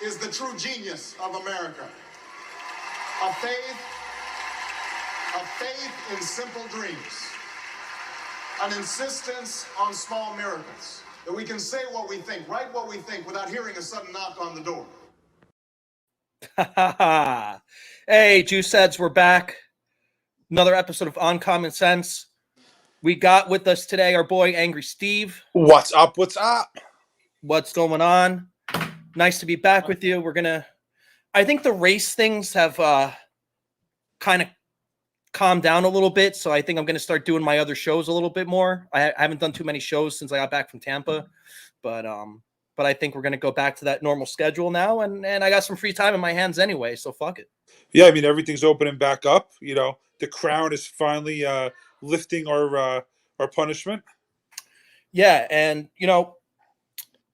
is the true genius of America. A faith in simple dreams. An insistence on small miracles. That we can say what we think, write what we think without hearing a sudden knock on the door. Hey, Juice Heads, we're back. Another episode of Uncommon Sense. We got with us today our boy Angry Steve. What's up? What's up? What's going on? Nice to be back with you. I think the race things have kind of calmed down a little bit, so I think I'm going to start doing my other shows a little bit more. I haven't done too many shows since I got back from Tampa, but I think we're going to go back to that normal schedule now, and I got some free time in my hands anyway, so fuck it. Yeah, I mean, everything's opening back up. You know, the crown is finally lifting our punishment. Yeah, and, you know,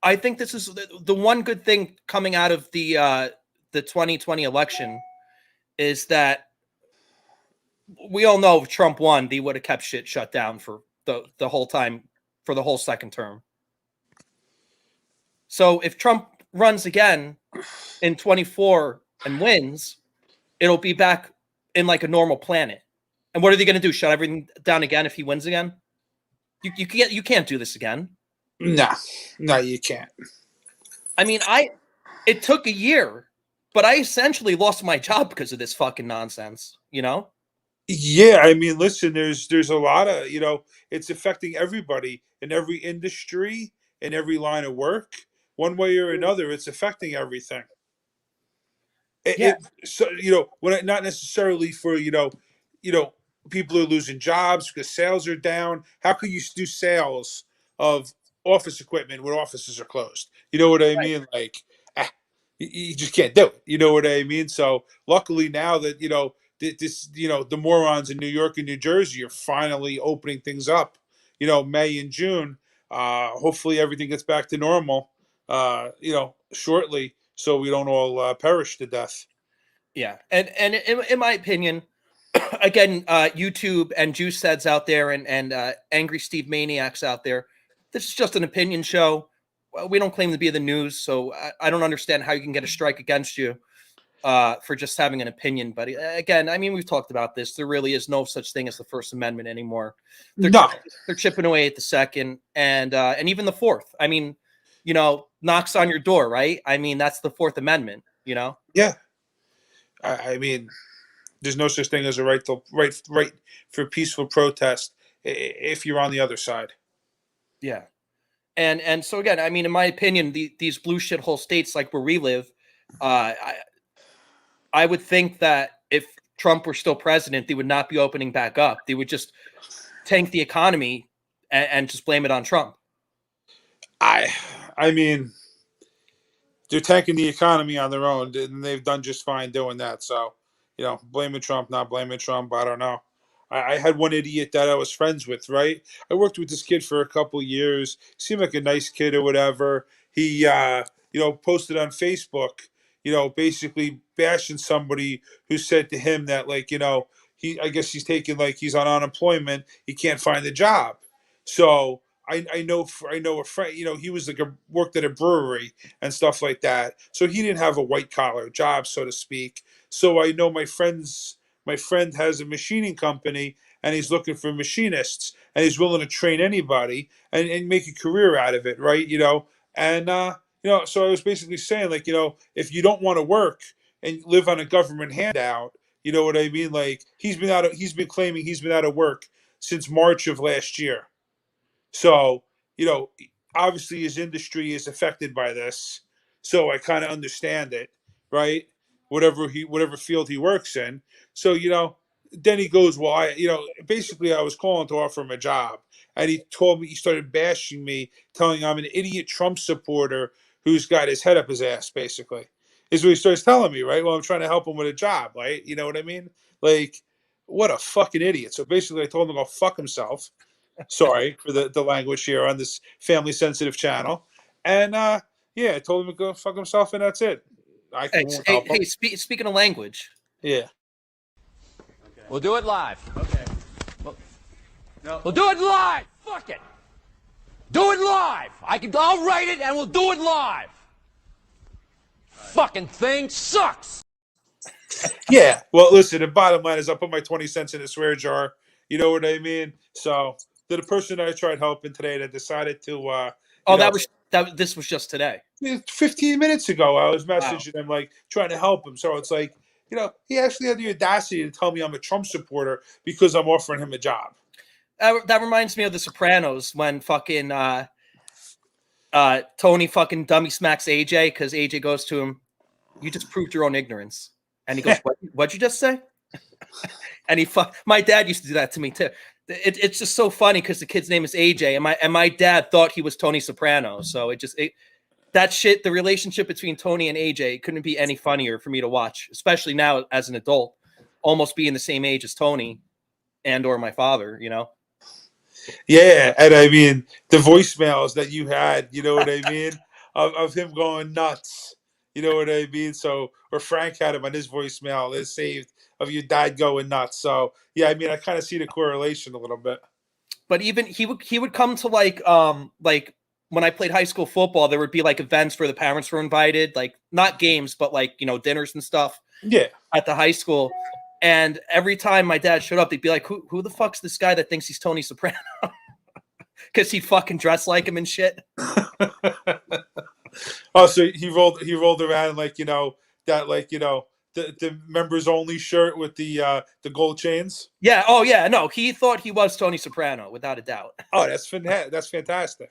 I think this is the one good thing coming out of the 2020 election is that we all know if Trump won, they would have kept shit shut down for the whole time, for the whole second term. So if Trump runs again in 24 and wins, it'll be back in like a normal planet. And what are they going to do? Shut everything down again if he wins again? You can't do this again. No, you can't. I mean, it took a year, but I essentially lost my job because of this fucking nonsense, you know? Yeah, I mean, listen, there's a lot of, you know, it's affecting everybody in every industry, in every line of work. One way or another, it's affecting everything. So, you know, not necessarily for, you know, people are losing jobs because sales are down. How can you do sales of office equipment when offices are closed? You know what I mean? Like, you just can't do it. You know what I mean? So luckily now that, you know, the morons in New York and New Jersey are finally opening things up, you know, May and June. Hopefully everything gets back to normal, you know, shortly, so we don't all perish to death. Yeah. And in my opinion, again, YouTube and Juice Heads out there and Angry Steve Maniacs out there, this is just an opinion show. We don't claim to be the news, so I don't understand how you can get a strike against you for just having an opinion. But again, I mean, we've talked about this. There really is no such thing as the First Amendment anymore. They're chipping away at the Second and even the Fourth. I mean, you know, knocks on your door, right? I mean, that's the Fourth Amendment, you know? Yeah. I mean, there's no such thing as a right for peaceful protest if you're on the other side. Yeah. And so again, I mean, in my opinion, these blue shithole states like where we live, I would think that if Trump were still president, they would not be opening back up. They would just tank the economy and just blame it on Trump. I mean, they're tanking the economy on their own, and they've done just fine doing that. So, you know, blaming Trump, not blaming Trump, I don't know. I had one idiot that I was friends with, right? I worked with this kid for a couple years. Seemed like a nice kid or whatever. He, you know, posted on Facebook, you know, basically bashing somebody who said to him that, like, you know, I guess he's taking, like, he's on unemployment. He can't find a job. So I know a friend, you know, he was like worked at a brewery and stuff like that. So he didn't have a white collar job, so to speak. So I know my friend has a machining company and he's looking for machinists and he's willing to train anybody and make a career out of it, right? You know, and you know, so I was basically saying, like, you know, if you don't want to work and live on a government handout, you know what I mean? Like, he's been claiming he's been out of work since March of last year. So, you know, obviously his industry is affected by this. So I kind of understand it, right? Whatever field he works in. So, you know, then he goes, well, basically I was calling to offer him a job. And he started bashing me, telling I'm an idiot Trump supporter who's got his head up his ass, basically. Is what he starts telling me, right? Well, I'm trying to help him with a job, right? You know what I mean? Like, what a fucking idiot. So basically I told him to go fuck himself. Sorry for the language here on this family sensitive channel. And yeah, I told him to go fuck himself, and that's it. Hey, speaking of language. Yeah. We'll do it live. Okay. We'll do it live. Fuck it. Do it live. I'll write it and we'll do it live. Fucking thing sucks. Yeah. Well, listen, the bottom line is I put my 20 cents in the swear jar. You know what I mean? So to the person I tried helping today that decided to, Oh, this was just today. 15 minutes ago, I was Wow. messaging him, like, trying to help him. So it's like, he actually had the audacity to tell me I'm a Trump supporter because I'm offering him a job. That reminds me of The Sopranos when fucking Tony fucking dummy smacks AJ because AJ goes to him, "You just proved your own ignorance," and he goes, "What'd you just say?" And my dad used to do that to me too. It's just so funny because the kid's name is AJ, and my dad thought he was Tony Soprano. So that shit, the relationship between Tony and AJ couldn't be any funnier for me to watch, especially now as an adult, almost being the same age as Tony and or my father, Yeah, and I mean the voicemails that you had, you know what I mean, of him going nuts, you know what I mean. So, or Frank had him on his voicemail is saved of your dad going nuts. So, yeah, I mean, I kind of see the correlation a little bit. But even he would come to like when I played high school football, there would be like events where the parents were invited, like not games, but like dinners and stuff. Yeah, at the high school. And every time my dad showed up, they'd be like, who the fuck's this guy that thinks he's Tony Soprano? Because he'd fucking dress like him and shit. Oh, so he rolled around like that, like the members only shirt with the gold chains. Yeah. Oh yeah. No, he thought he was Tony Soprano without a doubt. Oh, that's fantastic.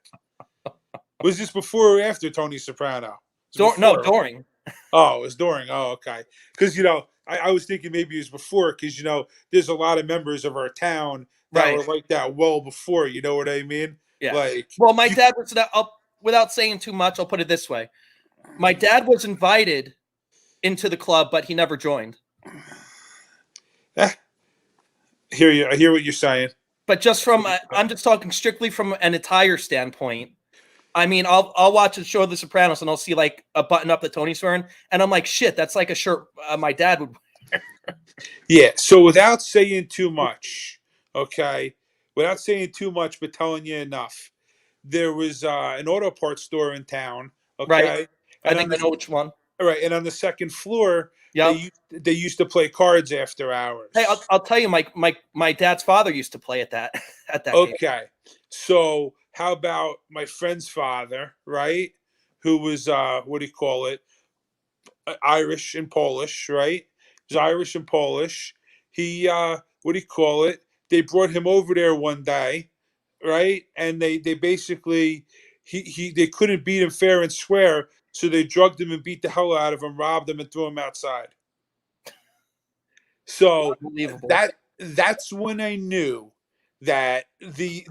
Was this before or after Tony Soprano? No, during. Oh, it was during. Oh, okay. Because I was thinking maybe it was before. Because there's a lot of members of our town that were like that well before. You know what I mean? Yeah. Like, well, my dad was that. Without saying too much, I'll put it this way: my dad was invited into the club, but he never joined. I hear what you're saying. But just I'm just talking strictly from an attire standpoint. I mean, I'll watch a show of The Sopranos and I'll see like a button up that Tony's wearing, and I'm like, shit, that's like a shirt my dad would wear. Yeah. So without saying too much, okay, but telling you enough, there was an auto parts store in town. Okay, right. And I think I know which one. All right, and on the second floor, yeah, they used to play cards after hours. Hey, I'll tell you, my dad's father used to play at that Okay, game. So how about my friend's father, right? Who was what do you call it? Irish and Polish, right? He was Irish and Polish. He what do you call it? They brought him over there one day, right? And they basically they couldn't beat him fair and square, so they drugged him and beat the hell out of him, robbed him, and threw him outside. So that's when I knew that the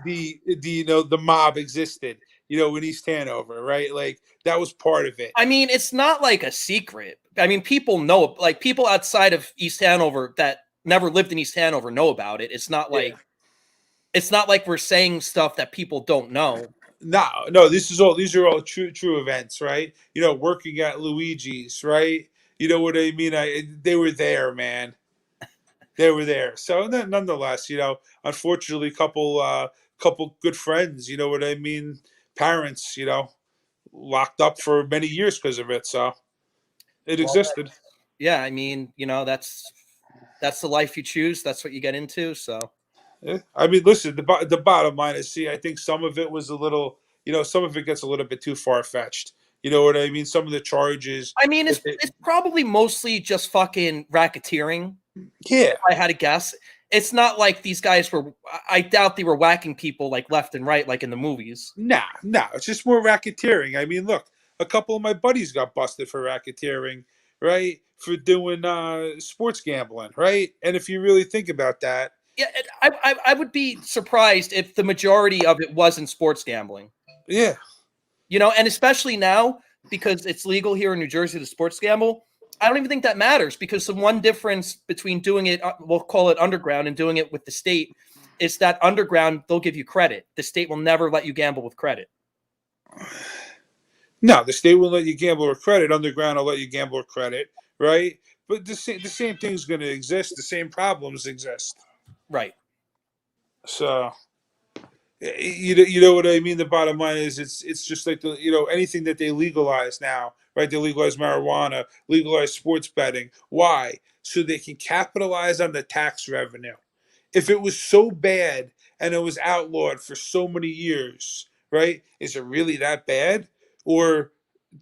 mob existed, in East Hanover, right? Like that was part of it. I mean, it's not like a secret. I mean, people know, like people outside of East Hanover that never lived in East Hanover know about it. It's not like it's not like we're saying stuff that people don't know. No, these are all true events, right? Working at Luigi's, right? You know what I mean? They were there, man. They were there. So nonetheless, unfortunately, couple good friends, you know what I mean? Parents, locked up for many years because of it. So it existed. Yeah, I mean, that's the life you choose. That's what you get into. So. Yeah. I mean, listen, the bottom line is, I think some of it was a little, some of it gets a little bit too far fetched. You know what I mean? Some of the charges. I mean, it's probably mostly just fucking racketeering. Yeah. If I had to guess. It's not like these guys I doubt they were whacking people like left and right, like in the movies. Nah. It's just more racketeering. I mean, look, a couple of my buddies got busted for racketeering, right? For doing sports gambling, right? And if you really think about that. Yeah, I would be surprised if the majority of it wasn't sports gambling. Yeah. And especially now, because it's legal here in New Jersey to sports gamble, I don't even think that matters, because the one difference between doing it, we'll call it underground, and doing it with the state is that underground, they'll give you credit. The state will never let you gamble with credit. No, the state will let you gamble with credit. Underground will let you gamble with credit, right? But the same thing's going to exist. The same problems exist. Right. So, You know what I mean. The bottom line is it's just like anything that they legalize now, right? They legalize marijuana, legalize sports betting. Why? So they can capitalize on the tax revenue. If it was so bad and it was outlawed for so many years, right? Is it really that bad, or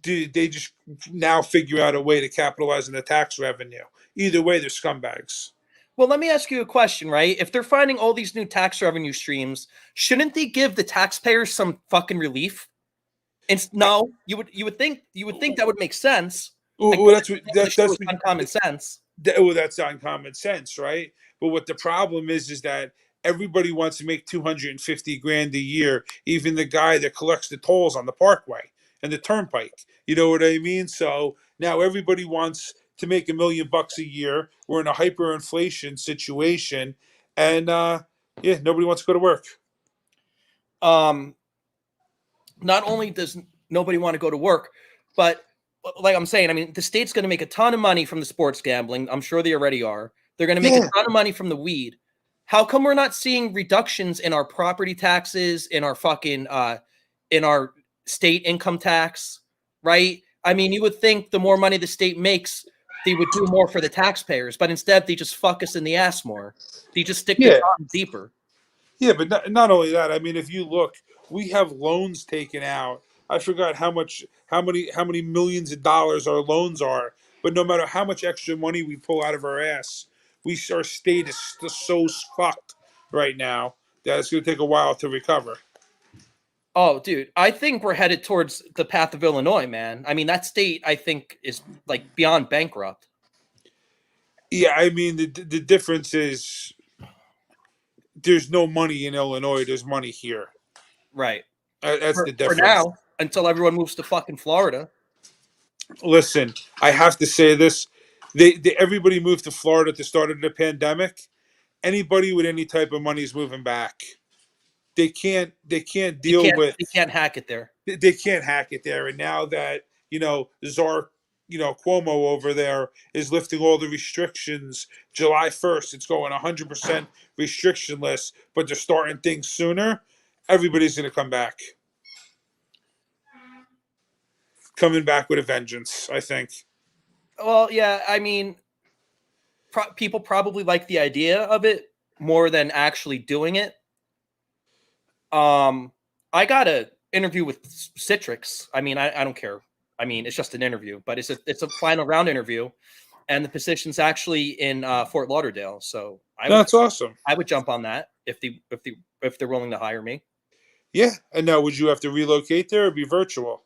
do they just now figure out a way to capitalize on the tax revenue? Either way, they're scumbags. Well, let me ask you a question, right? If they're finding all these new tax revenue streams, shouldn't they give the taxpayers some fucking relief? And no, you would think that would make sense. Like, Well, that's what the name of the show is what uncommon sense. well, that's on common sense, right? But what the problem is that everybody wants to make 250 grand a year, even the guy that collects the tolls on the parkway and the turnpike. You know what I mean? So now everybody wants to make $1 million a year. We're in a hyperinflation situation, and yeah, nobody wants to go to work. Um, not only does nobody want to go to work, but like I'm saying, I mean, the state's going to make a ton of money from the sports gambling. I'm sure they already are. They're going to make Yeah. a ton of money from the weed. How come we're not seeing reductions in our property taxes, in our fucking in our state income tax, right? I mean, you would think the more money the state makes, they would do more for the taxpayers, but instead they just fuck us in the ass more. They just stick their Yeah. thumb deeper. Yeah, but not only that. I mean, if you look, we have loans taken out. I forgot how many millions of dollars our loans are. But no matter how much extra money we pull out of our ass, our state is so fucked right now that it's going to take a while to recover. Oh, dude, I think we're headed towards the path of Illinois, man. I mean, that state, I think, is like beyond bankrupt. Yeah, I mean the difference is there's no money in Illinois. There's money here. Right. That's the For difference. now, until everyone moves to fucking Florida. Listen, I have to say this: everybody moved to Florida at the start of the pandemic. Anybody with any type of money is moving back. They can't deal with. You can't hack it there. They can't hack it there. And now that Czar, Cuomo over there is lifting all the restrictions, July 1st, it's going 100% restrictionless. But they're starting things sooner. Everybody's going to come back. Coming back with a vengeance, I think. Well, yeah, I mean, people probably like the idea of it more than actually doing it. I got an interview with Citrix. I mean, I don't care. I mean, it's just an interview, but it's a final round interview, and the position's actually in Fort Lauderdale. So That's awesome. I would jump on that if they're willing to hire me. Yeah, and now would you have to relocate there or be virtual?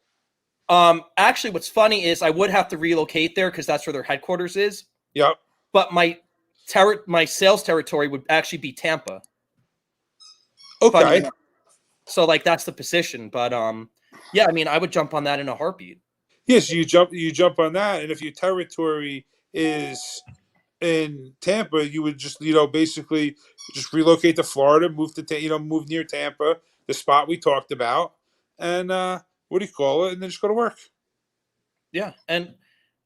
Actually, what's funny is I would have to relocate there because that's where their headquarters is. Yep. But my sales territory would actually be Tampa. Okay. So like that's the position. But yeah, I mean, I would jump on that in a heartbeat. Yes, you jump on that, and if your territory is in Tampa, you would just basically just relocate to Florida, move to move near Tampa, the spot we talked about, and what do you call it, and then just go to work. Yeah, and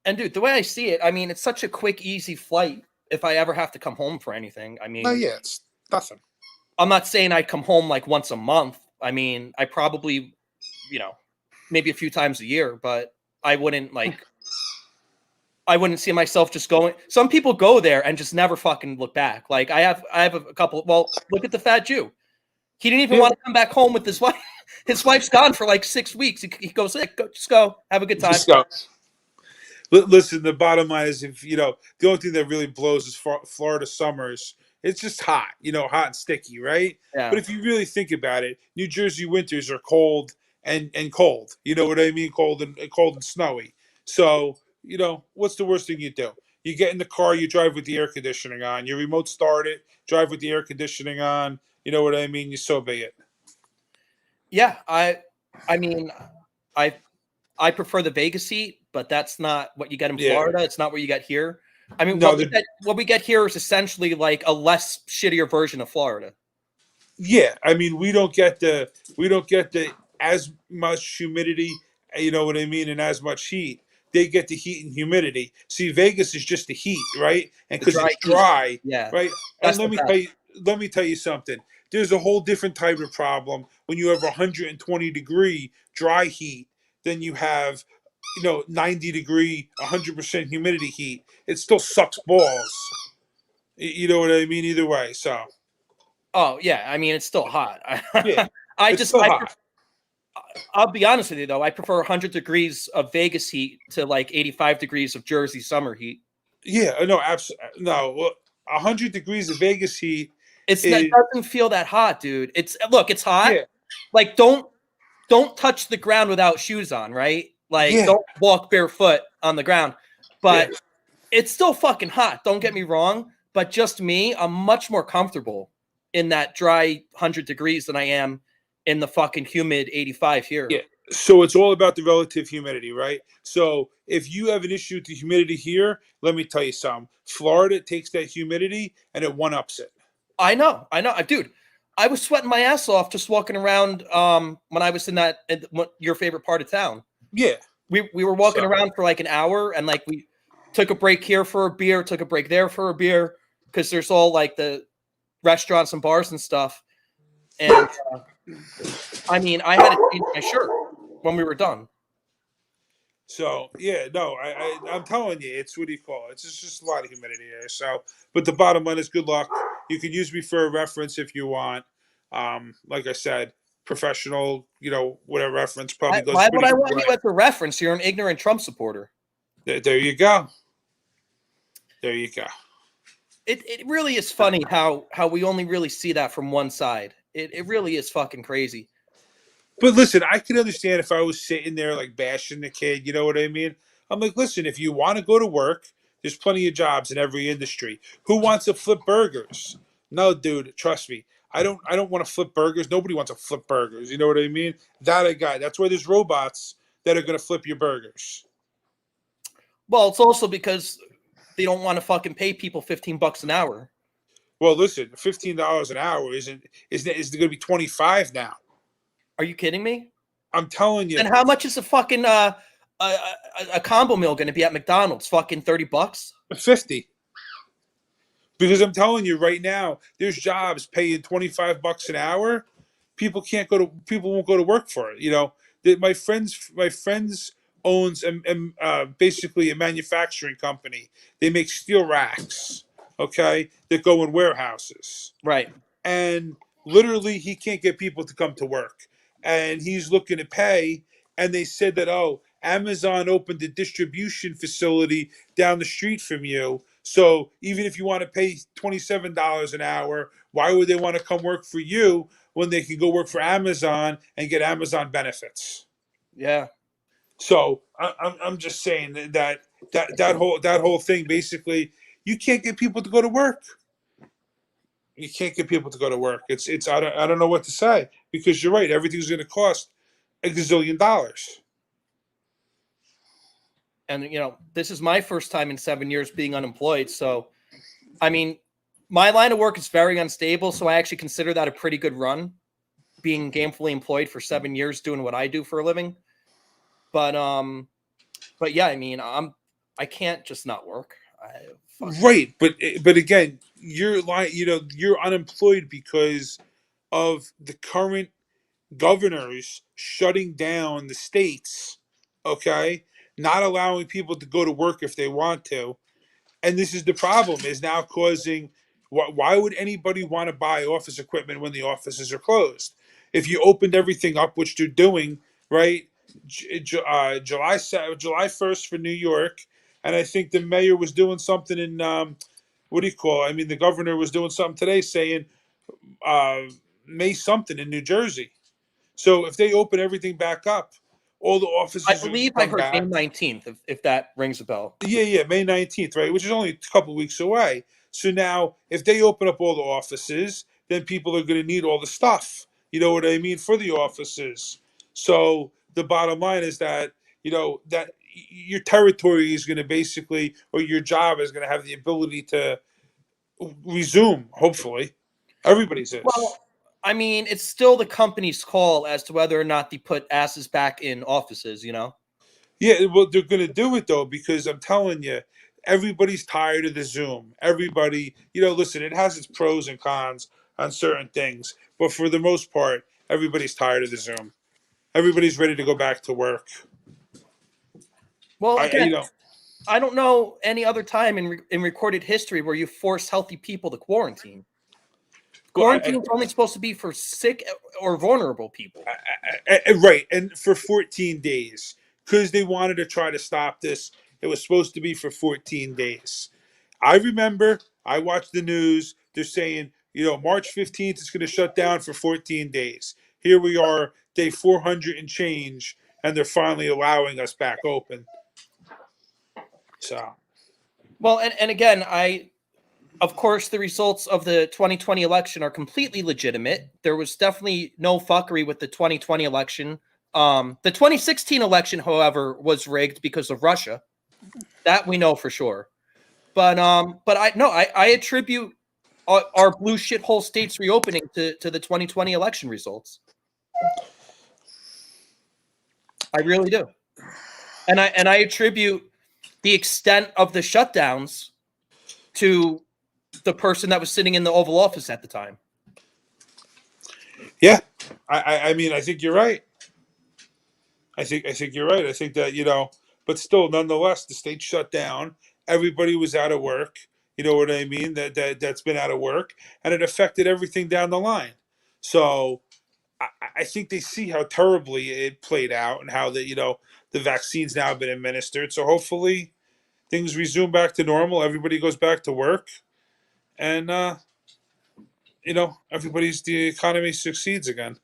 dude, the way I see it, I mean, it's such a quick, easy flight. If I ever have to come home for anything, I mean, No, yeah, it's nothing. I'm not saying I'd come home like once a month. I mean, I probably, maybe a few times a year, but I wouldn't I wouldn't see myself just going. Some people go there and just never fucking look back. Like I have a couple. Well, look at the fat Jew. He didn't even want to come back home with his wife. His wife's gone for like 6 weeks. He goes, hey, just go, have a good time. Just go. Listen, the bottom line is, if the only thing that really blows is Florida summers. It's just hot, hot and sticky, right? Yeah. But if you really think about it, New Jersey winters are cold and cold. You know what I mean? Cold and snowy. So, what's the worst thing you do? You get in the car, you drive with the air conditioning on. You remote start it, drive with the air conditioning on. You know what I mean? You so be it. Yeah, I mean, I prefer the Vegas heat, but that's not what you get in Florida. It's not what you get here. I mean, No, what we get here is essentially like a less shittier version of Florida. Yeah, I mean, we don't get the as much humidity, you know what I mean, and as much heat. They get the heat and humidity. See, Vegas is just the heat, right? And because it's dry, yeah, right? That's And let me tell you something. there's a whole different type of problem when you have 120-degree dry heat than you have, 90-degree, 100% humidity heat. It still sucks balls. You know what I mean? Either way. So, Oh yeah, I mean it's still hot. yeah, I it's just still hot. I'll be honest with you though, I prefer 100 degrees of Vegas heat to like 85 degrees of Jersey summer heat. Yeah, no, absolutely. No, well, 100 degrees of Vegas heat It is, doesn't feel that hot, dude. It's hot. yeah, Like don't touch the ground without shoes on, right? Like yeah, don't walk barefoot on the ground. yeah. But it's still fucking hot. Don't get me wrong. But just me, I'm much more comfortable in that dry 100 degrees than I am in the fucking humid 85 here. Yeah. So it's all about the relative humidity, right? So if you have an issue with the humidity here, let me tell you something. Florida takes that humidity and it one-ups it. I know, dude. I was sweating my ass off just walking around when I was in your favorite part of town. Yeah. We were walking So- around for like an hour and like we took a break here for a beer, took a break there for a beer because there's all like the restaurants and bars and stuff. And I mean, I had to change my shirt when we were done. So yeah, no, I'm telling you, it's what do you call it? It's just a lot of humidity there. So, but the bottom line is good luck. You can use me for a reference if you want. Like I said, professional, whatever reference probably goes. Why would pretty I good want way. you as a reference? You're an ignorant Trump supporter. There you go. There you go. It really is funny how we only really see that from one side. It really is fucking crazy. But listen, I could understand if I was sitting there like bashing the kid, you know what I mean? I'm like, listen, if you want to go to work, there's plenty of jobs in every industry. Who wants to flip burgers? No, dude, trust me. I don't want to flip burgers. Nobody wants to flip burgers. You know what I mean? That I got. That's why there's robots that are gonna flip your burgers. Well, it's also because they don't want to fucking pay people $15 an hour. Well, listen, $15 an hour is gonna be 25 now. Are you kidding me? I'm telling you. And how much is a fucking a combo meal going to be at McDonald's? Fucking $30. 50. Because I'm telling you right now, there's jobs paying $25 an hour. People won't go to work for it. My friends owns basically a manufacturing company. They make steel racks, okay, that go in warehouses. Right. And literally he can't get people to come to work. And he's looking to pay. And they said that, Amazon opened a distribution facility down the street from you. So even if you want to pay $27 an hour, why would they want to come work for you when they can go work for Amazon and get Amazon benefits? Yeah. So I'm just saying that whole thing, basically, you can't get people to go to work. You can't get people to go to work. It's I don't know what to say, because you're right. Everything's going to cost a gazillion dollars. And this is my first time in 7 years being unemployed. So, I mean, my line of work is very unstable. So I actually consider that a pretty good run, being gainfully employed for 7 years doing what I do for a living. But yeah, I mean, I can't just not work. Right, but again, you're unemployed because of the current governors shutting down the states, okay, not allowing people to go to work if they want to. And this is the problem, is now causing, why would anybody want to buy office equipment when the offices are closed? If you opened everything up, which they're doing, right, July 1st for New York, and I think the mayor was doing something in, the governor was doing something today saying May something in New Jersey. So if they open everything back up, all the offices. I believe I heard May 19th, if that rings a bell. Yeah, May 19th, right? Which is only a couple weeks away. So now, if they open up all the offices, then people are going to need all the stuff. You know what I mean, for the offices. So the bottom line is that that your territory is going to basically, or your job is going to have the ability to resume. Hopefully, everybody's is. Well, I mean, it's still the company's call as to whether or not they put asses back in offices, Yeah, well, they're going to do it, though, because I'm telling you, everybody's tired of the Zoom. Everybody, listen, it has its pros and cons. on certain things. But for the most part, everybody's tired of the Zoom. Everybody's ready to go back to work. Well, I again, you know, I don't know any other time in recorded history where you force healthy people to quarantine. well, Quarantine is only supposed to be for sick or vulnerable people. right, and for 14 days because they wanted to try to stop this. It was supposed to be for 14 days. I remember I watched the news. They're saying, March 15th is going to shut down for 14 days. Here we are, day 400 and change, and they're finally allowing us back open. So, Well, and again, of course, the results of the 2020 election are completely legitimate. There was definitely no fuckery with the 2020 election. The 2016 election, however, was rigged because of Russia. That we know for sure. But I attribute our blue shithole states reopening to the 2020 election results. I really do. And I attribute the extent of the shutdowns to the person that was sitting in the Oval Office at the time. yeah, I mean, I think you're right. I think you're right. I think that but still, nonetheless, the state shut down. Everybody was out of work. You know what I mean? That's been out of work, and it affected everything down the line. So I think they see how terribly it played out and how the vaccine's now been administered. So hopefully things resume back to normal. Everybody goes back to work, and the economy succeeds again.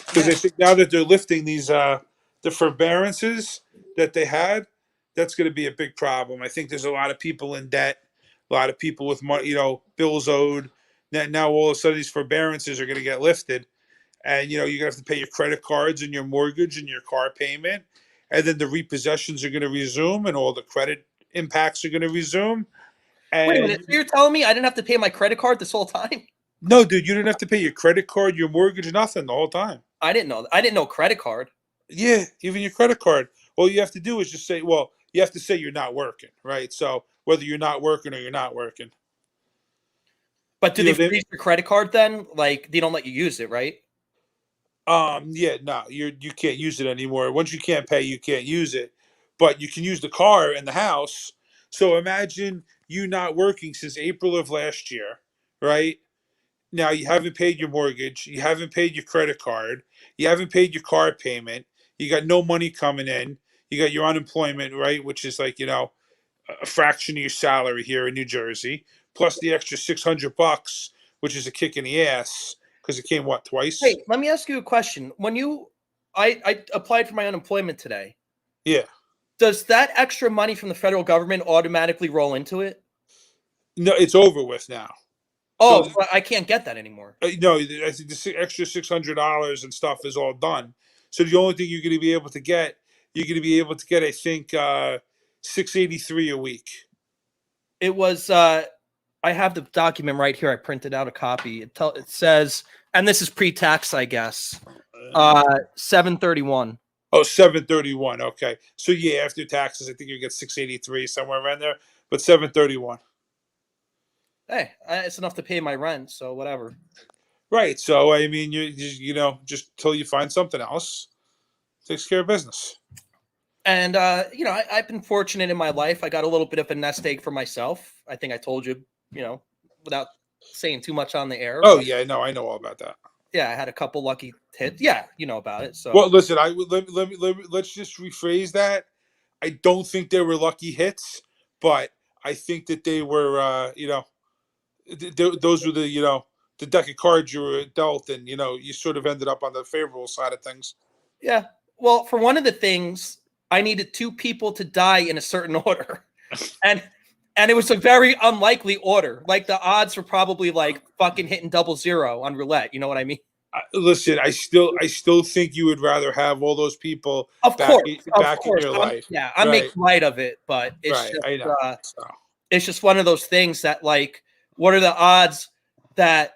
Because I think now that they're lifting these the forbearances that they had, that's going to be a big problem. I think there's a lot of people in debt, a lot of people with money, bills owed. Now all of a sudden these forbearances are going to get lifted, and you're going to have to pay your credit cards and your mortgage and your car payment, and then the repossessions are going to resume, and all the credit impacts are going to resume. Wait a And minute, so you're telling me I didn't have to pay my credit card this whole time? no, dude, you didn't have to pay your credit card, your mortgage, nothing the whole time. I didn't know. I didn't know credit card. Yeah, even your credit card. All you have to do is just say, well, you have to say you're not working, right? So whether you're not working or you're not working. But do You they know, they, freeze your credit card then? Like they don't let you use it, right? yeah, no, you can't use it anymore. Once you can't pay, you can't use it. But you can use the car and the house. So imagine you not working since April of last year, right? Now you haven't paid your mortgage, you haven't paid your credit card, you haven't paid your car payment, you got no money coming in, you got your unemployment, right, which is like, a fraction of your salary here in New Jersey, plus the extra $600, which is a kick in the ass because it came twice? Hey, let me ask you a question. I applied for my unemployment today. Yeah. Does that extra money from the federal government automatically roll into it? No, it's over with now. Oh, So but I can't get that anymore. no, I think the extra $600 and stuff is all done. So the only thing you're going to be able to get, I think, $683 a week. It was I have the document right here. I printed out a copy. It says, and this is pre-tax, I guess. 731. Oh, 731. Okay. So yeah, after taxes, I think you get 683 somewhere around there, but 731. Hey, it's enough to pay my rent, so whatever. Right. So I mean, just till you find something else, takes care of business. And I've been fortunate in my life. I got a little bit of a nest egg for myself. I think I told you, without saying too much on the air. Oh yeah, no, I know all about that. Yeah, I had a couple lucky hits. Yeah, you know about it. So Well, listen, let's just rephrase that. I don't think they were lucky hits, but I think that they were, those were the deck of cards you were dealt, and you sort of ended up on the favorable side of things. yeah. Well, for one of the things, I needed two people to die in a certain order, and it was a very unlikely order. Like the odds were probably like fucking hitting 00 on roulette. You know what I mean? Listen, I still think you would rather have all those people Of back course, in your life. Yeah, I'm Right. making light of it, but it's Right, I know. So. it's just one of those things that, like, what are the odds that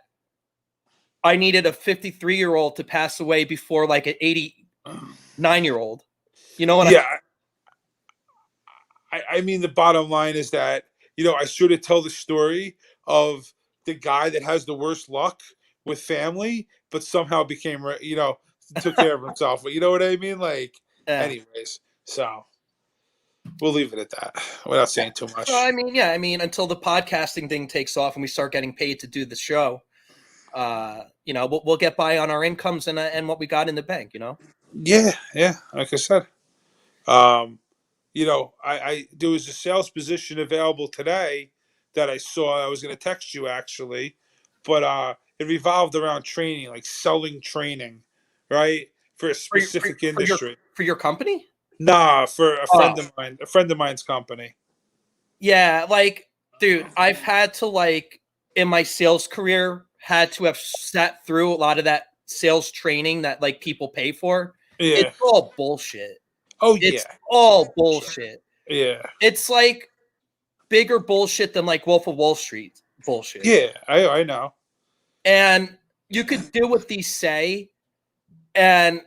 I needed a 53-year-old to pass away before like an 89-year-old? You know what? Yeah, I mean, the bottom line is that I sort of tell the story of the guy that has the worst luck with family, but somehow became, took care of himself. But you know what I mean? Like, Yeah. anyways, so we'll leave it at that without saying too So much. I mean, yeah, I mean, until the podcasting thing takes off and we start getting paid to do the show, we'll get by on our incomes and what we got in the bank. Yeah, yeah. Like I said, um, I there was a sales position available today that I saw. I was going to text you actually, but it revolved around training, like selling training, right, for a For your, for, specific for your industry. for your company. Nah, for Oh, a friend of mine's company. yeah, like, dude, I've had to in my sales career had to have sat through a lot of that sales training that like people pay for. Yeah. It's all bullshit. Oh It's yeah. all bullshit. Yeah. It's like bigger bullshit than like Wolf of Wall Street bullshit. Yeah. I know. And you could do what these say, and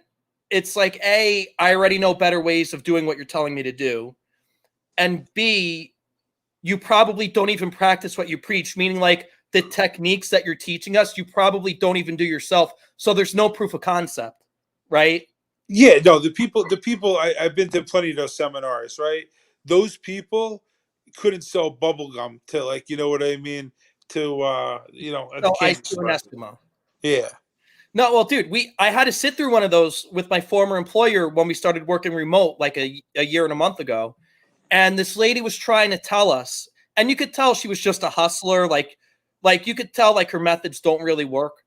it's like, A, I already know better ways of doing what you're telling me to do. And B, you probably don't even practice what you preach, meaning like the techniques that you're teaching us, you probably don't even do yourself. So there's no proof of concept, right? Yeah, no, the people I've been to plenty of those seminars, right? Those people couldn't sell bubble gum to, like, you know what I mean, to at the So I candy do an store. Eskimo. Yeah. No, well, dude, I had to sit through one of those with my former employer when we started working remote like a year and a month ago. And this lady was trying to tell us, and you could tell she was just a hustler, like you could tell like her methods don't really work.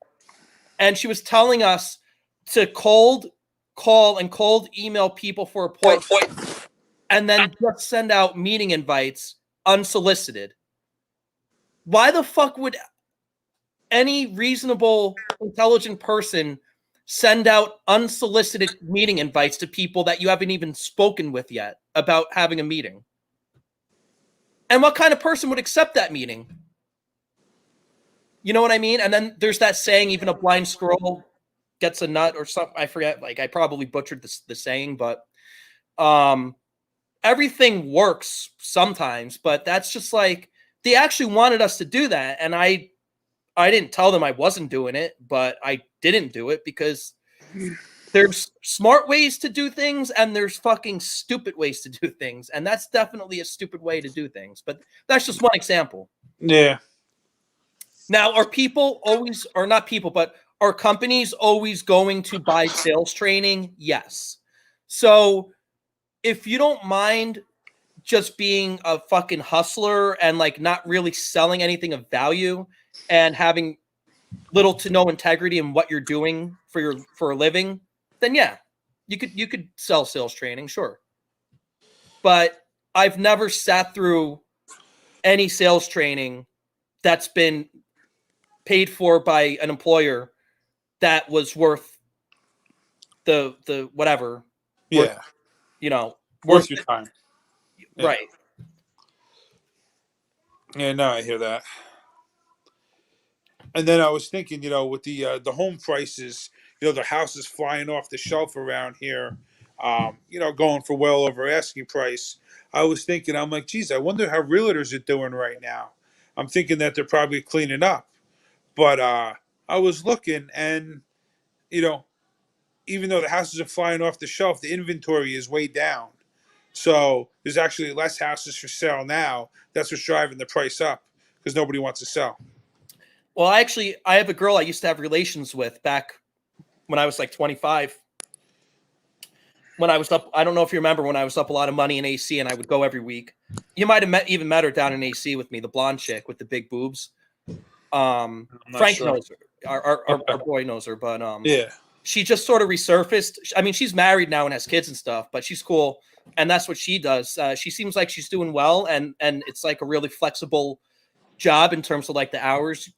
And she was telling us to cold call and cold email people for appointments and then just send out meeting invites unsolicited. Why the fuck would any reasonable, intelligent person send out unsolicited meeting invites to people that you haven't even spoken with yet about having a meeting? And what kind of person would accept that meeting? You know what I mean? And then there's that saying, even a blind squirrel gets a nut or something. I forget. Like, I probably butchered the saying, but everything works sometimes. But that's just like, they actually wanted us to do that. And I didn't tell them I wasn't doing it, but I didn't do it because there's smart ways to do things and there's fucking stupid ways to do things. And that's definitely a stupid way to do things. But that's just one example. Yeah. Now, are people always, or not people, but are companies always going to buy sales training? Yes. So if you don't mind just being a fucking hustler and like not really selling anything of value and having little to no integrity in what you're doing for a living, then yeah, you could sell sales training, sure. But I've never sat through any sales training that's been paid for by an employer that was worth the whatever. Yeah. Worth Worth your time. Yeah. right. Yeah, no, I hear that. And then I was thinking, with the home prices, the houses flying off the shelf around here, going for well over asking price. I was thinking, I'm like, geez, I wonder how realtors are doing right now. I'm thinking that they're probably cleaning up. But I was looking, and you know, even though the houses are flying off the shelf, the inventory is way down. So there's actually less houses for sale now. That's what's driving the price up because nobody wants to sell. Well, I have a girl I used to have relations with back when I was like 25. When I was up, I don't know if you remember when I was up a lot of money in AC and I would go every week. You might have even met her down in AC with me, the blonde chick with the big boobs. Frank sure. knows her. Our boy knows her, but Yeah. she just sort of resurfaced. I mean, she's married now and has kids and stuff, but she's cool, and that's what she does. She seems like she's doing well, and it's like a really flexible job in terms of like the hours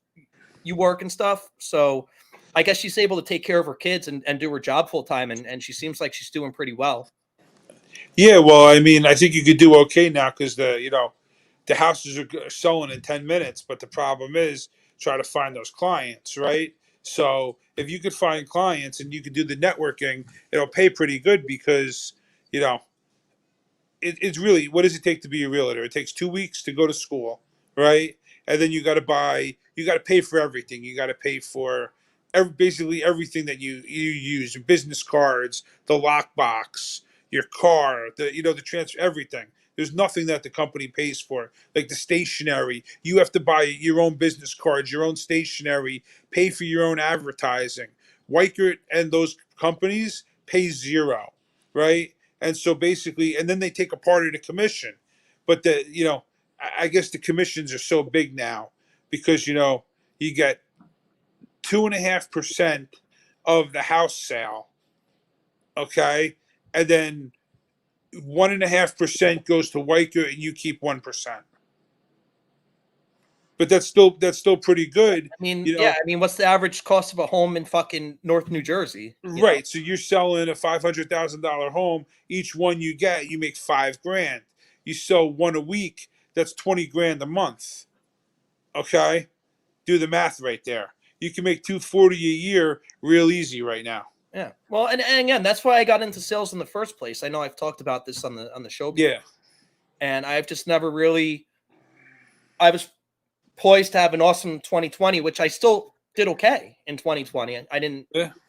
you work and stuff. So I guess she's able to take care of her kids and do her job full time, and she seems like she's doing pretty well. Yeah. Well, I mean, I think you could do okay now because the houses are selling in 10 minutes, but the problem is try to find those clients, right? So if you could find clients and you could do the networking, it'll pay pretty good because, you know, it's really, what does it take to be a realtor? It takes 2 weeks to go to school, right? and then you got to pay for everything. You got to pay for basically everything that you use, your business cards, the lockbox, your car, the transfer, everything. There's nothing that the company pays for, like the stationery. You have to buy your own business cards, your own stationery, pay for your own advertising. Weichert and those companies pay zero, right? And so basically, and then they take a part of the commission. But I guess the commissions are so big now because you get 2.5% of the house sale, okay, and then 1.5% goes to Weichert, and you keep 1%. But that's still pretty good, I mean, yeah. I mean, what's the average cost of a home in fucking North New Jersey? Right. So you're selling a $500,000 home. Each one you get, you make $5,000. You sell one a week. That's 20 grand a month. Okay, do the math right there. You can make 240 a year real easy right now. Yeah. Well, and again, that's why I got into sales in the first place. I know I've talked about this on the show before. Yeah. And I've just never really. I was poised to have an awesome 2020, which I still did okay in 2020. I didn't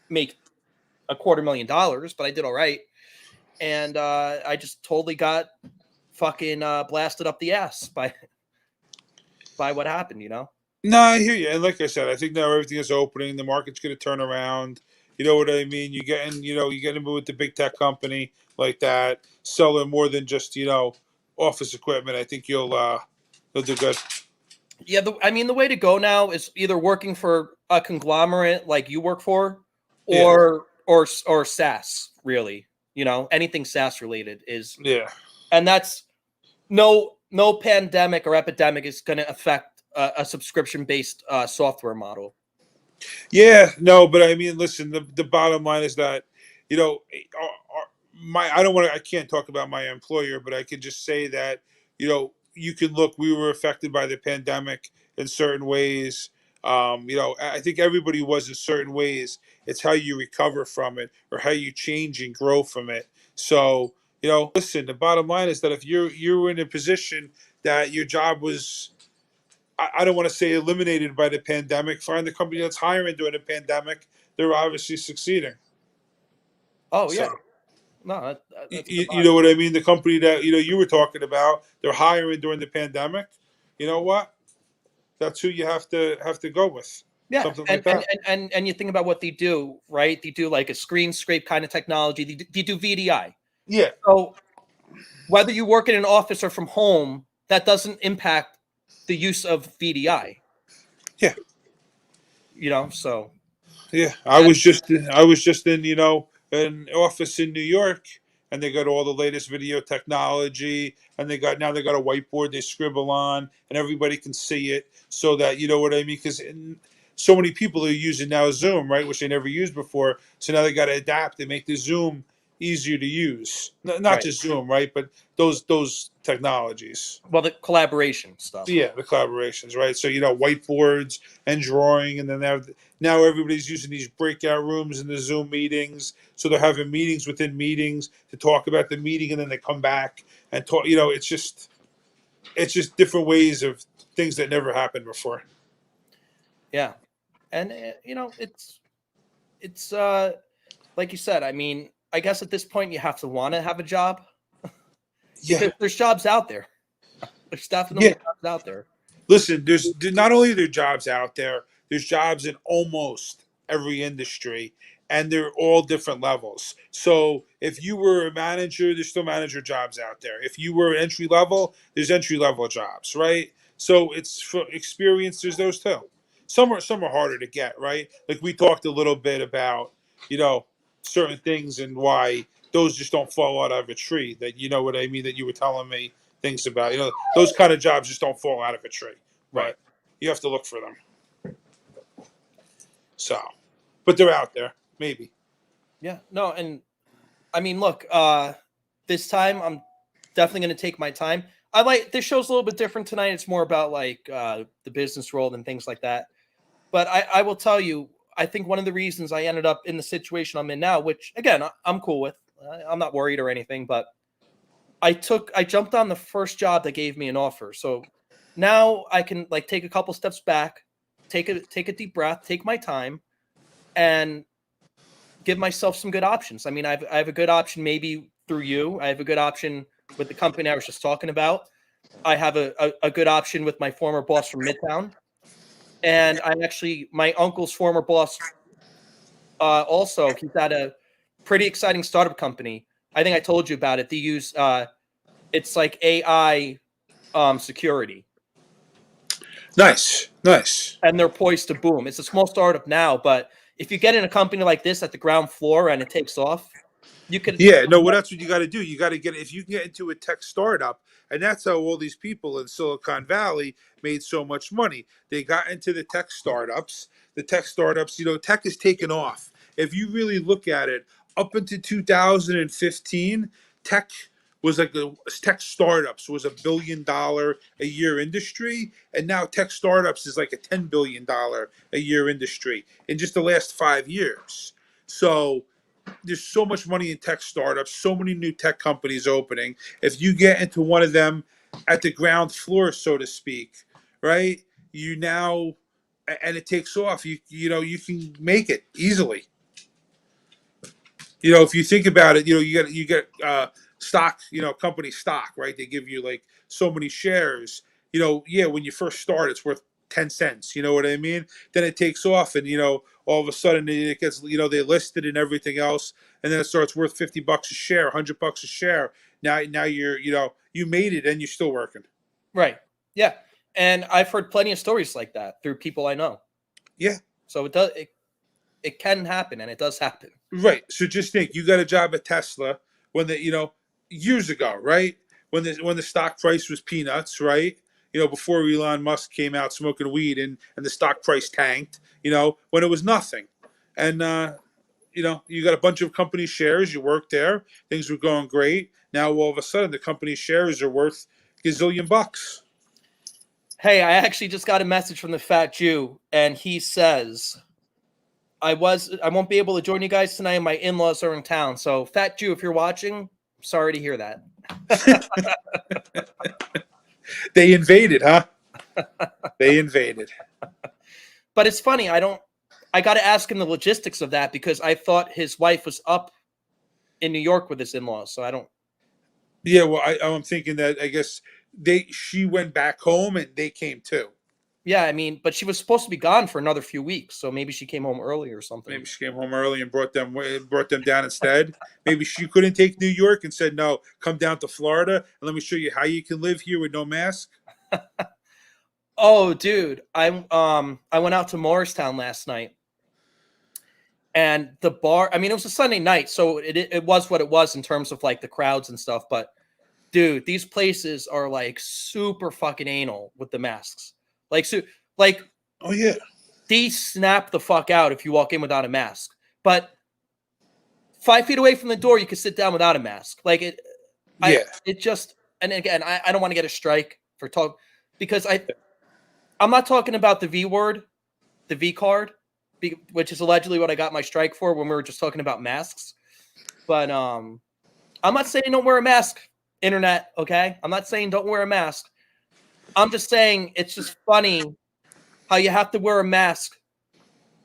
make $250,000, but I did all right. And I just totally got fucking blasted up the ass by what happened, No, I hear you. And like I said, I think now everything is opening. The market's going to turn around. You know what I mean? You get in with the big tech company like that, selling more than just, office equipment. I think you'll do good. Yeah, I mean, the way to go now is either working for a conglomerate like you work for, or SaaS. Really, anything SaaS related is. Yeah, and that's no pandemic or epidemic is going to affect a subscription based software model. Yeah, no, but I mean, listen. The bottom line is that I can't talk about my employer, but I can just say that you can look. We were affected by the pandemic in certain ways. I think everybody was in certain ways. It's how you recover from it or how you change and grow from it. So, listen, the bottom line is that if you're in a position that your job was, I don't want to say eliminated by the pandemic, find the company that's hiring during the pandemic. They're obviously succeeding. Oh, yeah. So, no, you know what I mean? The company that you were talking about, they're hiring during the pandemic. You know what? That's who you have to go with. Yeah, something like that. And you think about what they do, right? They do like a screen scrape kind of technology. They do VDI. Yeah. So whether you work in an office or from home, that doesn't impact the use of VDI. Yeah. So. Yeah, I was just in an office in New York, and they got all the latest video technology, and they got a whiteboard they scribble on, and everybody can see it, so that you know what I mean. Because so many people are using now Zoom, right, which they never used before. So now they got to adapt and make the Zoom easier to use. Not just Zoom, right, but those technologies. Well, the collaboration stuff. Yeah, the collaborations, right? So whiteboards and drawing, and then now everybody's using these breakout rooms in the Zoom meetings. So they're having meetings within meetings to talk about the meeting, and then they come back and talk. It's just different ways of things that never happened before. Yeah, and it's like you said. I mean, I guess at this point you have to want to have a job. Yeah, there's jobs out there. There's definitely jobs out there. Listen, there's not only are there jobs out there, there's jobs in almost every industry, and they're all different levels. So if you were a manager, there's still manager jobs out there. If you were entry level, there's entry level jobs, right? So it's for experience. There's those too. Some are harder to get, right? Like we talked a little bit about, certain things and why those just don't fall out of a tree. That you know what I mean. That you were telling me things about. Those kind of jobs just don't fall out of a tree. Right. You have to look for them. So, but they're out there, maybe. Yeah. No, and I mean, look, this time I'm definitely going to take my time. This show's a little bit different tonight. It's more about the business world and things like that. But I will tell you, I think one of the reasons I ended up in the situation I'm in now, which again, I'm cool with, I'm not worried or anything, but I jumped on the first job that gave me an offer. So now I can like take a couple steps back, take a deep breath, take my time, and give myself some good options. I mean, I have a good option maybe through you. I have a good option with the company I was just talking about. I have a good option with my former boss from Midtown. And I actually, my uncle's former boss, also, he's at a pretty exciting startup company. I think I told you about it. They use, it's like AI security. Nice, nice. And they're poised to boom. It's a small startup now, but if you get in a company like this at the ground floor and it takes off, you could. Yeah, no, well, that's what you got to do. You got to get, if you can get into a tech startup, and that's how all these people in Silicon Valley made so much money. They got into the tech startups. The tech startups, you know, tech is taken off. If you really look at it, up into 2015, tech was like tech startups was $1 billion a year industry, and now tech startups is like a $10 billion a year industry in just the last 5 years. So there's so much money in tech startups, so many new tech companies opening. If you get into one of them at the ground floor, so to speak, right? You now, and it takes off. You know you can make it easily. You know, if you think about it, you know you get stock, you know, company stock, right? They give you like so many shares. You know, yeah, when you first start, it's worth 10 cents. You know what I mean? Then it takes off, and you know, all of a sudden it gets, you know, they listed and everything else, and then it starts worth $50 a share, $100 a share. Now you're, you know, you made it, and you're still working. Right. Yeah. And I've heard plenty of stories like that through people I know. Yeah. So it can happen, and it does happen. Right. So just think, you got a job at Tesla when the, you know, years ago, right? When the stock price was peanuts, right? You know, before Elon Musk came out smoking weed, and the stock price tanked, you know, when it was nothing. And you know, you got a bunch of company shares, you worked there, things were going great. Now all of a sudden the company shares are worth gazillion bucks. Hey, I actually just got a message from the Fat Jew, and he says, I won't be able to join you guys tonight. My in-laws are in town. So Fat Jew, if you're watching, sorry to hear that. They invaded, huh? They invaded. But it's funny. I got to ask him the logistics of that, because I thought his wife was up in New York with his in-laws. So I don't. Yeah, well, I'm thinking that I guess she went back home and they came too. Yeah, I mean, but she was supposed to be gone for another few weeks, so maybe she came home early or something. Maybe she came home early and brought them down instead. Maybe she couldn't take New York and said, "No, come down to Florida and let me show you how you can live here with no mask." Oh, dude, I went out to Morristown last night, and the bar. I mean, it was a Sunday night, so it was what it was in terms of like the crowds and stuff. But dude, these places are like super fucking anal with the masks. Like, oh yeah, they snap the fuck out if you walk in without a mask. But 5 feet away from the door, you can sit down without a mask. Like it, yeah. It just, and again, I don't want to get a strike for talk, because I'm not talking about the V word, the V card, which is allegedly what I got my strike for when we were just talking about masks. But I'm not saying don't wear a mask, internet. Okay, I'm not saying don't wear a mask. I'm just saying it's just funny how you have to wear a mask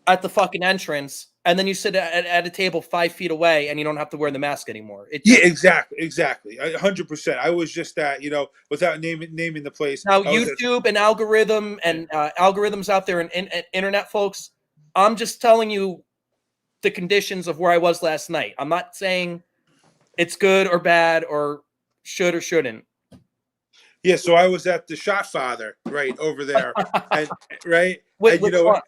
at the fucking entrance, and then you sit at a table 5 feet away and you don't have to wear the mask anymore. Yeah, exactly. 100%. I was just that, you know, without naming the place. Now, YouTube and algorithm and algorithms out there and internet folks, I'm just telling you the conditions of where I was last night. I'm not saying it's good or bad or should or shouldn't. Yeah, so I was at the Shot Father right over there, and, right? Wait, and, you know, one?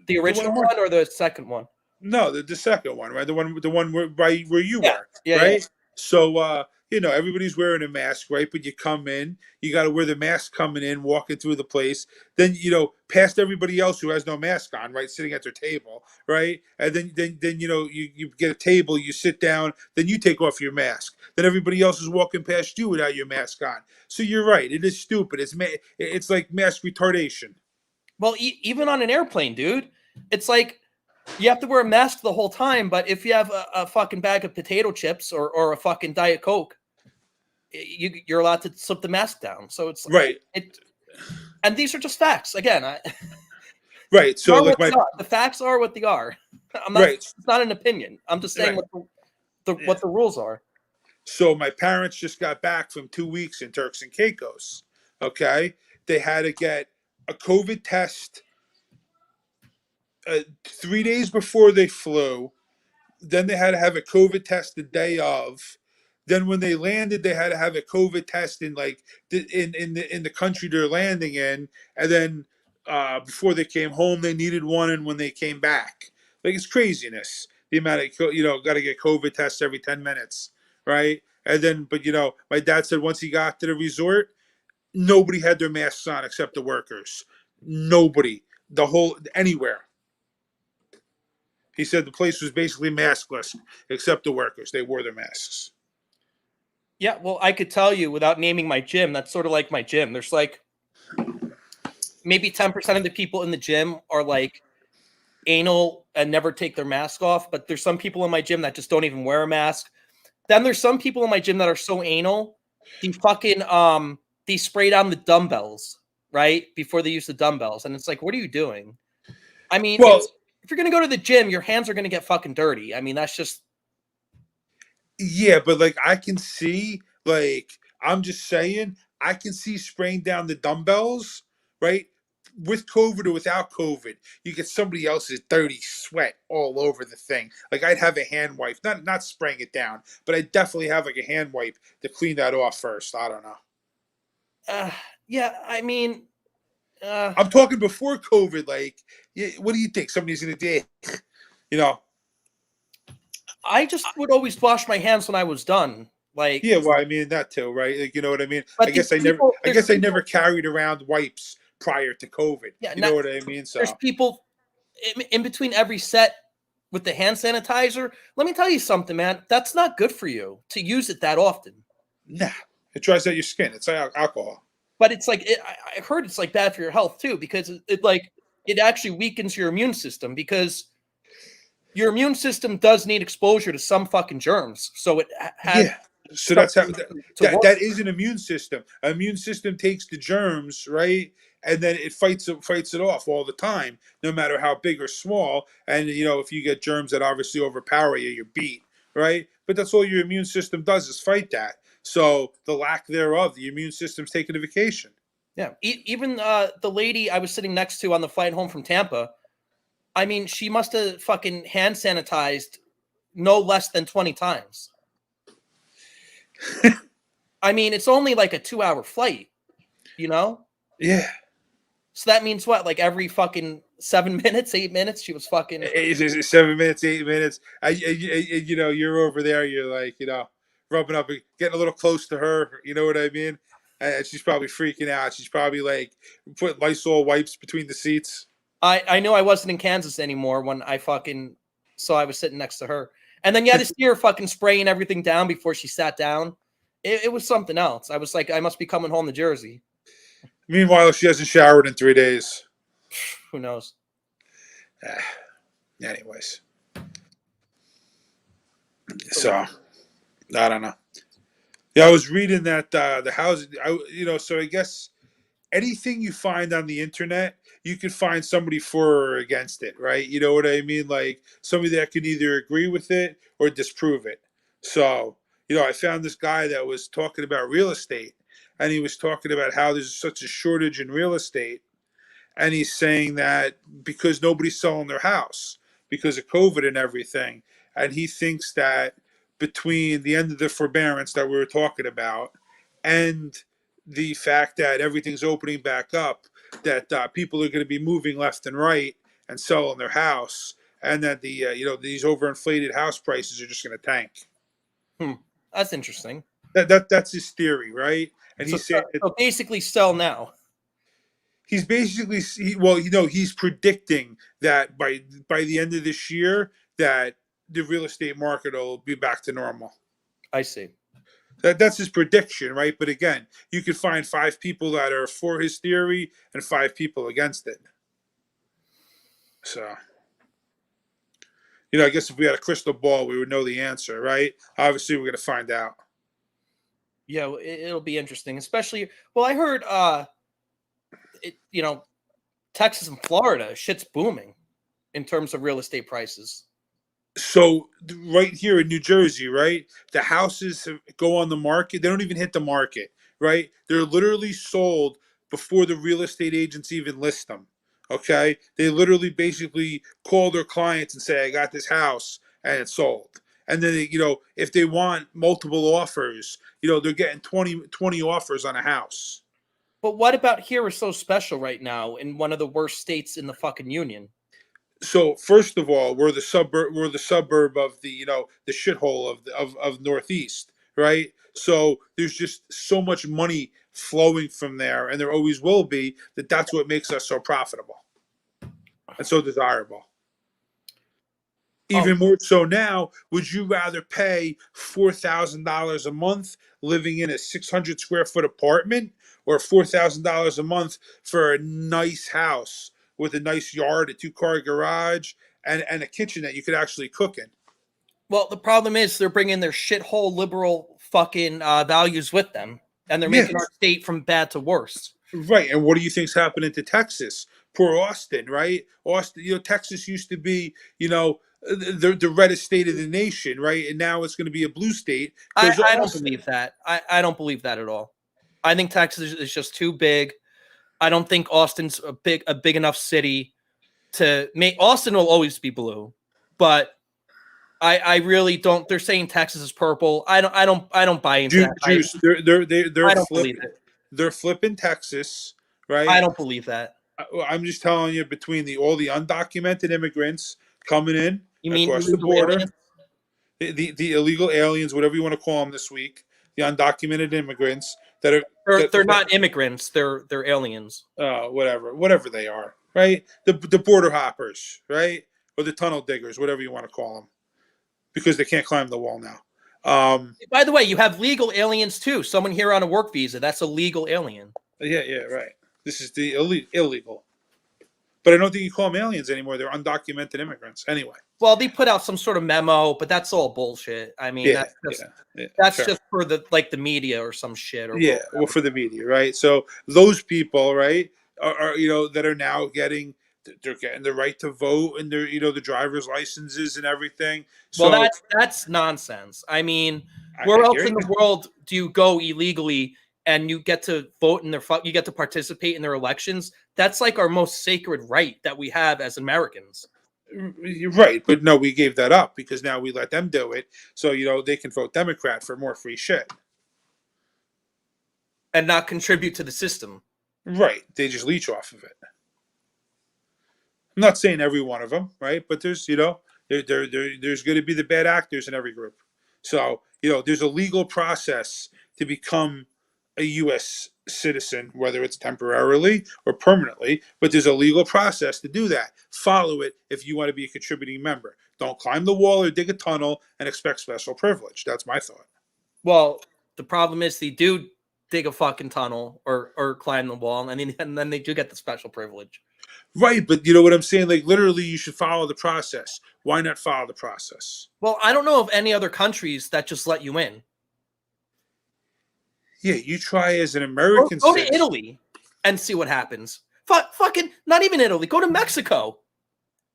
The original one or the second one? No, the second one, right? The one where you were, yeah, right? Yeah. So you know, everybody's wearing a mask, right? But you come in, you got to wear the mask coming in, walking through the place. Then, you know, past everybody else who has no mask on, right, sitting at their table, right? And then you know, you get a table, you sit down, then you take off your mask. Then everybody else is walking past you without your mask on. So you're right, it is stupid. It's like mask retardation. Well, even on an airplane, dude, it's like you have to wear a mask the whole time. But if you have a fucking bag of potato chips or a fucking Diet Coke, you're allowed to slip the mask down. So it's right. And these are just facts. Again, Right. So like the facts are what they are. I'm not. right. It's not an opinion. I'm just saying Right. what the rules are. So my parents just got back from 2 weeks in Turks and Caicos. Okay, they had to get a COVID test 3 days before they flew. Then they had to have a COVID test the day of. Then when they landed, they had to have a COVID test in like in the country they're landing in, and then before they came home, they needed one, and when they came back, like it's craziness. The amount of got to get COVID tests every 10 minutes, right? And then, but my dad said once he got to the resort, nobody had their masks on except the workers. Nobody, the whole anywhere. He said the place was basically maskless except the workers. They wore their masks. Yeah, well, I could tell you without naming my gym. That's sort of like my gym. There's like maybe 10% of the people in the gym are like anal and never take their mask off. But there's some people in my gym that just don't even wear a mask. Then there's some people in my gym that are so anal, they spray down the dumbbells right before they use the dumbbells, and it's like, what are you doing? I mean, Well, if you're gonna go to the gym, your hands are gonna get fucking dirty. I mean, that's just yeah, but like I can see, like I'm just saying, I can see spraying down the dumbbells, right? With COVID or without COVID, you get somebody else's dirty sweat all over the thing. Like I'd have a hand wipe, not spraying it down, but I definitely have like a hand wipe to clean that off first. I don't know. yeah. I mean, I'm talking before COVID. Like, what do you think somebody's gonna do? I just would always wash my hands when I was done. Like, Yeah, well, I mean that too, right? Like, you know what I mean? but I guess I never carried around wipes prior to COVID. Yeah, You know what I mean? So there's people in between every set with the hand sanitizer. Let me tell you something, man. That's not good for you to use it that often. nah, it dries out your skin. It's like alcohol. But it's like I heard it's like bad for your health too, because it actually weakens your immune system, because your immune system does need exposure to some fucking germs. So it has Yeah. So that's how that work. is an immune system. An immune system takes the germs, right? And then it fights it off all the time, no matter how big or small. And if you get germs that obviously overpower you, you're beat, right? But that's all your immune system does is fight that. So the lack thereof, the immune system's taking a vacation. Yeah. Even the lady I was sitting next to on the flight home from Tampa, I mean, she must have fucking hand sanitized no less than 20 times. I mean, it's only like a 2-hour flight, Yeah. So that means what? Like every fucking 7 minutes, 8 minutes, she was fucking. It's 7 minutes, 8 minutes. You're over there. You're like, rubbing up, getting a little close to her. You know what I mean? And she's probably freaking out. She's probably like put Lysol wipes between the seats. I knew I wasn't in Kansas anymore when I fucking saw I was sitting next to her. And then you had to see her fucking spraying everything down before she sat down. It was something else. I was like, I must be coming home to Jersey. Meanwhile, she hasn't showered in 3 days. Who knows? Anyways. So, I don't know. Yeah, I was reading that the house, so I guess anything you find on the internet, you could find somebody for or against it, right? You know what I mean? Like somebody that could either agree with it or disprove it. So, I found this guy that was talking about real estate, and he was talking about how there's such a shortage in real estate. And he's saying that because nobody's selling their house because of COVID and everything. And he thinks that between the end of the forbearance that we were talking about and the fact that everything's opening back up, that people are going to be moving left and right and selling their house, and that these overinflated house prices are just going to tank. That's interesting. That's his theory, right? And so basically sell now. He's basically he's predicting that by the end of this year that the real estate market will be back to normal. I see. That's his prediction, right? But again, you could find 5 people that are for his theory and 5 people against it. So, I guess if we had a crystal ball, we would know the answer, right? Obviously, we're going to find out. Yeah, it'll be interesting, especially. Well, I heard Texas and Florida, shit's booming in terms of real estate prices. So right here in New Jersey, right, the houses go on the market. They don't even hit the market, right? They're literally sold before the real estate agents even list them. Okay, they literally basically call their clients and say, "I got this house and it's sold." And then if they want multiple offers, they're getting 20 offers on a house. But what about here is so special right now in one of the worst states in the fucking union? So first of all, we're the suburb of the shithole of Northeast, right? So there's just so much money flowing from there, and there always will be. That's what makes us so profitable and so desirable. Oh, Even more so now, would you rather pay $4,000 a month living in a 600 square foot apartment, or $4,000 a month for a nice house with a nice yard, a 2-car garage, and a kitchen that you could actually cook in? well, the problem is they're bringing their shithole liberal fucking values with them, and they're making our Yes, state from bad to worse. right. And what do you think's happening to Texas? Poor Austin, right? Austin, Texas used to be, the reddest state of the nation, right? And now it's going to be a blue state because I don't Austin. believe that. I don't believe that at all. I think Texas is just too big. I don't think Austin's a big enough city to make. Austin will always be blue, but I really don't. They're saying Texas is purple. I don't buy into that. Juice, they're I don't believe flipping. it. They're flipping Texas, I right? don't believe that. I'm just telling you, between all the undocumented immigrants coming in You mean across the illegal border, aliens? the illegal aliens, whatever you want to call them this week, the undocumented immigrants that are They're not immigrants. They're aliens. whatever they are, right? The border hoppers, right, or the tunnel diggers, whatever you want to call them, because they can't climb the wall now. By the way, you have legal aliens too. Someone here on a work visa, that's a legal alien. Yeah, right. This is the illegal. But I don't think you call them aliens anymore. They're undocumented immigrants. Anyway. Well, they put out some sort of memo, but that's all bullshit. I mean, Yeah, that's fair. just for the media or some shit. Or Yeah, well, for the media, right? So those people, right, are that are now they're getting the right to vote, and they're the driver's licenses and everything. So well, that's nonsense. I mean, I where else hear in you. the world do you go illegally and you get to vote in you get to participate in their elections? That's like our most sacred right that we have as Americans. You're right, but no, we gave that up because now we let them do it, so they can vote Democrat for more free shit. And not contribute to the system. Right, they just leech off of it. I'm not saying every one of them, right? But there's there's going to be the bad actors in every group. So there's a legal process to become a U.S. citizen, whether it's temporarily or permanently. But there's a legal process to do that. Follow it if you want to be a contributing member. Don't climb the wall or dig a tunnel and expect special privilege. That's my thought. Well, the problem is they do dig a fucking tunnel or climb the wall, and then they do get the special privilege. Right, but you know what I'm saying? Like, literally, you should follow the process. Why not follow the process? Well, I don't know of any other countries that just let you in. Yeah, you try as an American Go to citizen. Italy and see what happens. Fucking not even Italy. Go to Mexico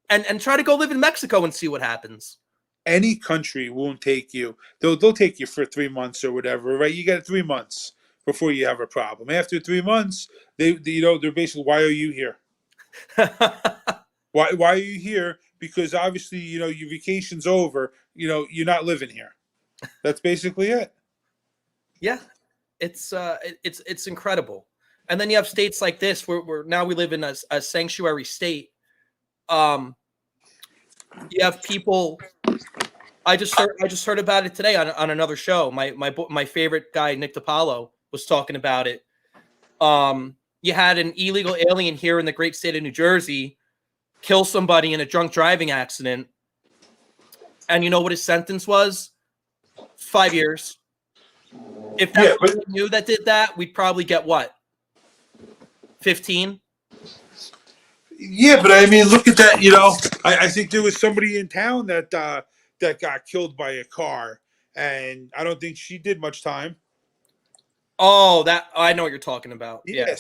and try to go live in Mexico and see what happens. Any country won't take you. They'll take you for 3 months or whatever, right? You got 3 months before you have a problem. After 3 months, they're basically, why are you here? Why are you here? Because obviously, your vacation's over. You're not living here. That's basically it. Yeah, it's incredible. And then you have states like this where now we live in a sanctuary state. You have people. I just heard about it today on another show. My favorite guy, Nick DiPaolo, was talking about it. You had an illegal alien here in the great state of New Jersey kill somebody in a drunk driving accident. And you know what his sentence was? 5 years. If that was you that did that, we'd probably get what? 15? Yeah, but I mean, look at that. I think there was somebody in town that got killed by a car, and I don't think she did much time. Oh, that I know what you're talking about. Yeah.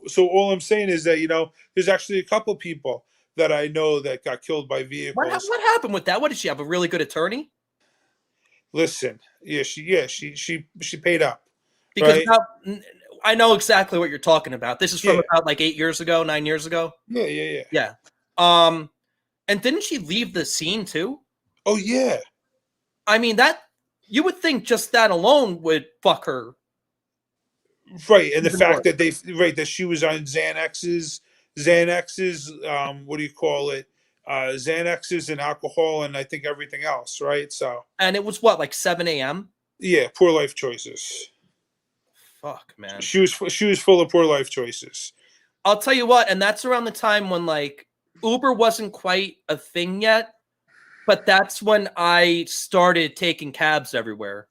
so all I'm saying is that there's actually a couple people that I know that got killed by vehicles. What happened with that? What did she have? A really good attorney? Listen, she paid up, Because right? now I know exactly what you're talking about. This is from Yeah, about like 8 years ago, 9 years ago. yeah. Yeah. Um, and didn't she leave the scene too? Oh yeah, I mean, that you would think just that alone would fuck her right. And the even more. fact that that she was on Xanax's, what do you call it? Xanax's and alcohol and I think everything else, right? So And it was what, like 7 a.m.? yeah, poor life choices. Fuck, man. She was full of poor life choices. I'll tell you what, and that's around the time when like Uber wasn't quite a thing yet, but that's when I started taking cabs everywhere.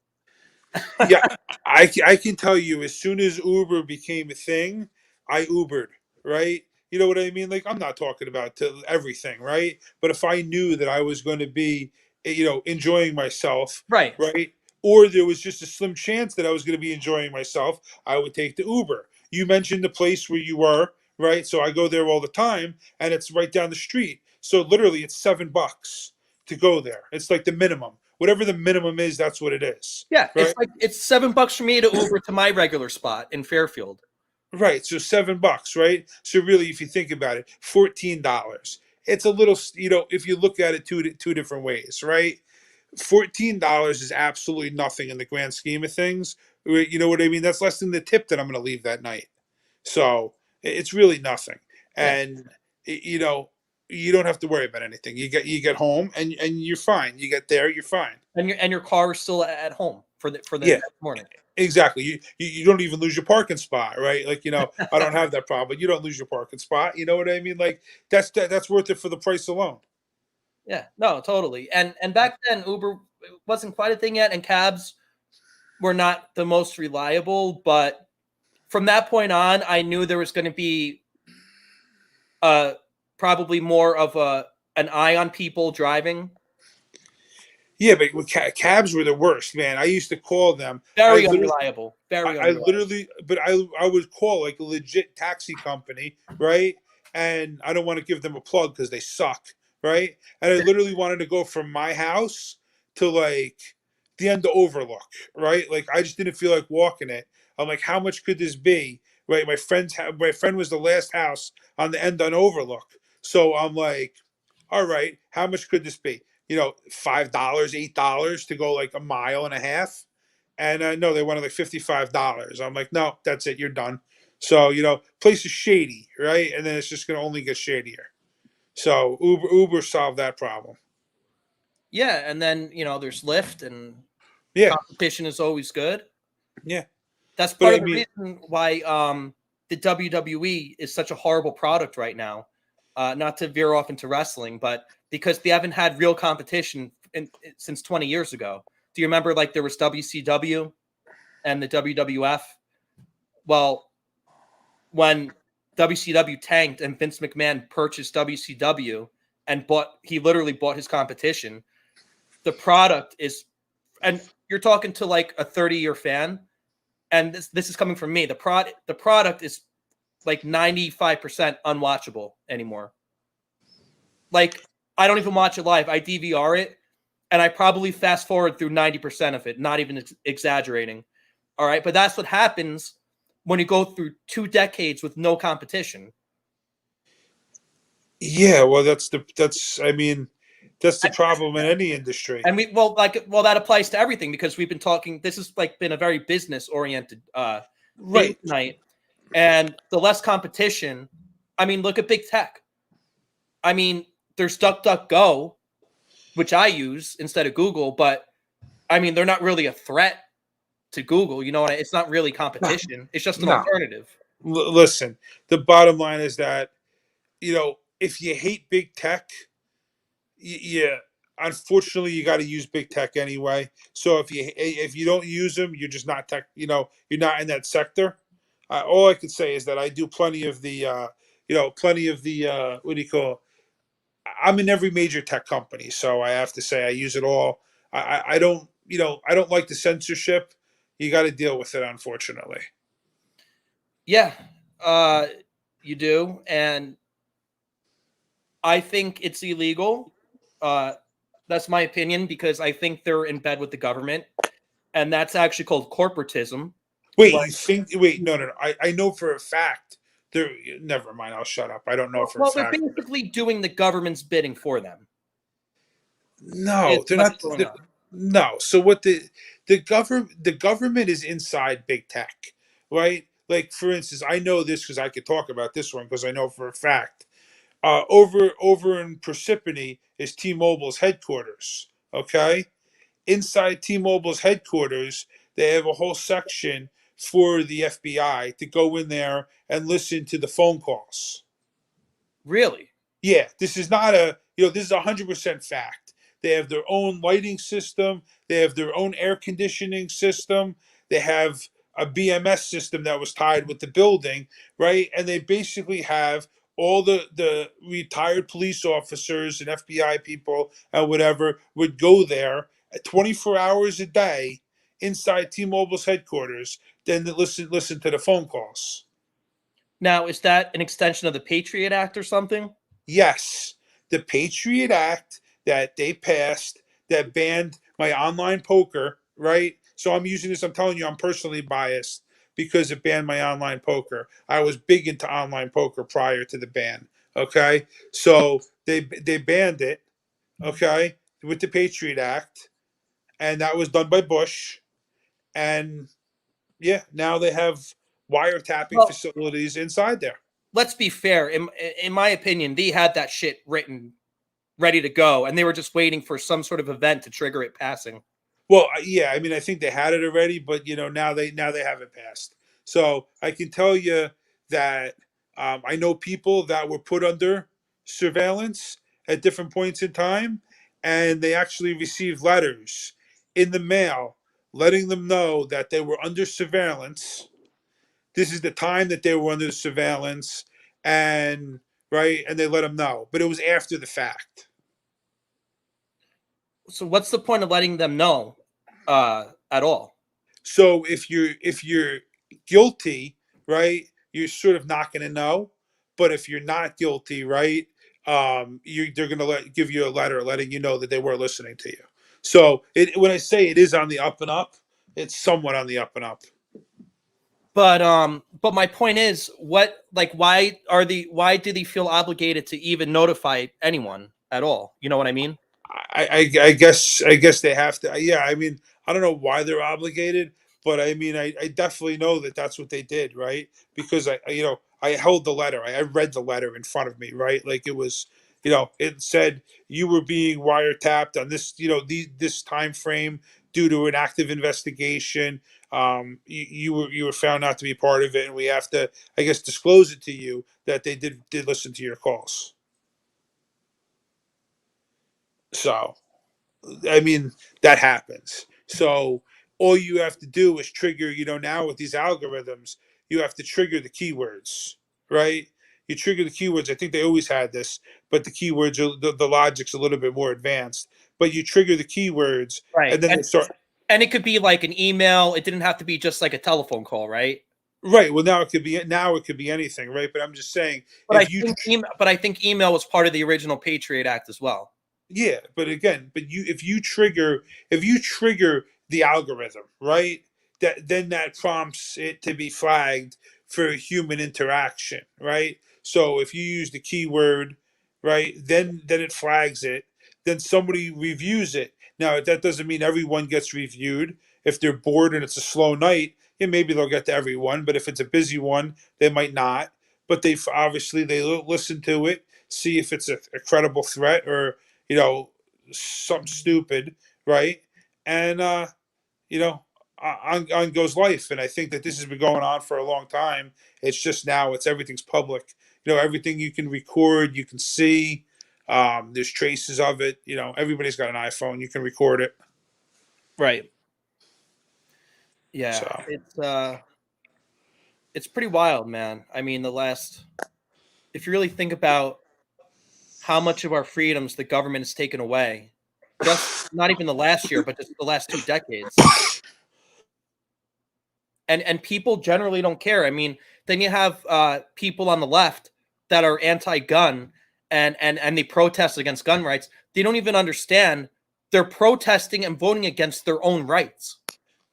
Yeah, I can tell you as soon as Uber became a thing, I Ubered, right? You know what I mean? Like I'm not talking about to everything, right? But if I knew that I was going to be, enjoying myself, Right. right? Or there was just a slim chance that I was going to be enjoying myself, I would take the Uber. You mentioned the place where you were, right? So I go there all the time and it's right down the street. So literally it's $7 to go there. It's like the minimum. Whatever the minimum is, that's what it is. Yeah, Right. it's $7 for me to Uber to my regular spot in Fairfield. Right. So $7, right? So really, if you think about it, $14. It's a little, if you look at it two different ways, right? $14 is absolutely nothing in the grand scheme of things. You know what I mean? That's less than the tip that I'm going to leave that night. So it's really nothing. Yeah. And you don't have to worry about anything. You get home and you're fine. You get there, you're fine. And your car is still at home for the Yeah. next morning. Exactly. You don't even lose your parking spot, right? Like, I don't have that problem, but you don't lose your parking spot. You know what I mean? Like that's worth it for the price alone. Yeah, no, totally. And back then Uber wasn't quite a thing yet, and cabs were not the most reliable. But from that point on, I knew there was going to be uh probably more of an eye on people driving. Yeah, but cabs were the worst, man. I used to call them. I Very literally, unreliable. Very I unreliable. literally, but I would call like a legit taxi company, right? And I don't want to give them a plug because they suck, right? And I literally wanted to go from my house to like the end of Overlook, right? Like I just didn't feel like walking it. I'm like, how much could this be? Right? My friend was the last house on the end on Overlook, so I'm like, all right, how much could this be? $5, $8 to go like a mile and a half. And no, they wanted like $55. I'm like, no, that's it. You're done. So, place is shady, right? And then it's just going to only get shadier. So Uber solved that problem. Yeah, and then there's Lyft, and Yeah. competition is always good. Yeah. That's But part I of the mean, reason why the WWE is such a horrible product right now. Not to veer off into wrestling, but because they haven't had real competition since 20 years ago. Do you remember like there was WCW and the WWF? Well, when WCW tanked and Vince McMahon purchased WCW and he literally bought his competition. The product is, and you're talking to like a 30-year fan, and this is coming from me. The product is like 95% unwatchable anymore. Like I don't even watch it live. I DVR it, and I probably fast forward through 90% of it, not even exaggerating. All right, but that's what happens when you go through 2 decades with no competition. yeah, well, that's the problem in any industry. And that applies to everything because we've been talking. This has like been a very business oriented theme Right. tonight, and the less competition. I mean, look at big tech. I mean, there's DuckDuckGo, which I use instead of Google, but I mean, they're not really a threat to Google. It's not really competition. It's just an No. alternative. Listen, the bottom line is that, if you hate big tech, yeah, unfortunately, you got to use big tech anyway. So if you don't use them, you're just not tech. You're not in that sector. All I could say is that I do plenty of the, what do you call? I'm in every major tech company, so I have to say I use it all. I don't, I don't like the censorship. You got to deal with it, unfortunately. Yeah. You do, and I think it's illegal. That's my opinion because I think they're in bed with the government, and that's actually called corporatism. Wait, Like, you think? Wait, no, no, no. I know for a fact. There. Never mind. I'll shut up. I don't know for a well, they're fact. basically doing the government's bidding for them. No, Is they're what's not. going on. No. So what the government is inside big tech, right? Like for instance, I know this because I could talk about this one because I know for a fact. Over in Persephone is T-Mobile's headquarters. Okay, inside T-Mobile's headquarters, they have a whole section for the FBI to go in there and listen to the phone calls. Really? Yeah, this is not this is 100% fact. They have their own lighting system. They have their own air conditioning system. They have a BMS system that was tied with the building, right? And they basically have all the retired police officers and FBI people and whatever would go there at 24 hours a day inside T-Mobile's headquarters, then to listen to the phone calls. Now, is that an extension of the Patriot Act or something? Yes, the Patriot Act that they passed that banned my online poker, right? So I'm using this, I'm telling you, I'm personally biased because it banned my online poker. I was big into online poker prior to the ban. Okay. So they banned it, okay, with the Patriot Act, and that was done by Bush. And yeah, now they have wiretapping Well, facilities inside there. let's be fair. In my opinion, they had that shit written, ready to go, and they were just waiting for some sort of event to trigger it passing. Well, yeah, I mean, I think they had it already, but now they have it passed. So I can tell you that I know people that were put under surveillance at different points in time, and they actually received letters in the mail letting them know that they were under surveillance. This is the time that they were under surveillance, and right, and they let them know, but it was after the fact. So, what's the point of letting them know at all? So if you're guilty, right, you're sort of not going to know. But if you're not guilty, right, they're going to give you a letter letting you know that they were listening to you. So when I say it is on the up and up, it's somewhat on the up and up. But my point is, why do they feel obligated to even notify anyone at all? You know what I mean? I guess they have to. Yeah, I mean, I don't know why they're obligated, but I mean, I definitely know that that's what they did, right? Because I held the letter. I read the letter in front of me, right? Like it was, it said you were being wiretapped on this, this time frame due to an active investigation. You were found not to be part of it, and we have to, I guess, disclose it to you that they did listen to your calls. So. I mean, that happens. So all you have to do is trigger, now with these algorithms, you have to trigger the keywords, right? You trigger the keywords. I think they always had this, but the keywords, the logic's a little bit more advanced. But you trigger the keywords, Right. and then they start. And it could be like an email. It didn't have to be just like a telephone call, right? Right. Well, now it could be anything, right? But I'm just saying, But if you I think email was part of the original Patriot Act as well. Yeah, but again, if you trigger the algorithm, right? That prompts it to be flagged for human interaction, right? So if you use the keyword, right, then it flags it. Then somebody reviews it. Now that doesn't mean everyone gets reviewed. If they're bored and it's a slow night, yeah, maybe they'll get to everyone. But if it's a busy one, they might not. But they listen to it, see if it's a credible threat or something stupid, right? And you know, on goes life. And I think that this has been going on for a long time. It's just now everything's public. Everything you can record, you can see. There's traces of it. Everybody's got an iPhone. You can record it. Right. Yeah. So It's pretty wild, man. I mean, if you really think about how much of our freedoms the government has taken away, just not even the last year, but just the last 2 decades. And people generally don't care. I mean, Then you have people on the left that are anti-gun and they protest against gun rights. They don't even understand they're protesting and voting against their own rights.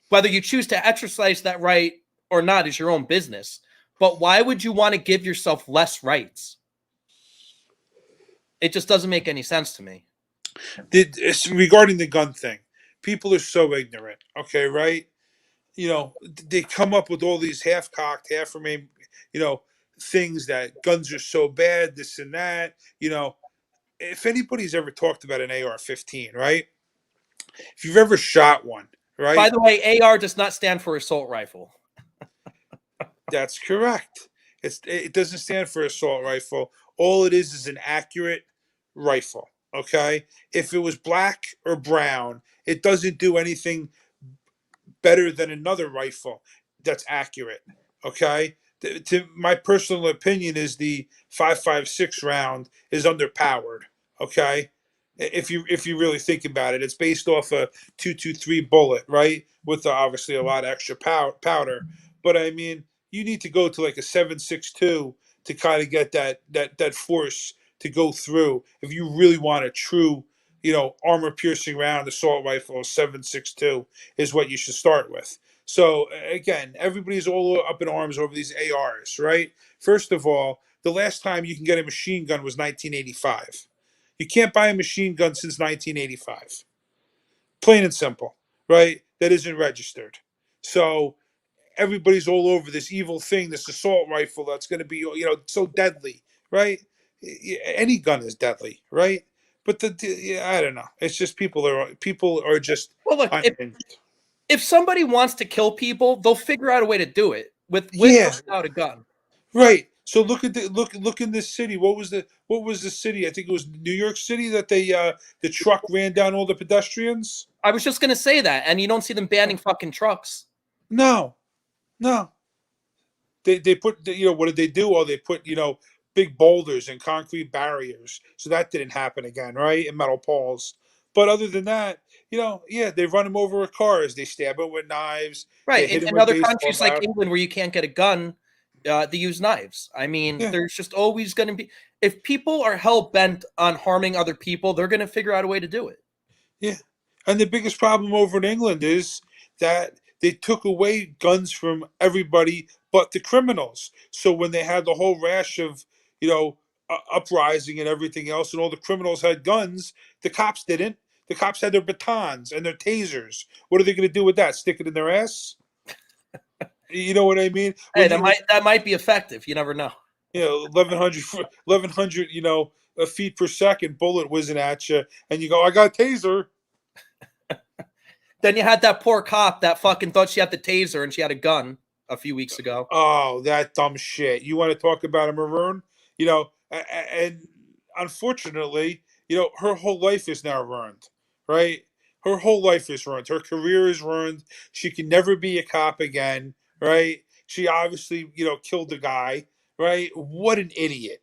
Whether you choose to exercise that right or not is your own business. But why would you want to give yourself less rights? It just doesn't make any sense to me. Regarding the gun thing, people are so ignorant. Okay, right? They come up with all these half-cocked, half-remain, things that guns are so bad, this and that. If anybody's ever talked about an AR-15, right? If you've ever shot one, right? By the way, AR does not stand for assault rifle. That's correct. It doesn't stand for assault rifle. All it is an accurate rifle. Okay, if it was black or brown, it doesn't do anything better than another rifle that's accurate. Okay, to my personal opinion is the 5.56 round is underpowered. Okay, if you really think about it, it's based off a 223 bullet, right, with obviously a lot of extra powder. But I mean, you need to go to like a 7.62 to kind of get that force to go through. If you really want a true, armor piercing round, assault rifle, 7.62 is what you should start with. So again, everybody's all up in arms over these ARs, right? First of all, the last time you can get a machine gun was 1985. You can't buy a machine gun since 1985. Plain and simple, right? That isn't registered. So everybody's all over this evil thing, this assault rifle that's going to be, so deadly, right? Any gun is deadly, right? But I don't know. It's just people are just Well, look, unhinged. if somebody wants to kill people, they'll figure out a way to do it with or without a gun. Right. So look at look in this city. What was the city? I think it was New York City that the truck ran down all the pedestrians. I was just gonna say that, and you don't see them banning fucking trucks. No, no. They put what did they do? Oh, they put big boulders and concrete barriers, so that didn't happen again, right? And metal poles. But other than that, yeah, they run them over with cars. They stab them with knives. They Right. hit them In with other baseball countries like bats. England where you can't get a gun, they use knives. I mean, Yeah. there's just always going to be, if people are hell bent on harming other people, they're going to figure out a way to do it. Yeah. And the biggest problem over in England is that they took away guns from everybody but the criminals. So when they had the whole rash of, uprising and everything else, and all the criminals had guns, the cops didn't. The cops had their batons and their tasers. What are they going to do with that? Stick it in their ass? You know what I mean? Hey, that might be effective. You never know. 1100 feet per second bullet whizzing at you, and you go, I got a taser. Then you had that poor cop that fucking thought she had the taser and she had a gun a few weeks ago. Oh, that dumb shit. You want to talk about a maroon? And unfortunately, her whole life is now ruined, right? Her whole life is ruined. Her career is ruined. She can never be a cop again, right? She obviously, killed the guy, right? What an idiot.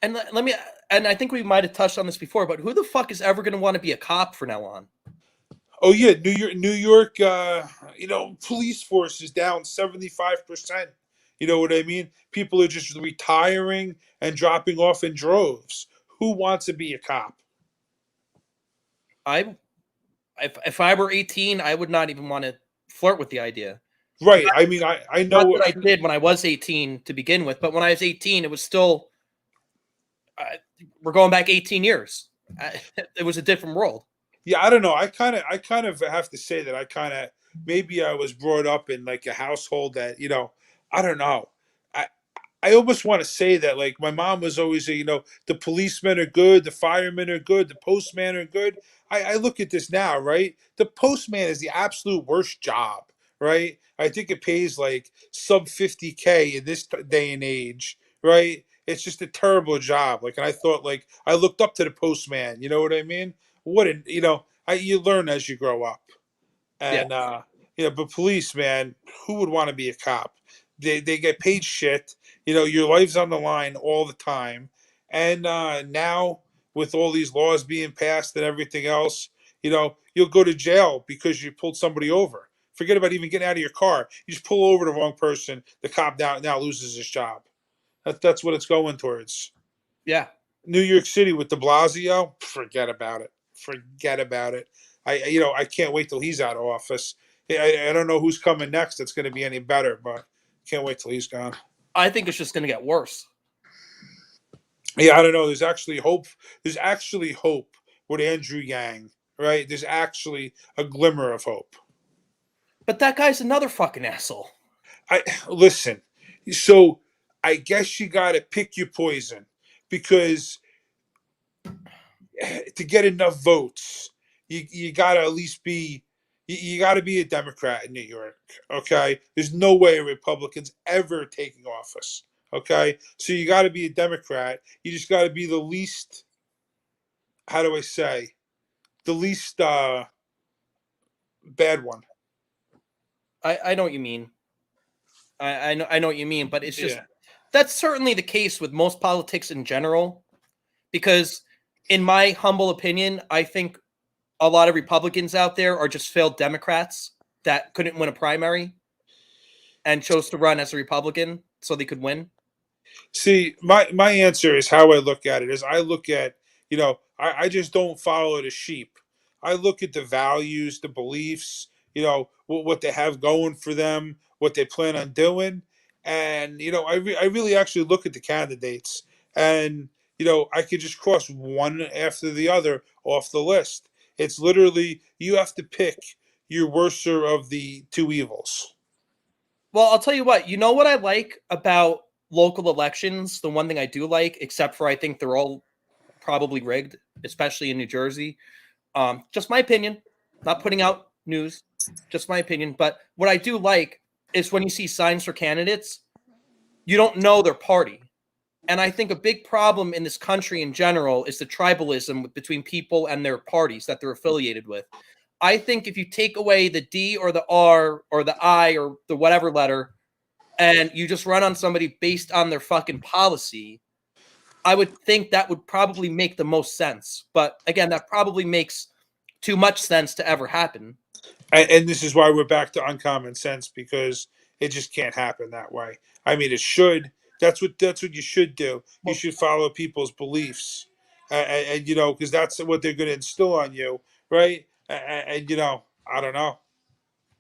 And I think we might have touched on this before, but who the fuck is ever going to want to be a cop from now on? Oh yeah, New York, police force is down 75%. You know what I mean? People are just retiring and dropping off in droves. Who wants to be a cop? If I were 18, I would not even want to flirt with the idea. Right. I mean, I know what I did when I was 18 to begin with, but when I was 18, it was still, we're going back 18 years. It was a different world. Yeah, I don't know. I kind of have to say that maybe I was brought up in like a household that, I don't know. I almost want to say that like my mom was always, the policemen are good, the firemen are good, the postmen are good. I look at this now, right? The postman is the absolute worst job, right? I think it pays like sub 50K in this day and age, right? It's just a terrible job. Like, and I thought like I looked up to the postman. You know what I mean? You learn as you grow up, and but police, man, who would want to be a cop? They get paid shit. Your life's on the line all the time, and now with all these laws being passed and everything else, you'll go to jail because you pulled somebody over Forget about even getting out of your car. You just pull over the wrong person. The cop now loses his job. That's what it's going towards. Yeah. New York City with De Blasio, forget about it. Forget about it. I can't wait till he's out of office. I don't know who's coming next that's going to be any better, but can't wait till he's gone. I think it's just going to get worse. Yeah, I don't know. There's actually hope. There's actually hope with Andrew Yang, right? There's actually a glimmer of hope. But that guy's another fucking asshole. Listen. So I guess you got to pick your poison, because to get enough votes, you got to at least be you got to be a Democrat in New York. Okay, there's no way a Republican's ever taking office. Okay, so you got to be a Democrat. You just got to be the least. How do I say? The least bad one. I know what you mean. I know what you mean, but it's just Yeah. that's certainly the case with most politics in general. Because, in my humble opinion, I think a lot of Republicans out there are just failed Democrats that couldn't win a primary and chose to run as a Republican so they could win. See, my answer is how I look at it is I look at, I just don't follow the sheep. I look at the values, the beliefs, what they have going for them, what they plan on doing. And, I really actually look at the candidates, and, I could just cross one after the other off the list. It's literally, you have to pick your worser of the two evils. Well, I'll tell you what. You know what I like about local elections? The one thing I do like, except for I think they're all probably rigged, especially in New Jersey. Just my opinion, not putting out news, just my opinion. But what I do like is when you see signs for candidates, you don't know their party. And I think a big problem in this country in general is the tribalism between people and their parties that they're affiliated with. I think if you take away the D or the R or the I or the whatever letter, and you just run on somebody based on their fucking policy, I would think that would probably make the most sense. But again, that probably makes too much sense to ever happen. And this is why we're back to uncommon sense, because it just can't happen that way. I mean, it should. That's what you should do. You should follow people's beliefs, and because that's what they're going to instill on you, right? And I don't know.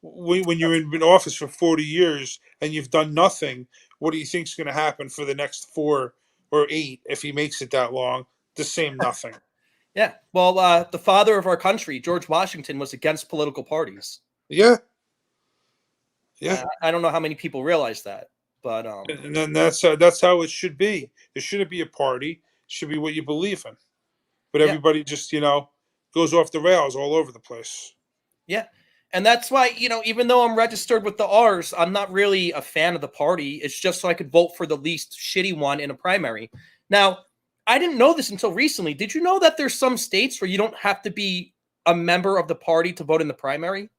When you're in office for 40 years and you've done nothing, what do you think's going to happen for the next 4 or 8 if he makes it that long? The same nothing. Yeah. Well, the father of our country, George Washington, was against political parties. Yeah. Yeah. I don't know how many people realize that, but And then that's how it should be. There shouldn't be a party. It should be what you believe in. But everybody just goes off the rails all over the place. Yeah. And that's why, even though I'm registered with the R's, I'm not really a fan of the party. It's just so I could vote for the least shitty one in a primary. Now, I didn't know this until recently. Did you know that there's some states where you don't have to be a member of the party to vote in the primary?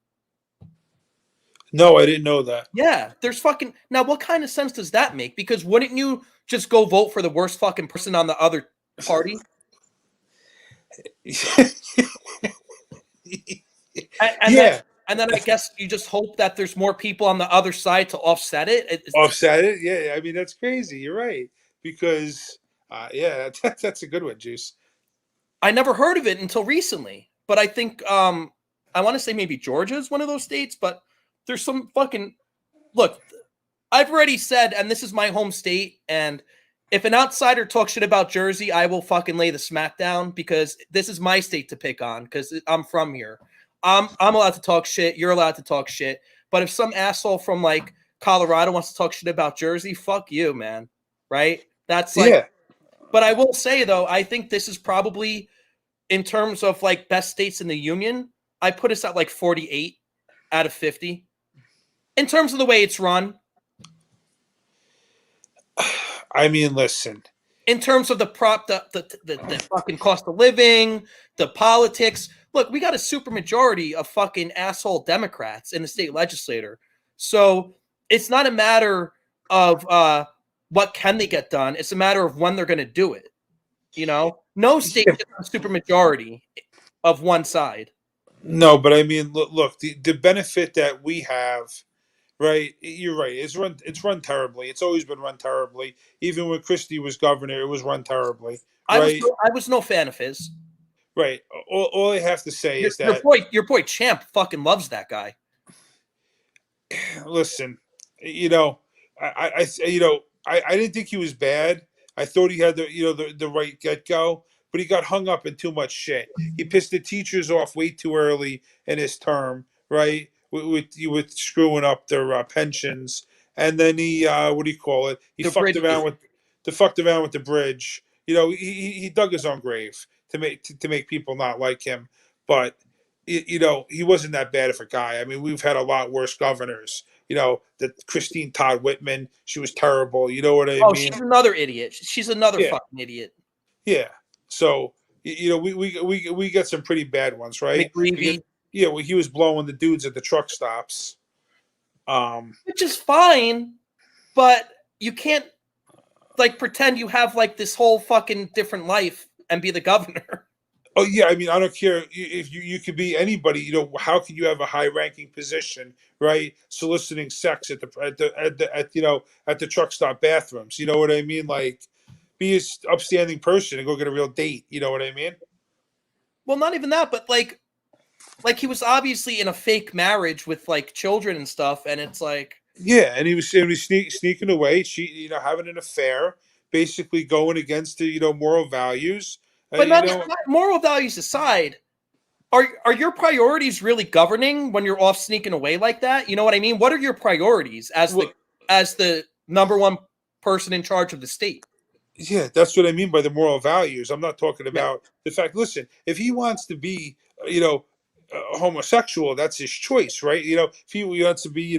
No, I didn't know that. Yeah, there's fucking... Now, what kind of sense does that make? Because wouldn't you just go vote for the worst fucking person on the other party? And then I guess you just hope that there's more people on the other side to offset it. Offset it? Yeah, I mean, that's crazy. You're right. Because, that's a good one, Juice. I never heard of it until recently. But I think, I want to say maybe Georgia is one of those states, but there's some fucking... Look, I've already said, and this is my home state, and if an outsider talks shit about Jersey, I will fucking lay the smack down, because this is my state to pick on, because I'm from here. I'm allowed to talk shit. You're allowed to talk shit. But if some asshole from like Colorado wants to talk shit about Jersey, fuck you, man. Right? That's like. Yeah. But I will say though, I think this is probably, in terms of like best states in the union, I put us at like 48 out of 50. In terms of the way it's run. I mean, listen. In terms of the fucking cost of living, the politics. Look, we got a supermajority of fucking asshole Democrats in the state legislature. So it's not a matter of what can they get done. It's a matter of when they're going to do it. No state gets a supermajority of one side. No, but I mean, look, the benefit that we have, right? You're right. It's run terribly. It's always been run terribly. Even when Christie was governor, it was run terribly, right? I was no fan of his. Right. All I have to say is that, Your boy Champ fucking loves that guy. listen, you know, I didn't think he was bad. I thought he had the right get go, but he got hung up in too much shit. He pissed the teachers off way too early in his term, right? With screwing up their pensions, and then he what do you call it? He The fucked bridge. around with the bridge. He dug his own grave to make people not like him, but he wasn't that bad of a guy. I mean, we've had a lot worse governors. The Christine Todd Whitman, she was terrible. You know what I Oh, mean? she's another idiot. She's another Yeah, fucking idiot. yeah. So we got some pretty bad ones, right? Because McGreevy, well, he was blowing the dudes at the truck stops. which is fine, but you can't like pretend you have like this whole fucking different life and be the governor. Oh yeah, I mean, I don't care if you could be anybody. How can you have a high-ranking position, right? Soliciting sex at the truck stop bathrooms. You know what I mean? Like, be a upstanding person and go get a real date. You know what I mean? Well, not even that, but like he was obviously in a fake marriage with like children and stuff, and it's like, Yeah, and he was sneaking away, having an affair, basically going against the moral values. but not moral values aside, are your priorities really governing when you're off sneaking away like that? You know what I mean? What are your priorities Well, as the number one person in charge of the state? yeah, that's what I mean by the moral values. I'm not talking Yeah. about the fact. Listen, if he wants to be, homosexual, that's his choice, right? If he wants to be,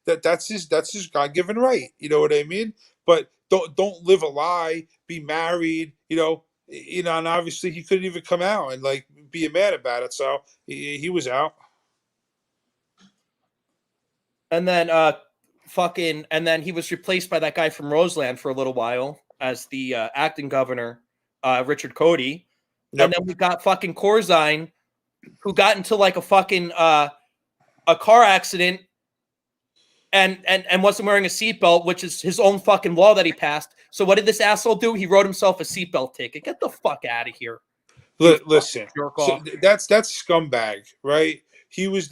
that's his God given right. You know what I mean? But don't live a lie. Be married. And obviously he couldn't even come out and like be a man about it. So he was out. And then and then he was replaced by that guy from Roseland for a little while as the acting governor, Richard Cody. Yep. And then we got fucking Corzine, who got into like a fucking a car accident and wasn't wearing a seatbelt, which is his own fucking law that he passed. So what did this asshole do? He wrote himself a seatbelt ticket. Get the fuck out of here. Listen, Jerk so off. that's scumbag, right? He was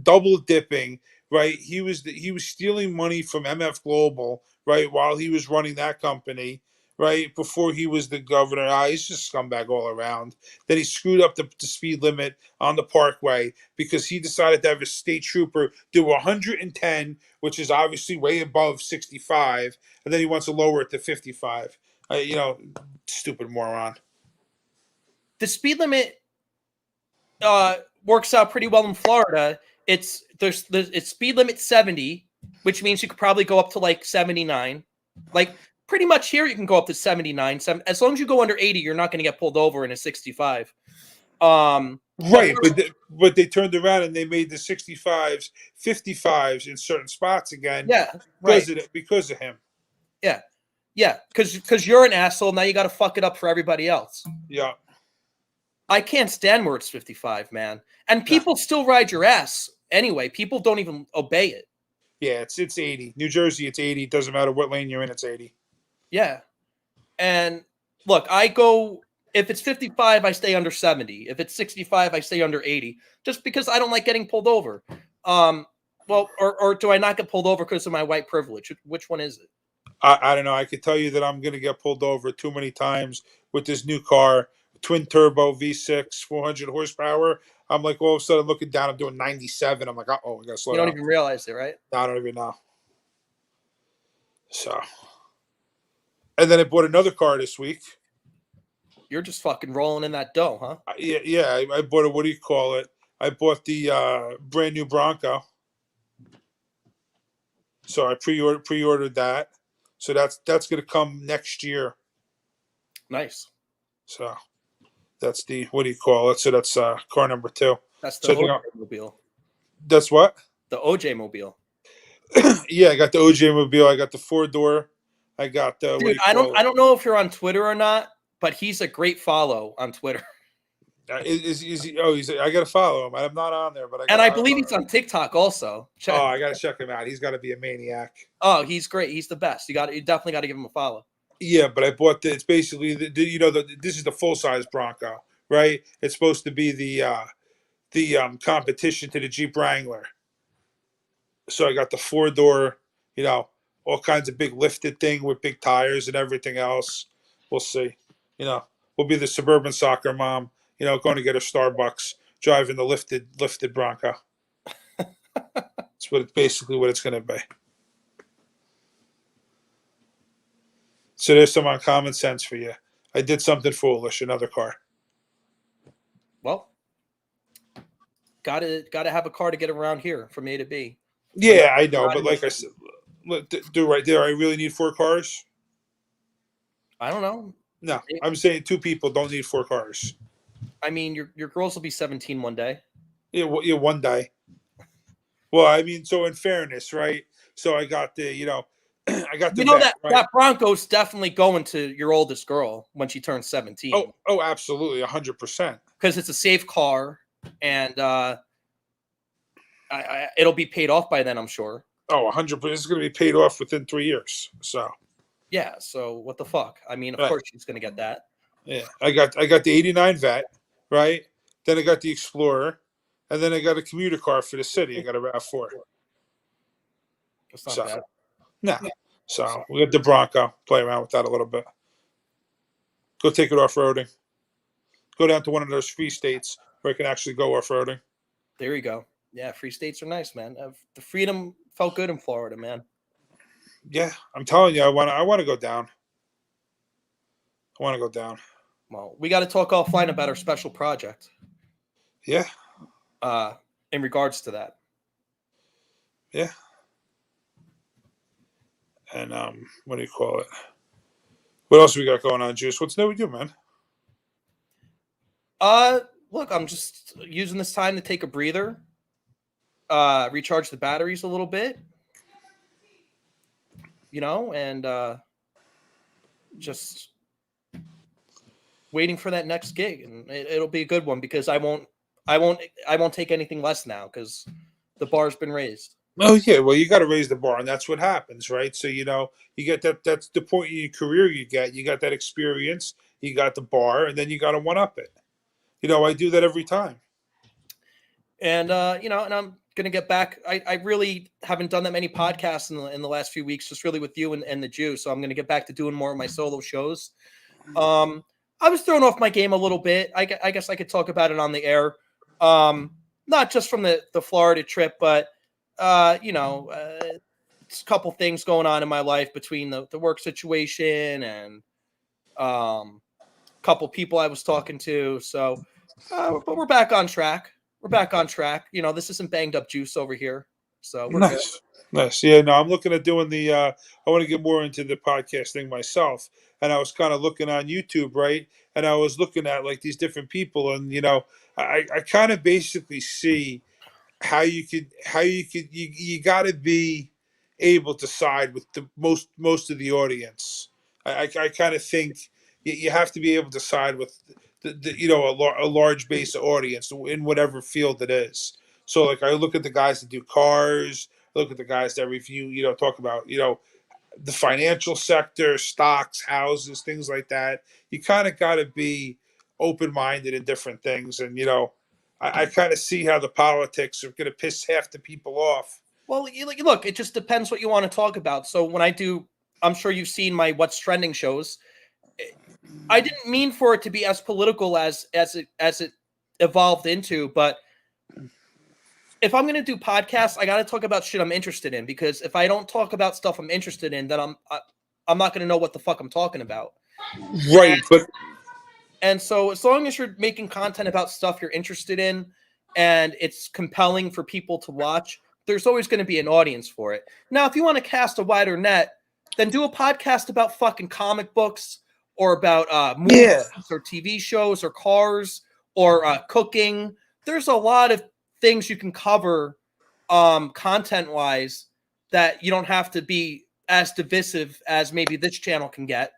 double dipping, right? He was stealing money from MF Global, right, while he was running that company, right, before he was the governor. He's just scumbag all around. Then he screwed up the speed limit on the Parkway because he decided to have a state trooper do 110, which is obviously way above 65, and then he wants to lower it to 55. Stupid moron. The speed limit works out pretty well in Florida. It's speed limit 70, which means you could probably go up to like 79. Like pretty much here you can go up to 79. As long as you go under 80, you're not going to get pulled over in a 65. Right, but they turned around and they made the 65s 55s in certain spots again. Yeah, right. Because of him. Yeah, because you're an asshole. Now you got to fuck it up for everybody else. Yeah. I can't stand where it's 55, man. And people still ride your ass anyway. People don't even obey it. Yeah, it's 80. New Jersey, it's 80. It doesn't matter what lane you're in, it's 80. Yeah. And look, if it's 55, I stay under 70. If it's 65, I stay under 80. Just because I don't like getting pulled over. Or do I not get pulled over because of my white privilege? Which one is it? I don't know. I could tell you that I'm going to get pulled over too many times with this new car, twin turbo V6, 400 horsepower. I'm like all of a sudden looking down, I'm doing 97. I'm like, oh, I got to slow down. You don't even realize it, right? I don't even know. So, and then I bought another car this week. You're just fucking rolling in that dough, huh? Yeah. I bought a, what do you call it? I bought the brand new Bronco. So I pre-ordered that. So that's going to come next year. Nice. So that's the, what do you call it? So that's car number 2. That's the So OJ Mobile. that's what? The OJ Mobile. Yeah, I got the OJ Mobile. I got the 4-door. I got the. Dude, I don't know if you're on Twitter or not, but he's a great follow on Twitter. Is he? Oh, I got to follow him. I'm not on there, but And I believe he's on TikTok also. Oh, I got to check him out. He's got to be a maniac. Oh, he's great. He's the best. You definitely got to give him a follow. Yeah, but I bought it's basically this is the full size Bronco, right? It's supposed to be the competition to the Jeep Wrangler. So I got the 4-door, all kinds of big lifted thing with big tires and everything else. We'll see. We'll be the suburban soccer mom, going to get a Starbucks, driving the lifted Bronco. That's basically what it's going to be. So there's some uncommon sense for you. I did something foolish. Another car. Well, gotta have a car to get around here from A to B. Yeah, I know, but like I said, do right there. I really need 4 cars. I don't know. No, I'm saying 2 people don't need 4 cars. I mean, your girls will be 17 one day. Yeah, one day. Well, I mean, so in fairness, right? So I got the, I got the. That Bronco's definitely going to your oldest girl when she turns 17. Oh, absolutely, 100%. Because it's a safe car, and it'll be paid off by then, I'm sure. Oh, 100%. It's going to be paid off within 3 years. So. Yeah. So what the fuck? I mean, of course she's going to get that. Yeah, I got the '89 Vet, right? Then I got the Explorer, and then I got a commuter car for the city. I got a RAV4. That's not bad. No. So we got the Bronco. Play around with that a little bit. Go take it off-roading. Go down to one of those free states where I can actually go off-roading. There you go. Yeah, free states are nice, man. The freedom felt good in Florida, man. Yeah, I'm telling you, I want to go down. I want to go down. Well, we got to talk offline about our special project. Yeah. In regards to that. Yeah. And what do you call it? What else we got going on, Juice? What's new with you, man? Look, I'm just using this time to take a breather, recharge the batteries a little bit, and just waiting for that next gig, and it'll be a good one because I won't take anything less now because the bar's been raised. Oh yeah, well you got to raise the bar, and that's what happens, right? So you get that. That's the point in your career. You got that experience. You got the bar, and then you got to one up it. I do that every time. And and I'm gonna get back. I really haven't done that many podcasts in the last few weeks, just really with you and the Jew. So I'm gonna get back to doing more of my solo shows. I was thrown off my game a little bit. I guess I could talk about it on the air. Not just from the Florida trip, but it's a couple things going on in my life between the work situation and a couple people I was talking to. So, but we're back on track. This isn't banged up Juice over here. So we're nice. Nice. Yeah, no, I'm looking at doing I want to get more into the podcast thing myself. And I was kind of looking on YouTube, right? And I was looking at like these different people, and I kind of basically see how you got to be able to side with the most of the audience. I kind of think you have to be able to side with a large base of audience in whatever field it is. So like I look at the guys that do cars, look at the guys that review, talk about the financial sector, stocks, houses, things like that. You kind of got to be open-minded in different things, and I kind of see how the politics are going to piss half the people off. Well, look, it just depends what you want to talk about. So when I do, I'm sure you've seen my What's Trending shows. I didn't mean for it to be as political as it evolved into, but if I'm going to do podcasts, I got to talk about shit I'm interested in, because if I don't talk about stuff I'm interested in, then I'm not going to know what the fuck I'm talking about. Right, And so as long as you're making content about stuff you're interested in and it's compelling for people to watch, there's always going to be an audience for it. Now, if you want to cast a wider net, then do a podcast about fucking comic books or about movies or TV shows or cars or cooking. There's a lot of things you can cover content-wise that you don't have to be as divisive as maybe this channel can get.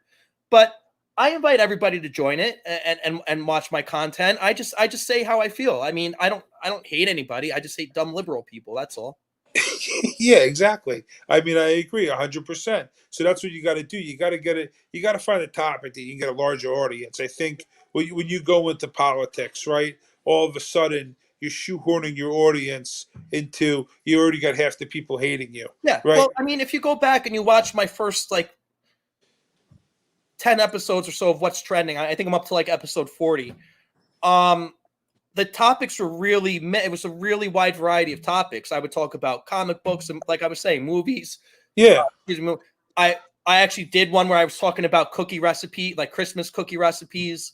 But I invite everybody to join it and watch my content. I just say how I feel. I mean, I don't hate anybody. I just hate dumb liberal people. That's all. Yeah, exactly. I mean, I agree 100%. So that's what you got to do. You got to get it. You got to find a topic that you can get a larger audience. I think when you go into politics, right? All of a sudden, you're shoehorning your audience into. You already got half the people hating you, Yeah. right? Well, I mean, if you go back and you watch my first like 10 episodes or so of what's trending, I think I'm up to like episode 40. The topics were really it was a really wide variety of topics. I would talk about comic books and, like I was saying, movies. Yeah, I actually did one where I was talking about cookie recipe, like Christmas cookie recipes.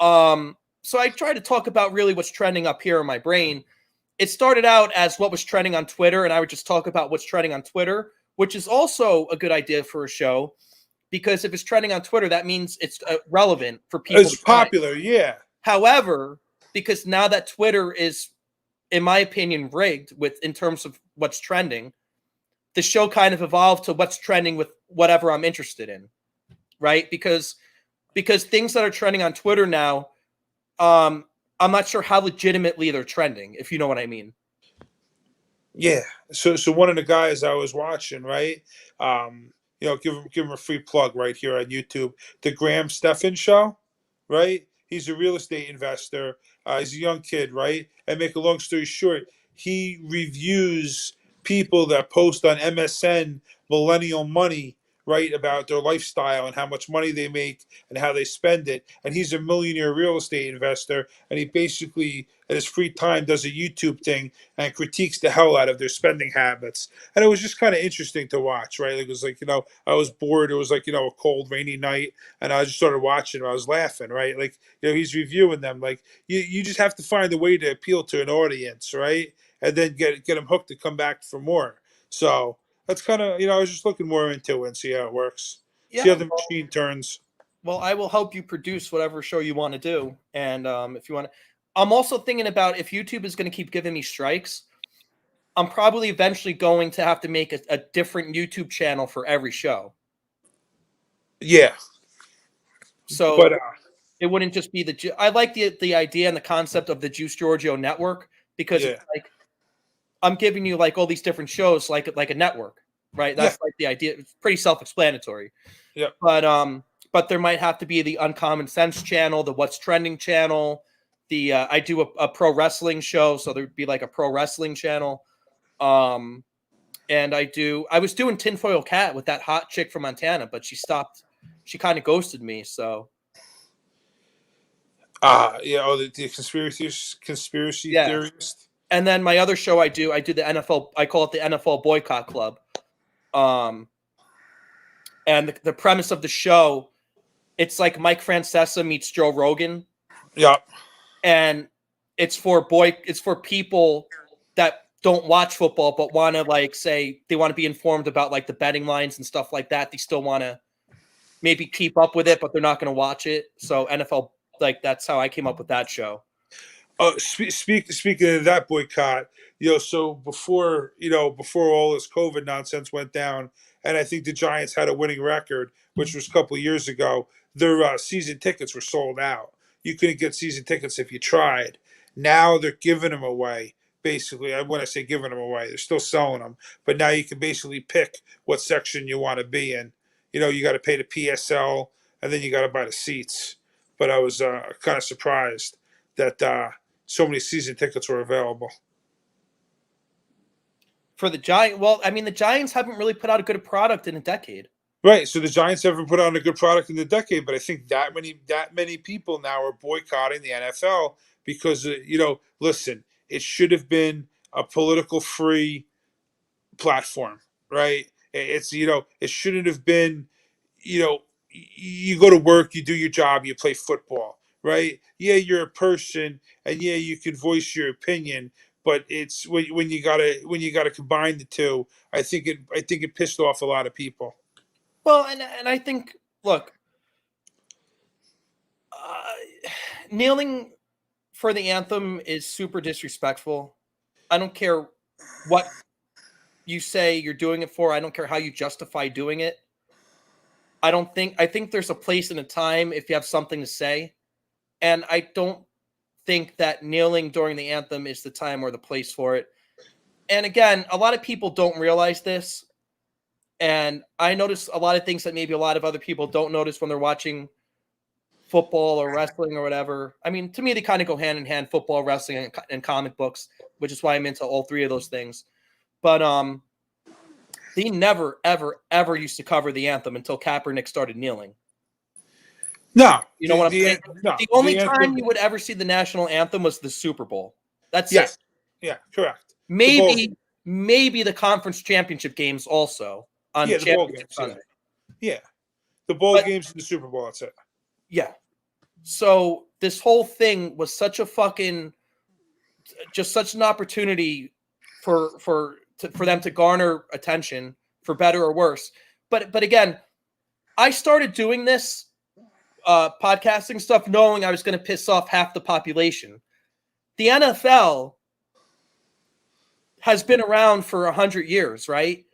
So I try to talk about really what's trending up here in my brain. It started out as what was trending on Twitter, and I would just talk about what's trending on Twitter, which is also a good idea for a show, because if it's trending on Twitter, that means it's relevant for people. it's popular. Yeah. However, because now that Twitter is, in my opinion, rigged in terms of what's trending, the show kind of evolved to what's trending with whatever I'm interested in, right? Because things that are trending on Twitter now, I'm not sure how legitimately they're trending, if you know what I mean. Yeah. So one of the guys I was watching, right? Give him a free plug right here on YouTube. The Graham Stephan Show, right? He's a real estate investor. He's a young kid, right? And make a long story short, he reviews people that post on MSN Millennial Money, right, about their lifestyle and how much money they make and how they spend it. And he's a millionaire real estate investor, and he basically at his free time does a YouTube thing and critiques the hell out of their spending habits. And it was just kind of interesting to watch, right? It was like, I was bored. It was like, a cold, rainy night, and I just started watching. I was laughing, right? Like, he's reviewing them. Like, you just have to find a way to appeal to an audience, right? And then get them hooked to come back for more. So that's kind of, I was just looking more into it and see how it works. See how Yeah. the machine turns. Well, I will help you produce whatever show you want to do. And if you want to, I'm also thinking about, if YouTube is going to keep giving me strikes, I'm probably eventually going to have to make a different YouTube channel for every show. Yeah. So But it wouldn't just be I like the idea and the concept of the Juice Giorgio network, because yeah. it's like I'm giving you like all these different shows like a network, right? That's like the idea. It's pretty self-explanatory. Yeah. But there might have to be the Uncommon Sense channel, the What's Trending channel. I do a pro wrestling show, so there'd be like a pro wrestling channel. And I was doing Tinfoil Cat with that hot chick from Montana, but she stopped. She kind of ghosted me. So the conspiracy theorist. And then my other show I do the NFL. I call it the NFL Boycott Club. And the premise of the show, it's like Mike Francesa meets Joe Rogan. Yeah. And it's for people that don't watch football but want to, like, say they want to be informed about like the betting lines and stuff like that. They still want to maybe keep up with it, but they're not going to watch it. So NFL, like, that's how I came up with that show. Speaking of that boycott, so before all this COVID nonsense went down, and I think the Giants had a winning record, which was a couple of years ago, their season tickets were sold out. You couldn't get season tickets if you tried. Now they're giving them away. Basically, when I say giving them away, they're still selling them, but now you can basically pick what section you want to be in. You got to pay the PSL, and then you got to buy the seats. But I was kind of surprised that so many season tickets were available for the Giants. Well, I mean, the Giants haven't really put out a good product in a decade. Right. So the Giants haven't put out a good product in the decade, but I think that many people now are boycotting the NFL because, listen, it should have been a political free platform, right? It's, it shouldn't have been, you go to work, you do your job, you play football, right? Yeah, you're a person, and yeah, you can voice your opinion, but it's when you gotta combine the two. I think it pissed off a lot of people. Well, and I think, look, kneeling for the anthem is super disrespectful. I don't care what you say you're doing it for. I don't care how you justify doing it. I think there's a place and a time if you have something to say. And I don't think that kneeling during the anthem is the time or the place for it. And again, a lot of people don't realize this. And I notice a lot of things that maybe a lot of other people don't notice when they're watching football or wrestling or whatever. I mean, to me, they kind of go hand in hand, football, wrestling, and comic books, which is why I'm into all three of those things. But they never, ever, ever used to cover the anthem until Kaepernick started kneeling. No, You know what I'm saying? No, The only anthem, time you would ever see the national anthem was the Super Bowl. That's yes, it. yeah, correct. Maybe the conference championship games also on the bowl championship games. Sunday. Yeah, the bowl games and the Super Bowl. That's it. Yeah. So this whole thing was such a fucking, just such an opportunity for them to garner attention, for better or worse. But again, I started doing this podcasting stuff knowing I was going to piss off half the population. The NFL has been around for 100 years, right?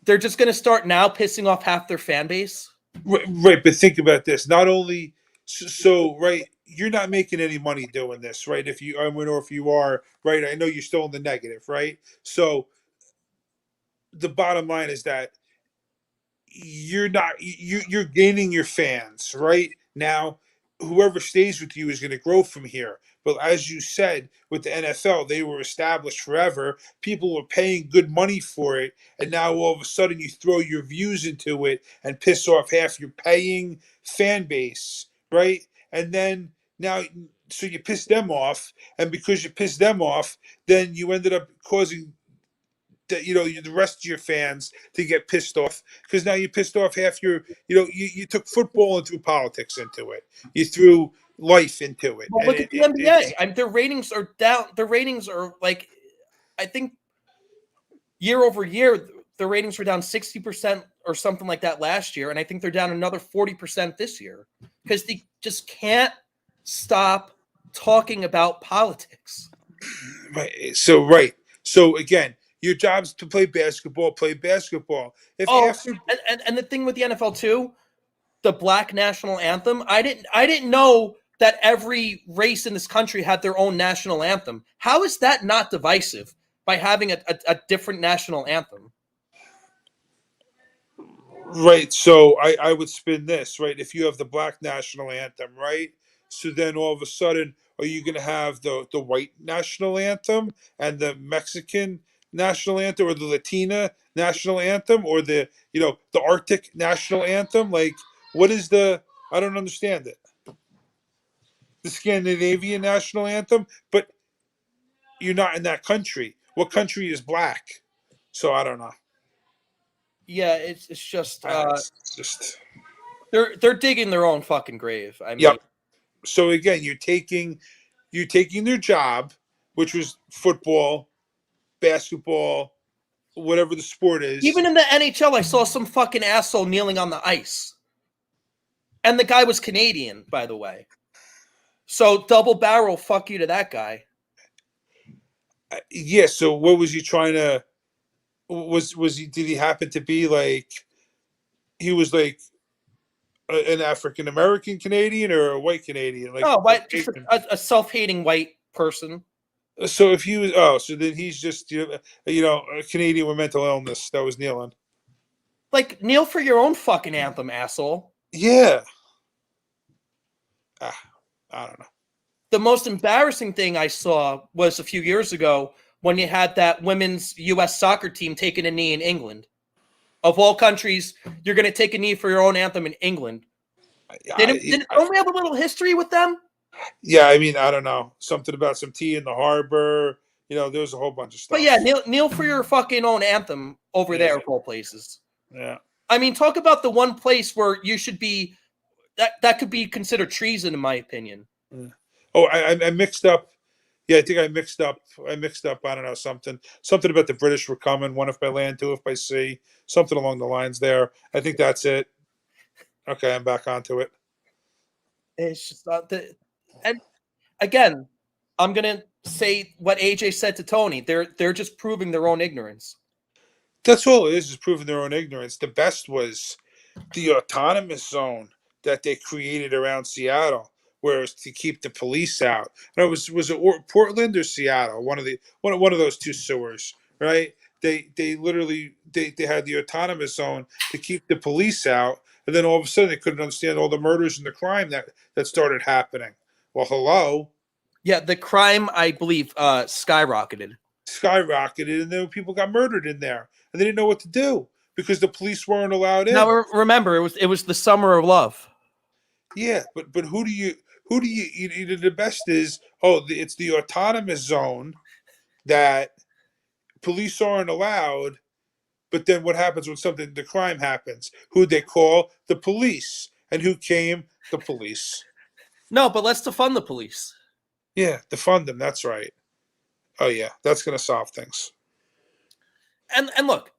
They're just going to start now pissing off half their fan base. Right, but think about this. Not only so, right, you're not making any money doing this, right? If you, or if you are, right, I know you're still in the negative, right? So the bottom line is that you're not you're gaining your fans, right? Now whoever stays with you is going to grow from here. But as you said, with the NFL, they were established forever. People were paying good money for it, and now all of a sudden you throw your views into it and piss off half your paying fan base, right? And then now, so you piss them off, and because you pissed them off, then you ended up causing the rest of your fans to get pissed off, because now you pissed off half your, you took football and threw politics into it. You threw life into it. Well, look at the NBA. I mean, their ratings are down. Their ratings are like, I think year over year, their ratings were down 60% or something like that last year. And I think they're down another 40% this year because they just can't stop talking about politics. Right. So again, your job's to play basketball. Play basketball. If after and the thing with the NFL too, the Black national anthem. I didn't know that every race in this country had their own national anthem. How is that not divisive by having a different national anthem? Right. So I would spin this, right? If you have the Black national anthem, right? So then all of a sudden, are you going to have the white national anthem and the Mexican national anthem, or the Latina national anthem, or the Arctic national anthem? Like, what is I don't understand it. The Scandinavian national anthem, but you're not in that country. What country is black? So I don't know. Yeah, it's just It's just they're digging their own fucking grave. I mean, yep. So again, you're taking their job, which was football, basketball, whatever the sport is. Even in the NHL, I saw some fucking asshole kneeling on the ice. And the guy was Canadian, by the way. So double barrel, fuck you to that guy. Yeah. So what was he trying to? Was he? Did he happen to be like? He was like an African American Canadian or a white Canadian? Like, just a self-hating white person. So if he was, so then he's just a Canadian with mental illness that was kneeling. Like, kneel for your own fucking anthem, asshole. Yeah. I don't know. The most embarrassing thing I saw was a few years ago when you had that women's U.S. soccer team taking a knee in England. Of all countries, you're going to take a knee for your own anthem in England. Don't we have a little history with them? Yeah, I mean, I don't know. Something about some tea in the harbor. There's a whole bunch of stuff. But yeah, kneel for your fucking own anthem over there of all places. Yeah. I mean, talk about the one place where you should be, that could be considered treason, in my opinion. Yeah. Oh, I mixed up. Yeah, I think I mixed up. I don't know, something about the British were coming, one if by land, two if by sea, something along the lines there. I think that's it. Okay, I'm back onto it. It's just not and again, I'm gonna say what AJ said to Tony. They're just proving their own ignorance. That's all it is proving their own ignorance. The best was the autonomous zone that they created around Seattle, where it's to keep the police out. And was it Portland or Seattle? One of those two sewers, right? They literally they had the autonomous zone to keep the police out, and then all of a sudden they couldn't understand all the murders and the crime that started happening. Well, hello, Yeah, the crime, I believe, skyrocketed. skyrocketed, and then people got murdered in there, and they didn't know what to do because the police weren't allowed Now in. remember, it was the summer of love. Yeah, but the best is it's the autonomous zone that police aren't allowed. But then what happens when the crime happens? Who they call? The police. And who came? The police. No, but let's defund the police. Yeah, defund them. That's right. Oh yeah, that's gonna solve things. And look,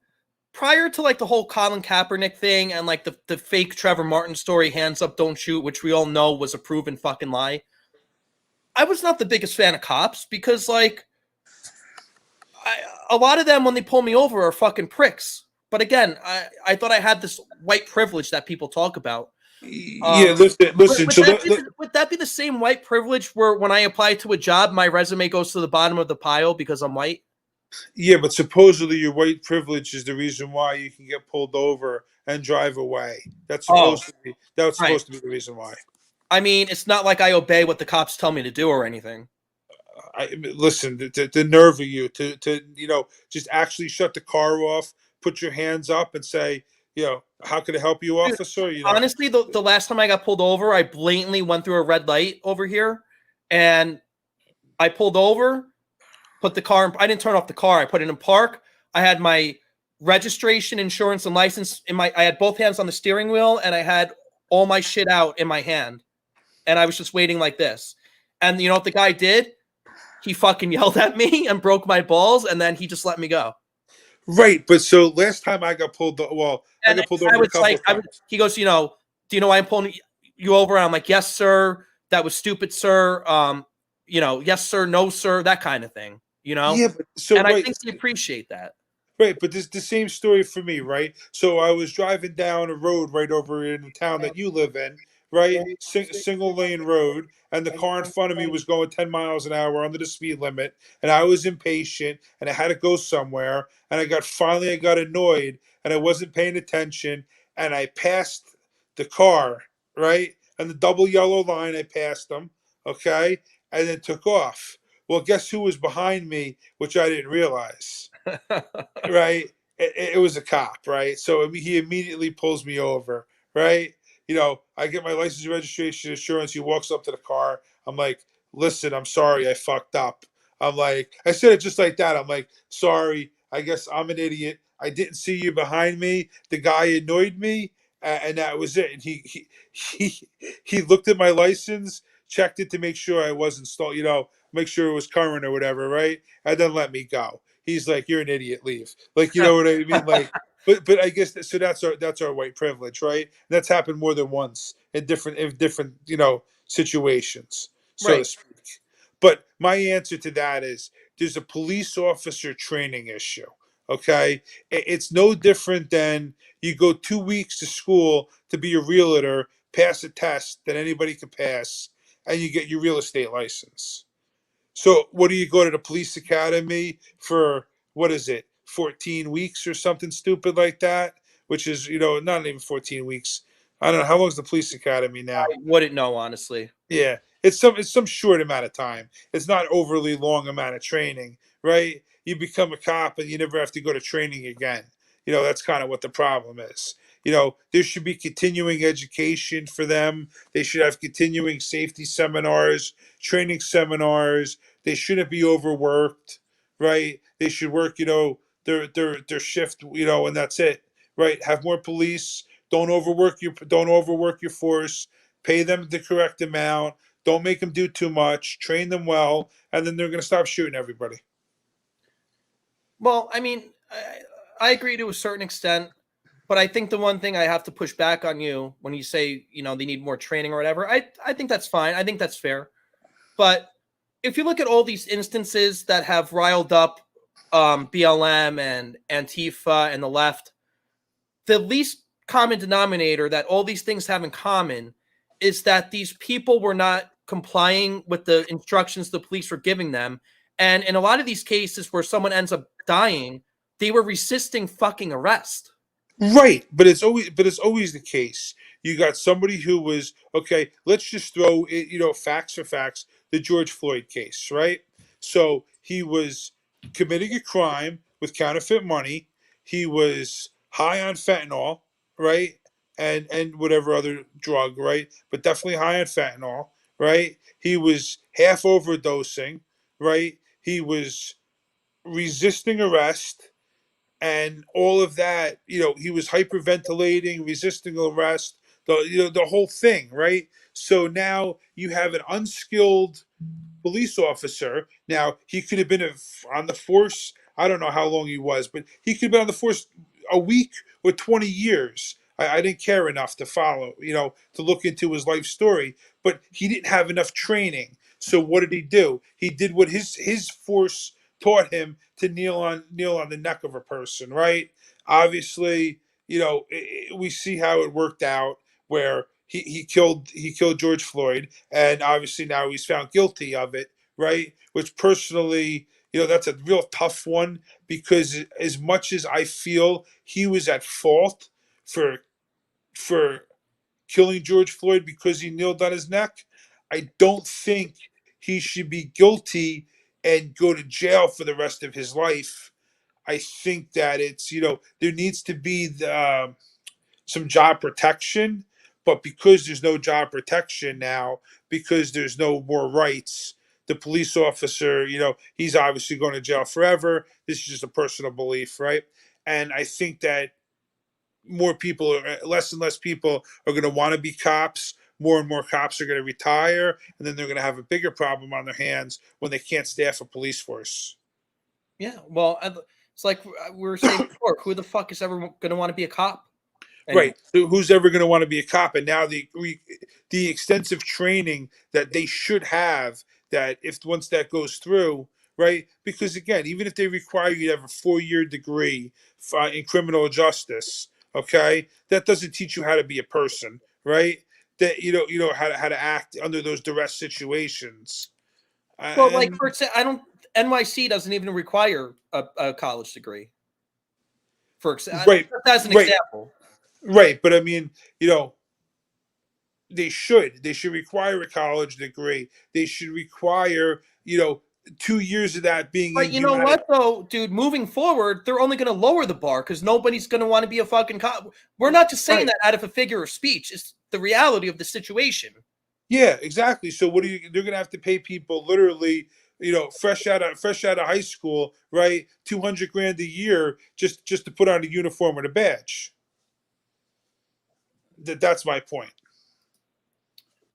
prior to like the whole Colin Kaepernick thing and like the fake Trevor Martin story, hands up, don't shoot, which we all know was a proven fucking lie. I was not the biggest fan of cops because like a lot of them when they pull me over are fucking pricks. But again, I thought I had this white privilege that people talk about. Yeah, listen. Would that be the same white privilege where when I apply to a job, my resume goes to the bottom of the pile because I'm white? Yeah, but supposedly your white privilege is the reason why you can get pulled over and drive away. That's supposed to be the reason why. I mean, it's not like I obey what the cops tell me to do or anything. Listen, the nerve of you to just actually shut the car off, put your hands up, and say, how can I help you, officer? Honestly, the last time I got pulled over, I blatantly went through a red light over here, and I pulled over, put the car. I didn't turn off the car. I put it in park. I had my registration, insurance, and license in my. I had both hands on the steering wheel, and I had all my shit out in my hand, and I was just waiting like this. And you know what the guy did? He fucking yelled at me and broke my balls, and then he just let me go. Right, but so last time I got pulled, I got pulled over a couple of times. He goes, do you know why I'm pulling you over? And I'm like, yes, sir. That was stupid, sir. Yes, sir. No, sir. That kind of thing. Yeah, I think they appreciate that. Right, but this the same story for me, right? So I was driving down a road right over in the town that you live in, right? Single lane road, and the car in front of me was going 10 miles an hour under the speed limit, and I was impatient, and I had to go somewhere, and I got annoyed, and I wasn't paying attention, and I passed the car, right? And the double yellow line, I passed them, okay, and then took off. Well, guess who was behind me, which I didn't realize. Right? It was a cop, right? So he immediately pulls me over, right? I get my license, registration, insurance. He walks up to the car. I'm like, listen, I'm sorry, I fucked up. I'm like, I said it just like that. I'm like, sorry, I guess I'm an idiot. I didn't see you behind me. The guy annoyed me, and that was it. And he looked at my license, checked it to make sure I wasn't make sure it was current or whatever, right? And then let me go. He's like, "You're an idiot. Leave." Like, you know what I mean? Like, but I guess so. That's our white privilege, right? That's happened more than once in different situations, so to speak. But my answer to that is there's a police officer training issue. Okay, it's no different than you go 2 weeks to school to be a realtor, pass a test that anybody can pass, and you get your real estate license. So what do you go to the police academy for? What is it? 14 weeks or something stupid like that, which is, not even 14 weeks. I don't know. How long is the police academy now? I wouldn't know, honestly. Yeah. It's some short amount of time. It's not overly long amount of training, right? You become a cop and you never have to go to training again. That's kind of what the problem is. There should be continuing education for them. They should have continuing safety seminars, training seminars. They shouldn't be overworked, right? They should work, their shift, and that's it, right? Have more police. Don't overwork your force. Pay them the correct amount. Don't make them do too much. Train them well, and then they're going to stop shooting everybody. Well, I mean, I agree to a certain extent, but I think the one thing I have to push back on you when you say, they need more training or whatever, I think that's fine. I think that's fair. But if you look at all these instances that have riled up BLM and Antifa and the left, the least common denominator that all these things have in common is that these people were not complying with the instructions the police were giving them. And in a lot of these cases where someone ends up dying, they were resisting fucking arrest. Right, but it's always the case. You got somebody who was okay. Let's just throw it, facts for facts. The George Floyd case, right? So he was committing a crime with counterfeit money. He was high on fentanyl, right, and whatever other drug, right, but definitely high on fentanyl, right. He was half overdosing, right. He was resisting arrest and all of that. He was hyperventilating, resisting arrest, the whole thing, right? So now you have an unskilled police officer. Now he could have been on the force. I don't know how long he was, but he could have been on the force a week or 20 years. I didn't care enough to follow, to look into his life story, but he didn't have enough training. So what did he do? He did what his force taught him to kneel on the neck of a person, right? Obviously, we see how it worked out where he killed George Floyd, and obviously now he's found guilty of it, right? Which personally, that's a real tough one because as much as I feel he was at fault for for killing George Floyd because he kneeled on his neck, I don't think he should be guilty and go to jail for the rest of his life. I think that there needs to be some job protection, but because there's no job protection now, because there's no more rights, the police officer, he's obviously going to jail forever. This is just a personal belief, right? And I think that less and less people are going to want to be cops. More and more cops are going to retire, and then they're going to have a bigger problem on their hands when they can't staff a police force. Yeah, well, it's like we were saying before, who the fuck is ever going to want to be a cop? Right. So who's ever going to want to be a cop? And now the extensive training that they should have, that if once that goes through, right? Because again, even if they require you to have a 4-year degree in criminal justice, okay, that doesn't teach you how to be a person, right? That you know how to act under those duress situations. Well, like And for example, NYC doesn't even require a college degree. right, As an right, example. right. But I mean, they should require a college degree. They should require 2 years of that being But in you know humanity. what, though, dude? Moving forward, they're only going to lower the bar because nobody's going to want to be a fucking cop. We're not just saying Right. that out of a figure of speech. It's the reality of the situation. Yeah, exactly. So they're gonna have to pay people literally, fresh out of high school, right? 200 grand a year just to put on a uniform and a badge. That's my point.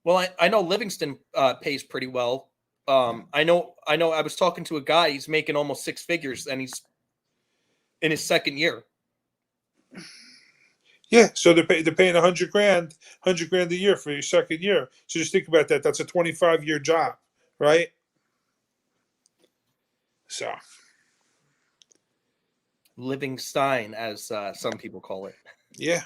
Well, I know Livingston pays pretty well. I know. I was talking to a guy. He's making almost 6 figures, and he's in his second year. Yeah, so they're paying 100 grand a year for your second year. So just think about that. That's a 25-year job, right? So Livingstein, as some people call it. yeah,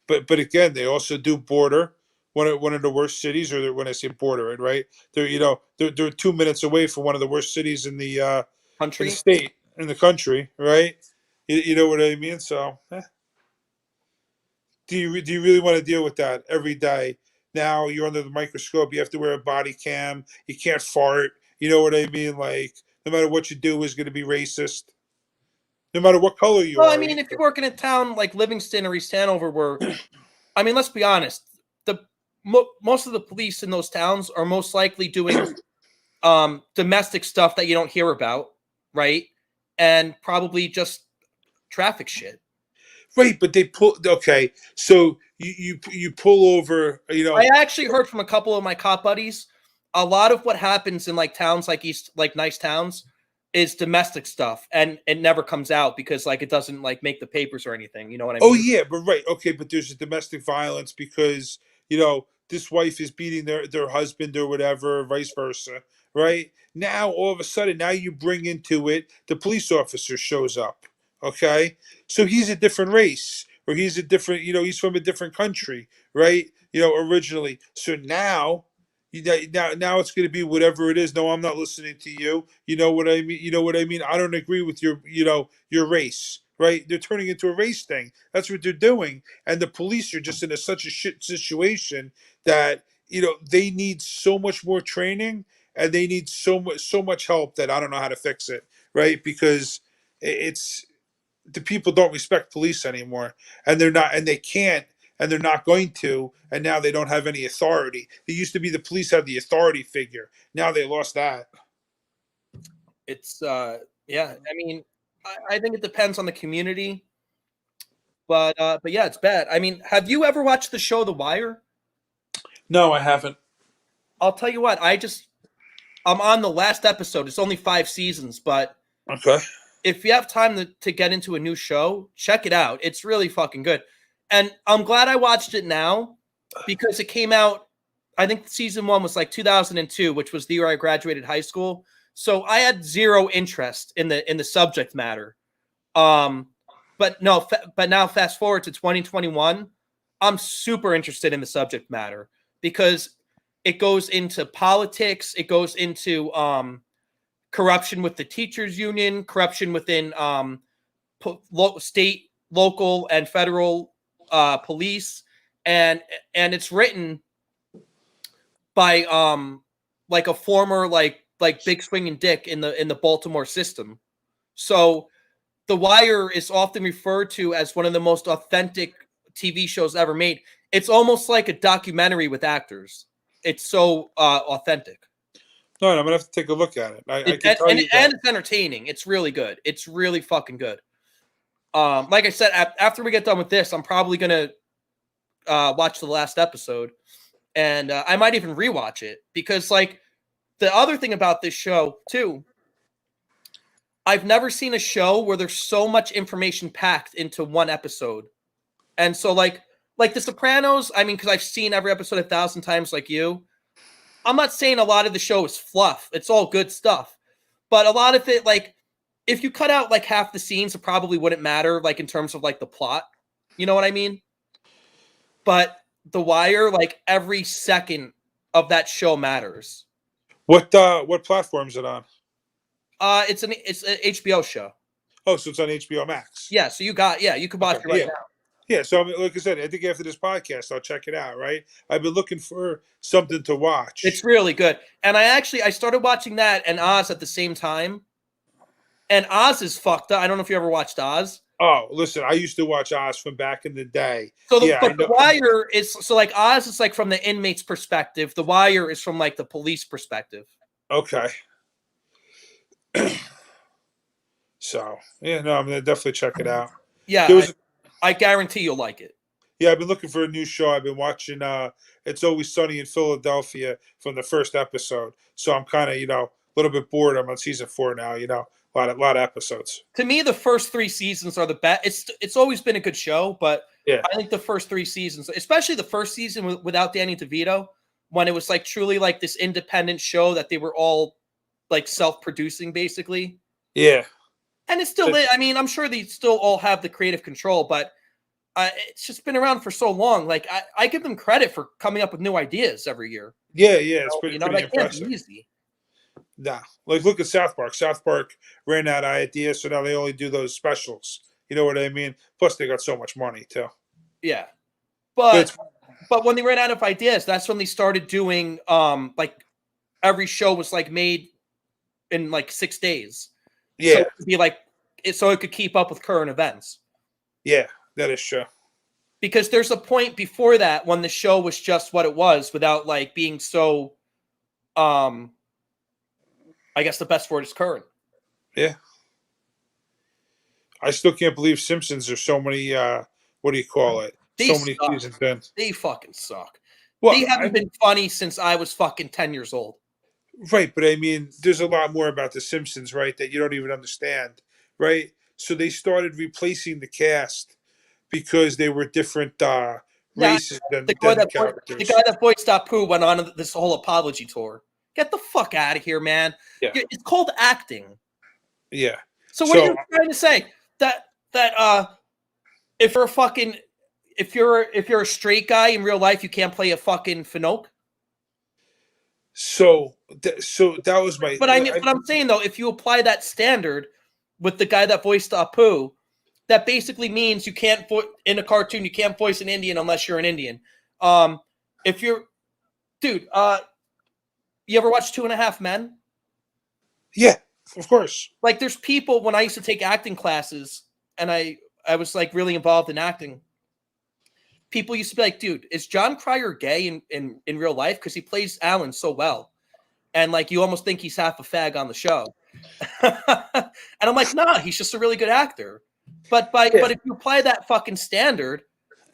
but again, they also do border one of the worst cities, or when I say border, right? They're 2 minutes away from one of the worst cities in the Country. state, in the country, right? You know what I mean? So, do you really want to deal with that every day? Now you're under the microscope. You have to wear a body cam. You can't fart. You know what I mean? Like, no matter what you do is going to be racist. No matter what color you Well, are. I mean, if you work in a town like Livingston or East Hanover, where, I mean, let's be honest, most of the police in those towns are most likely doing domestic stuff that you don't hear about, right? And probably just traffic shit. Right, but they pull. Okay, so you pull over. I actually heard from a couple of my cop buddies, a lot of what happens in like towns like nice towns is domestic stuff, and it never comes out because like it doesn't like make the papers or anything. You know what I mean? Oh yeah, but right, okay, but there's a domestic violence because this wife is beating their husband or whatever, vice versa, right? Now all of a sudden, now you bring into it the police officer shows up, okay, so he's a different race. or he's a different, he's from a different country, right? Originally. So now, now it's going to be whatever it is. No, I'm not listening to you. You know what I mean? You know what I mean? I don't agree with your race, right? They're turning into a race thing. That's what they're doing. And the police are just in such a shit situation that, they need so much more training, and they need so much help that I don't know how to fix it, right? Because it's the people don't respect police anymore, and they're not, and they can't, and they're not going to, and now they don't have any authority. It used to be the police had the authority figure. Now they lost that. It's yeah. I mean, I think it depends on the community, but yeah, it's bad. I mean, have you ever watched the show The Wire? No, I haven't. I'll tell you what. I'm on the last episode. It's only 5 seasons, but Okay. if you have time to get into a new show, check it out. It's really fucking good. And I'm glad I watched it now because it came out, I think season 1 was like 2002, which was the year I graduated high school. So I had zero interest in the subject matter. But now fast forward to 2021, I'm super interested in the subject matter because it goes into politics. It goes into corruption with the teachers union, corruption within state, local, and federal police, and it's written by like a former like big swinging dick in the Baltimore system. So The Wire is often referred to as one of the most authentic TV shows ever made. It's almost like a documentary with actors. It's so authentic. No, I'm gonna have to take a look at it. I can tell you and it's entertaining. It's really good. It's really fucking good. Like I said, after we get done with this, I'm probably gonna watch the last episode, and I might even rewatch it because, like, the other thing about this show too, I've never seen a show where there's so much information packed into one episode, and so like The Sopranos. I mean, because I've seen every episode 1,000 times, like you. I'm not saying a lot of the show is fluff. It's all good stuff. But a lot of it, like, if you cut out like half the scenes, it probably wouldn't matter, like in terms of like the plot. You know what I mean? But The Wire, like every second of that show matters. What platform is it on? It's an HBO show. Oh, so it's on HBO Max. Yeah, so you could watch it right now. Yeah, so I mean, like I said, I think after this podcast, I'll check it out. Right, I've been looking for something to watch. It's really good, and I started watching that and Oz at the same time, and Oz is fucked up. I don't know if you ever watched Oz. Oh, listen, I used to watch Oz from back in the day. So, The Wire is like Oz is like from the inmate's perspective. The Wire is from like the police perspective. Okay. So yeah, no, I'm gonna definitely check it out. Yeah, I guarantee you'll like it. Yeah, I've been looking for a new show. I've been watching It's Always Sunny in Philadelphia from the first episode. So I'm kind of, a little bit bored. I'm on season 4 now, a lot of episodes. To me, the first 3 seasons are the best. It's always been a good show, but yeah, I think the first 3 seasons, especially the first season without Danny DeVito, when it was like truly like this independent show that they were all like self-producing basically. Yeah. And it's still, I mean, I'm sure they still all have the creative control, but it's just been around for so long. Like I give them credit for coming up with new ideas every year. Yeah, it's pretty that impressive. Can't be easy. Nah, like look at South Park. South Park ran out of ideas, so now they only do those specials. You know what I mean? Plus, they got so much money too. Yeah, but when they ran out of ideas, that's when they started doing like every show was like made in like 6 days. Yeah, so it could be like so it could keep up with current events. Yeah, that is true. Because there's a point before that when the show was just what it was without like being so I guess the best word is current. Yeah. I still can't believe Simpsons are so many what do you call it? So many seasons in. They fucking suck. Well, they haven't been funny since I was fucking 10 years old. Right, but I mean, there's a lot more about the Simpsons, right, that you don't even understand, right? So they started replacing the cast because they were different races than the characters. The guy that voiced Apu went on this whole apology tour. Get the fuck out of here, man. Yeah. It's called acting. Yeah. So what are you trying to say? That if you're a fucking if you're a straight guy in real life, you can't play a fucking Finoke. So that was my. But I'm saying though, if you apply that standard with the guy that voiced Apu, that basically means you can't in a cartoon you can't voice an Indian unless you're an Indian. If you're, dude, you ever watch 2.5 Men? Yeah, of course. Like, there's people when I used to take acting classes, and I was like really involved in acting. People used to be like, dude, is John Cryer gay in real life? Because he plays Alan so well. And like, you almost think he's half a fag on the show. And I'm like, nah, he's just a really good actor. But if you apply that fucking standard,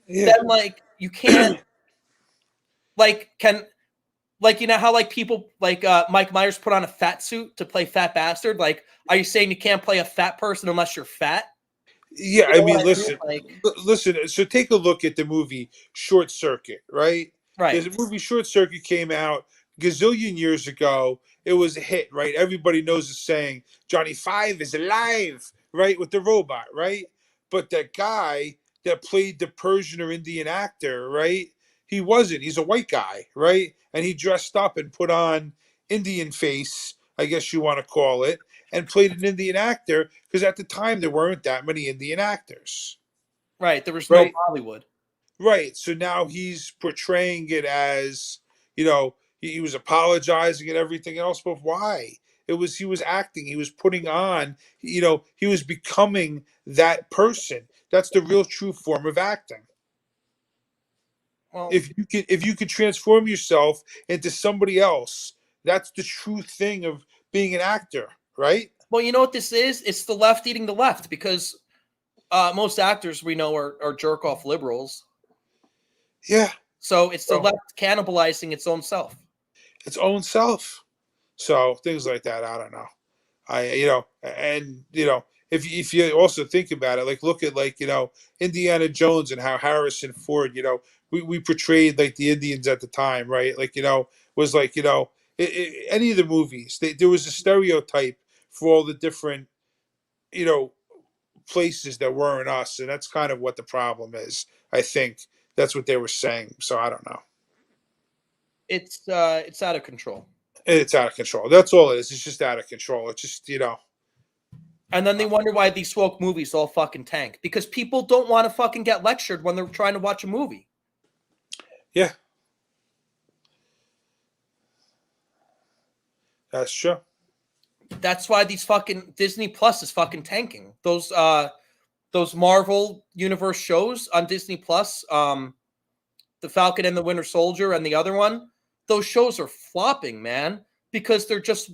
then like you can't you know how like people like Mike Myers put on a fat suit to play Fat Bastard? Like, are you saying you can't play a fat person unless you're fat? Yeah, You know I mean, listen. Listen. So take a look at the movie Short Circuit, right? Right. The movie Short Circuit came out gazillion years ago. It was a hit, right? Everybody knows the saying, Johnny Five is alive, right? With the robot, right? But that guy that played the Persian or Indian actor, right? He wasn't. He's a white guy, right? And he dressed up and put on Indian face, I guess you want to call it, and played an Indian actor because at the time there weren't that many Indian actors. Right. There was Right. no Bollywood. Right. So now he's portraying it as, he was apologizing and everything else, but why? He was acting, he was putting on, he was becoming that person. That's the real true form of acting. Well, If you could transform yourself into somebody else, that's the true thing of being an actor, right? well, you know what this is? It's the left eating the left, because most actors we know are jerk off liberals. Yeah. So it's the left cannibalizing its own self. Its own self. So things like that, I don't know. If you also think about it, like look at Indiana Jones and how Harrison Ford, we portrayed like the Indians at the time, right? Like, was like, any of the movies, there was a stereotype for all the different, places that weren't us. And that's kind of what the problem is. I think that's what they were saying. So I don't know. It's out of control. It's out of control. That's all it is. It's just out of control. It's just, And then they wonder why these woke movies all fucking tank, because people don't want to fucking get lectured when they're trying to watch a movie. Yeah. That's true. That's why these fucking Disney Plus is fucking tanking. Those Marvel Universe shows on Disney Plus, the Falcon and the Winter Soldier and the other one, those shows are flopping, man, because they're just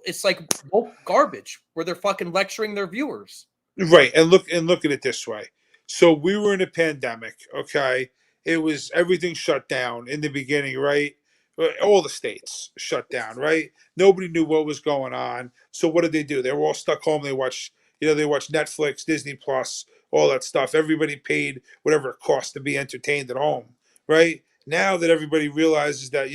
it's like woke garbage where they're fucking lecturing their viewers. Right. And look at it this way. So we were in a pandemic, okay? It was everything shut down in the beginning, right? All the states shut down, right? Nobody knew what was going on. So what did they do? They were all stuck home. They watched Netflix, Disney Plus, all that stuff. Everybody paid whatever it cost to be entertained at home, right? Now that everybody realizes that,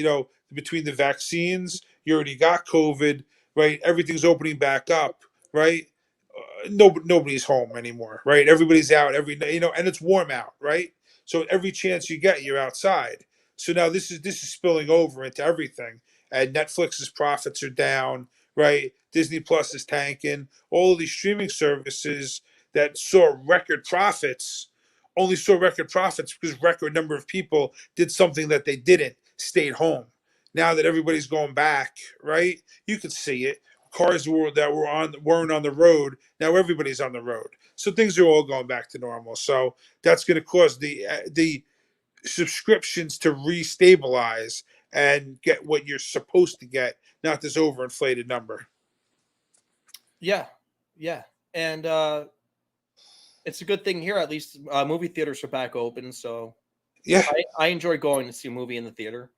between the vaccines, you already got COVID, right? Everything's opening back up, right? Nobody's home anymore, right? Everybody's out every day, and it's warm out, right? So every chance you get, you're outside. So now this is spilling over into everything. And Netflix's profits are down, right? Disney Plus is tanking. All of these streaming services that saw record profits only saw record profits because record number of people did something that they didn't, stayed home. Now that everybody's going back, right? You could see it. Cars weren't on the road. Now everybody's on the road. So things are all going back to normal. So that's going to cause the subscriptions to restabilize and get what you're supposed to get, not this overinflated number. Yeah. And it's a good thing here. At least movie theaters are back open. So yeah, I enjoy going to see a movie in the theater.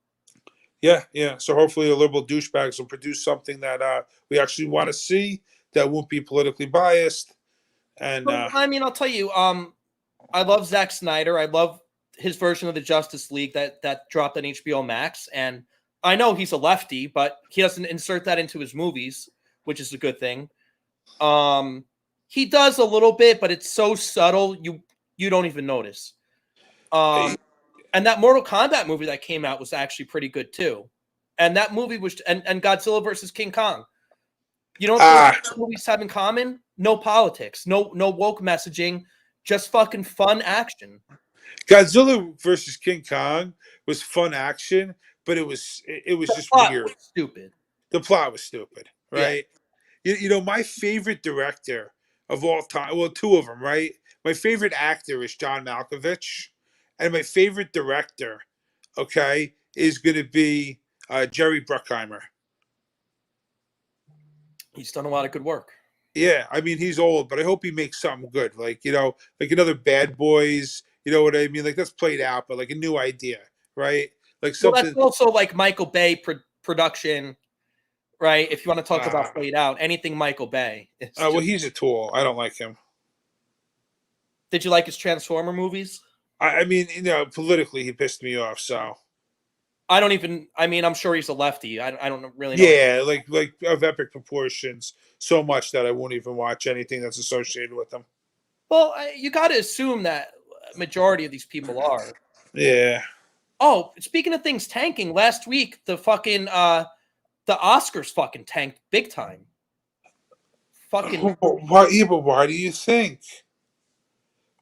Yeah. So hopefully the liberal douchebags will produce something that we actually want to see that won't be politically biased. And I mean, I'll tell you, I love Zack Snyder. I love his version of the Justice League that dropped on HBO Max. And I know he's a lefty, but he doesn't insert that into his movies, which is a good thing. He does a little bit, but it's so subtle. you don't even notice. And that Mortal Kombat movie that came out was actually pretty good too. And that movie was and Godzilla versus King Kong. You know what those movies have in common? No politics, no woke messaging, just fucking fun action. Godzilla versus King Kong was fun action, but it was just weird. Stupid. The plot was stupid, right? Yeah. You know, my favorite director of all time, well, two of them, right? My favorite actor is John Malkovich, and my favorite director, okay, is going to be Jerry Bruckheimer. He's done a lot of good work. Yeah, I mean, he's old, but I hope he makes something good. Like, you know, like another Bad Boys, you know what I mean? Like, that's played out, but like a new idea, right? Like something. Well, that's also like Michael Bay production, right? If you want to talk about played out, anything Michael Bay. Well, he's a tool. I don't like him. Did you like his Transformer movies? I mean, you know, politically, he pissed me off, so. I don't even. I mean, I'm sure he's a lefty. I don't really know. Yeah, like of epic proportions, so much that I won't even watch anything that's associated with him. Well, you got to assume that majority of these people are. Yeah. Oh, speaking of things tanking, last week the fucking the Oscars fucking tanked big time. Fucking. Why? Yeah, but why do you think?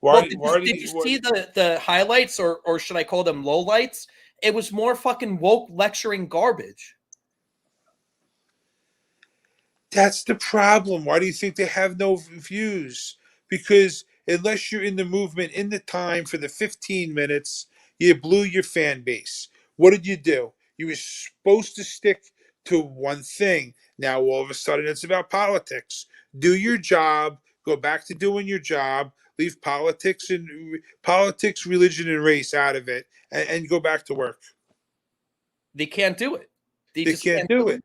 Why? Did you see the highlights, or should I call them lowlights? It was more fucking woke lecturing garbage. That's the problem. Why do you think they have no views? Because unless you're in the movement in the time for the 15 minutes, you blew your fan base. What did you do? You were supposed to stick to one thing. Now all of a sudden it's about politics. Do your job, go back to doing your job, leave politics, religion, and race out of it, and go back to work. They can't do it. They just can't do it.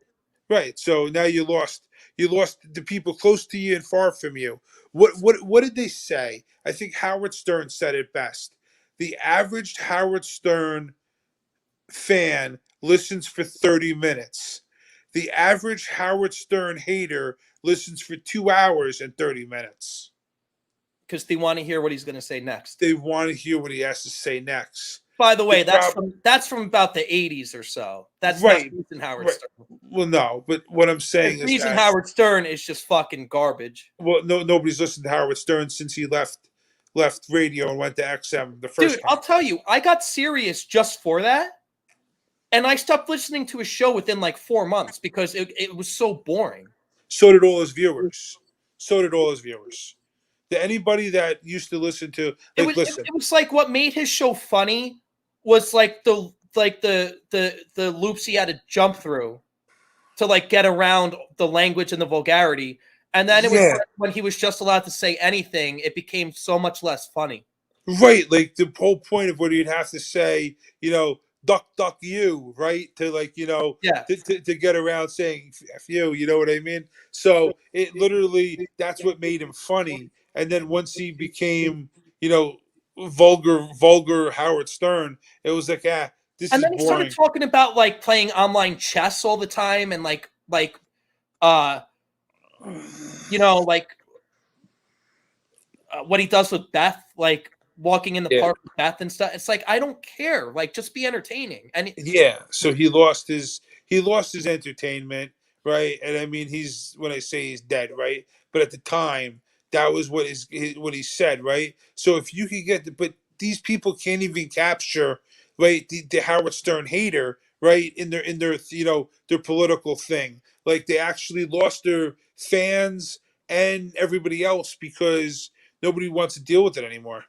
Right. So now you lost the people close to you and far from you. What did they say? I think Howard Stern said it best. The average Howard Stern fan listens for 30 minutes. The average Howard Stern hater listens for 2 hours and 30 minutes. Because they want to hear what he's going to say next. They want to hear what he has to say next. By the way, that's from about the 80s or so. That's right. Not reason Howard Stern. Well, no, but what I'm saying is the reason Howard Stern is just fucking garbage. Well, nobody's listened to Howard Stern since he left radio and went to XM the first Dude, time. I'll tell you, I got serious just for that. And I stopped listening to his show within like 4 months because it was so boring. So did all his viewers. To anybody that used to listen to, like, listen. It was like what made his show funny was like the loops he had to jump through to like get around the language and the vulgarity. And then it was like when he was just allowed to say anything, it became so much less funny. Right, like the whole point of what he'd have to say, you know, duck you, right? To like, you know, to get around saying F you, you know what I mean? So it literally, that's what made him funny. And then once he became, you know, vulgar Howard Stern, it was like, this is boring. And then he started talking about like playing online chess all the time and like you know, like what he does with Beth, like walking in the park with Beth and stuff. It's like, I don't care. Like, just be entertaining. And so he lost his entertainment, right? And I mean, when I say he's dead, right? But at the time, that was what he said, right? So if you could but these people can't even capture, right, the Howard Stern hater, right, in their you know, their political thing. Like, they actually lost their fans and everybody else because nobody wants to deal with it anymore.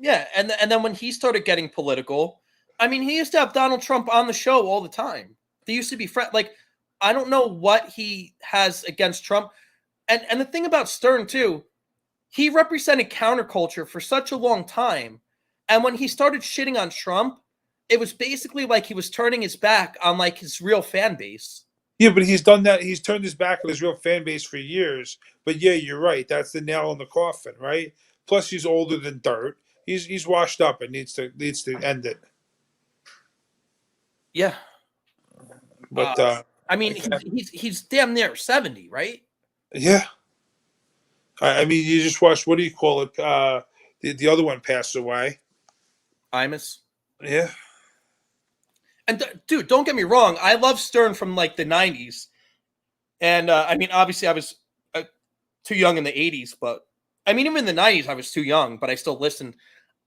Yeah, and then when he started getting political, I mean, he used to have Donald Trump on the show all the time. They used to be friends. Like, I don't know what he has against Trump. And the thing about Stern, too, he represented counterculture for such a long time. And when he started shitting on Trump, it was basically like he was turning his back on, like, his real fan base. Yeah, but he's done that. He's turned his back on his real fan base for years. But yeah, you're right. That's the nail in the coffin, right? Plus, he's older than dirt. He's washed up and needs to end it. Yeah. But I mean, he's damn near 70, right? Yeah. I mean, you just watched, what do you call it? The other one passed away. Imus. Yeah. And dude, don't get me wrong. I love Stern from like the 90s. And I mean, obviously I was too young in the 80s, but I mean, even in the 90s, I was too young, but I still listened.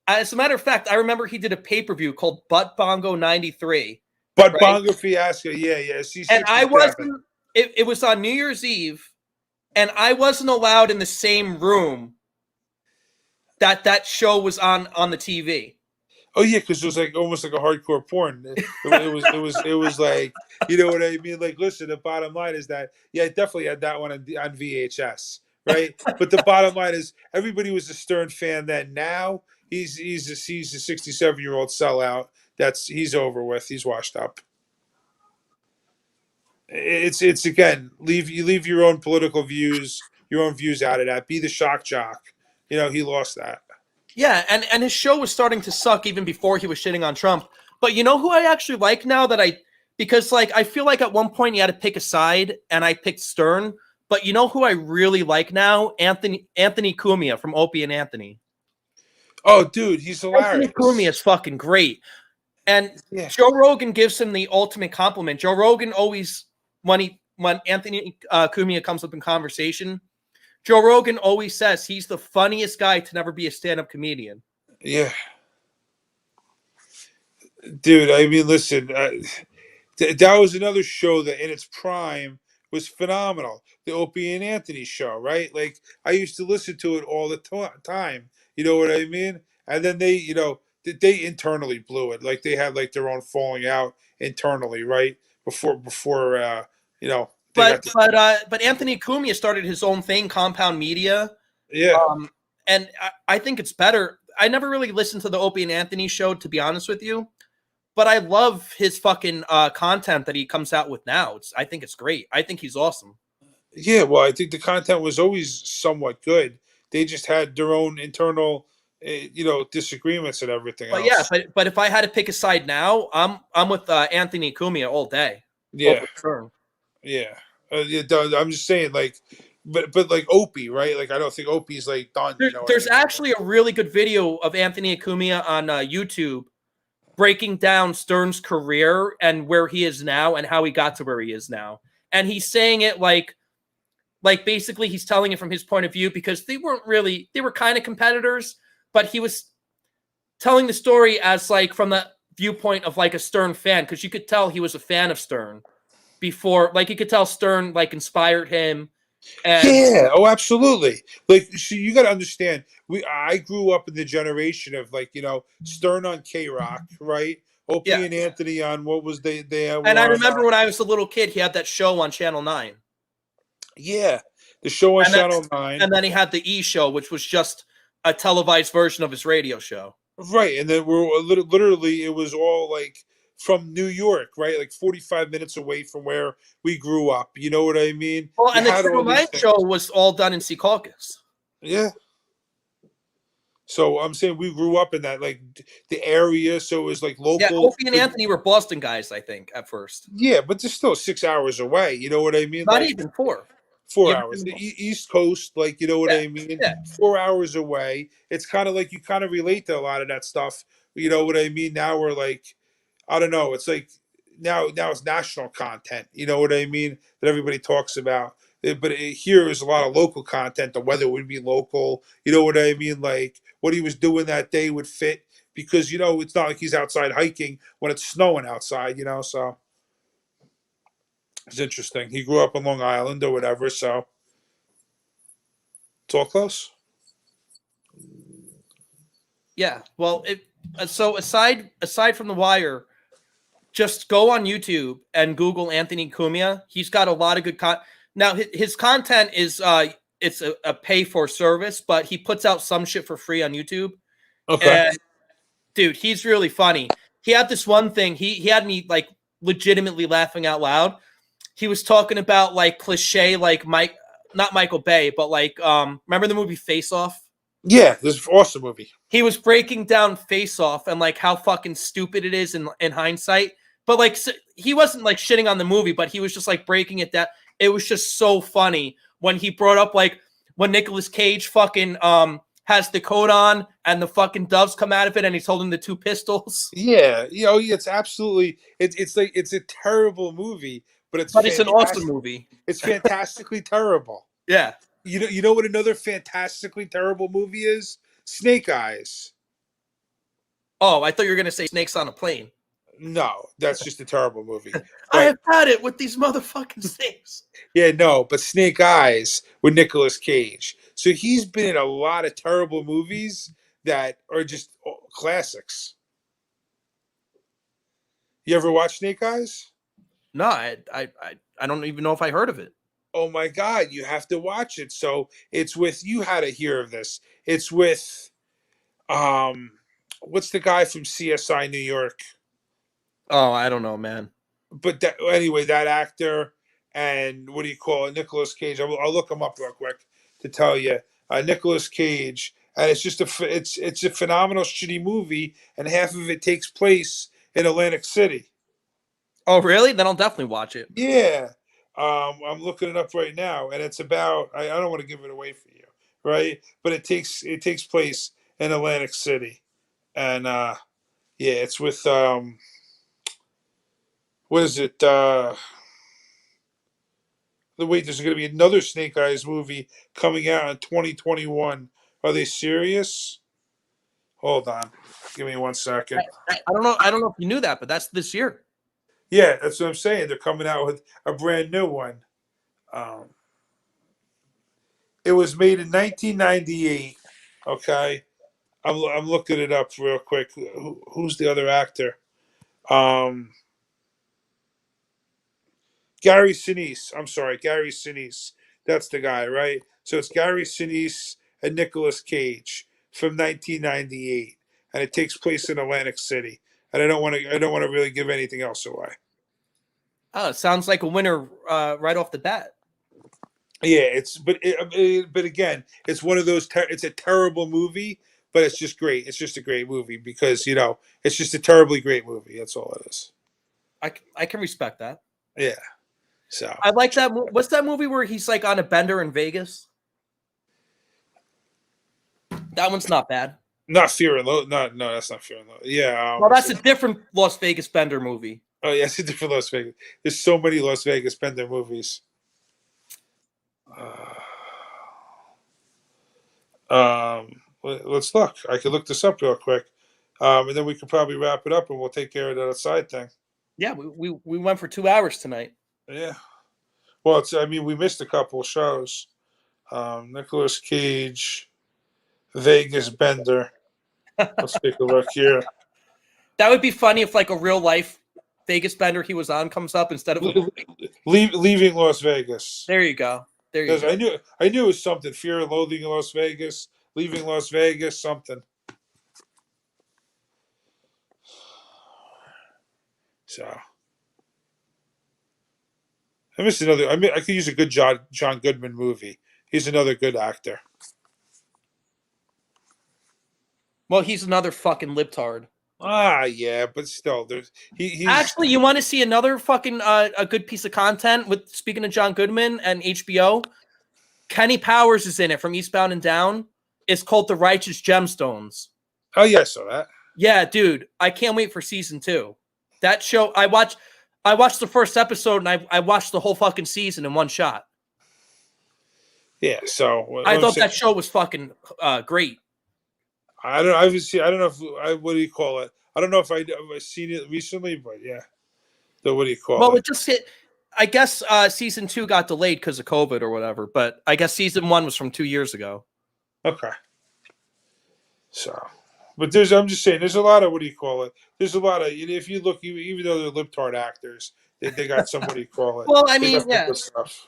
As a matter of fact, I remember he did a pay-per-view called Butt Bongo 93. But right? Bongo Fiasco, yeah. And I wasn't, it was on New Year's Eve, and I wasn't allowed in the same room that show was on the TV. Oh yeah, because it was like almost like a hardcore porn. It was like, you know what I mean? Like, listen, the bottom line is that I definitely had that one on VHS, right? But the bottom line is everybody was a Stern fan then. Now he's a 67-year-old sellout. He's over with. He's washed up. It's again, leave your own political views, your own views out of that. Be the shock jock. You know, he lost that. Yeah, and his show was starting to suck even before he was shitting on Trump. But you know who I actually like now because like I feel like at one point he had to pick a side, and I picked Stern. But you know who I really like now? Anthony Cumia from Opie and Anthony. Oh, dude, he's hilarious. Anthony Cumia is fucking great. And Yeah. Joe Rogan gives him the ultimate compliment. Joe Rogan always, when Anthony Cumia comes up in conversation, Joe Rogan always says he's the funniest guy to never be a stand-up comedian. Yeah. Dude, I mean, listen, that was another show that in its prime was phenomenal. The Opie and Anthony show, right? Like, I used to listen to it all the time. You know what I mean? And then they internally blew it. Like, they had like their own falling out internally, right? Before But Anthony Cumia started his own thing, Compound Media. Yeah. And I think it's better. I never really listened to the Opie and Anthony show, to be honest with you. But I love his fucking content that he comes out with now. I think it's great. I think he's awesome. Yeah, well, I think the content was always somewhat good. They just had their own internal, disagreements and everything But else. yeah, but if I had to pick a side now, I'm with Anthony Cumia all day. Yeah. Sure. Yeah. I'm just saying, like, but like Opie, right? Like, I don't think Opie's like done. There's actually a really good video of Anthony Cumia on YouTube breaking down Stern's career and where he is now and how he got to where he is now. And he's saying it like basically he's telling it from his point of view, because they were kind of competitors, but he was telling the story as like from the viewpoint of like a Stern fan, because you could tell he was a fan of Stern before, like you could tell Stern like inspired him. And yeah, oh, absolutely. Like, so you got to understand, I grew up in the generation of like, Stern on K-Rock, right? Opie and Anthony on what was they and I remember when I was a little kid, he had that show on Channel 9. Yeah, the show on Channel 9. And then he had the E! Show, which was just a televised version of his radio show. Right, and then we're literally, it was all like from New York, right? Like 45 minutes away from where we grew up. You know what I mean? Well, and the Channel 9 show was all done in Secaucus. Yeah. So I'm saying we grew up in that, like, the area, so it was like local. Yeah, Opie and Anthony were Boston guys, I think, at first. Yeah, but they're still 6 hours away. You know what I mean? Not like, even 4. 4 hours. The East Coast, like, you know what I mean? Yeah. 4 hours away. It's kind of like you kind of relate to a lot of that stuff. You know what I mean? Now we're like, I don't know. It's like now it's national content. You know what I mean? That everybody talks about. But here is a lot of local content. The weather would be local. You know what I mean? Like what he was doing that day would fit because, it's not like he's outside hiking when it's snowing outside, so it's interesting. He grew up on Long Island or whatever, so it's all close. Yeah. Well, so aside from The Wire, just go on YouTube and Google Anthony Cumia. He's got a lot of good content. Now, his content is it's a pay for service, but he puts out some shit for free on YouTube. Okay. And, dude, he's really funny. He had this one thing. He had me like legitimately laughing out loud. He was talking about like cliche, like not Michael Bay, but like remember the movie Face Off? Yeah, this is an awesome movie. He was breaking down Face Off and like how fucking stupid it is in hindsight. But like he wasn't like shitting on the movie, but he was just like breaking it down. It was just so funny when he brought up like when Nicolas Cage fucking has the coat on and the fucking doves come out of it and he's holding the two pistols. Yeah, it's absolutely it's like it's a terrible movie, but it's But it's an awesome fantastic. movie. It's fantastically terrible. Yeah. You know what another fantastically terrible movie is? Snake Eyes. Oh, I thought you were gonna say Snakes on a Plane. No, that's just a terrible movie. I But have had it with these motherfucking snakes. yeah, no, but Snake Eyes with Nicolas Cage. So he's been in a lot of terrible movies that are just classics. You ever watch Snake Eyes? No, I don't even know if I heard of it. Oh my God, you have to watch it. So it's with you had to hear of this. It's with what's the guy from CSI New York? Oh, I don't know, man. But that, anyway, that actor and what do you call it? Nicolas Cage. I'll look him up real quick to tell you. Nicolas Cage, and it's just it's a phenomenal shitty movie, and half of it takes place in Atlantic City. Oh, really? Then I'll definitely watch it. Yeah, I'm looking it up right now, and it's about. I don't want to give it away for you, right? But it takes place in Atlantic City, and yeah, it's with what is it? Wait, there's going to be another Snake Eyes movie coming out in 2021. Are they serious? Hold on, give me 1 second. I don't know. I don't know if you knew that, but that's this year. Yeah, that's what I'm saying. They're coming out with a brand new one. Um, it was made in 1998. Okay, I'm looking it up real quick. Who's the other actor? Um, Gary Sinise. I'm sorry, Gary Sinise. That's the guy, right? So it's Gary Sinise and Nicolas Cage from 1998, and it takes place in Atlantic City. And I don't want to. I don't want to really give anything else away. Oh, it sounds like a winner right off the bat. Yeah, but again, it's one of those. It's a terrible movie, but it's just great. It's just a great movie because it's just a terribly great movie. That's all it is. I can respect that. Yeah. So I like that. What's that movie where he's like on a bender in Vegas? That one's not bad. not Fear and Loathing. No, that's not Fear and Loathing. Yeah. Well, that's a different Las Vegas bender movie. Oh yeah, it's a different Las Vegas. There's so many Las Vegas Bender movies. Let's look. I could look this up real quick, and then we could probably wrap it up, and we'll take care of that side thing. Yeah, we went for 2 hours tonight. Yeah. Well, I mean, we missed a couple of shows. Nicolas Cage, Vegas Bender. Let's take a look here. That would be funny if like a real life Vegas bender he was on comes up instead of. Leaving Las Vegas. There you go. There you Because go. I knew it was something. Fear and Loathing in Las Vegas, Leaving Las Vegas, something. So I missed another. I could use a good John Goodman movie. He's another good actor. Well, he's another fucking libtard. Yeah, but still, he's Actually, you want to see another fucking a good piece of content with speaking of John Goodman and HBO? Kenny Powers is in it from Eastbound and Down. It's called The Righteous Gemstones. Oh yeah, I saw that. Yeah, dude, I can't wait for season 2. That show, I watched the first episode and I watched the whole fucking season in one shot. Yeah, so I thought that show was fucking great. I don't. I don't know if what do you call it? I don't know if I've seen it recently, but yeah. So what do you call Well, it? it just hit. I guess season 2 got delayed because of COVID or whatever, but I guess season 1 was from 2 years ago. Okay. So, but I'm just saying, there's a lot of what do you call it? There's a lot of if you look, even though they're libtard actors, they got some what do you call it? Well, I They mean, got some yeah. good stuff.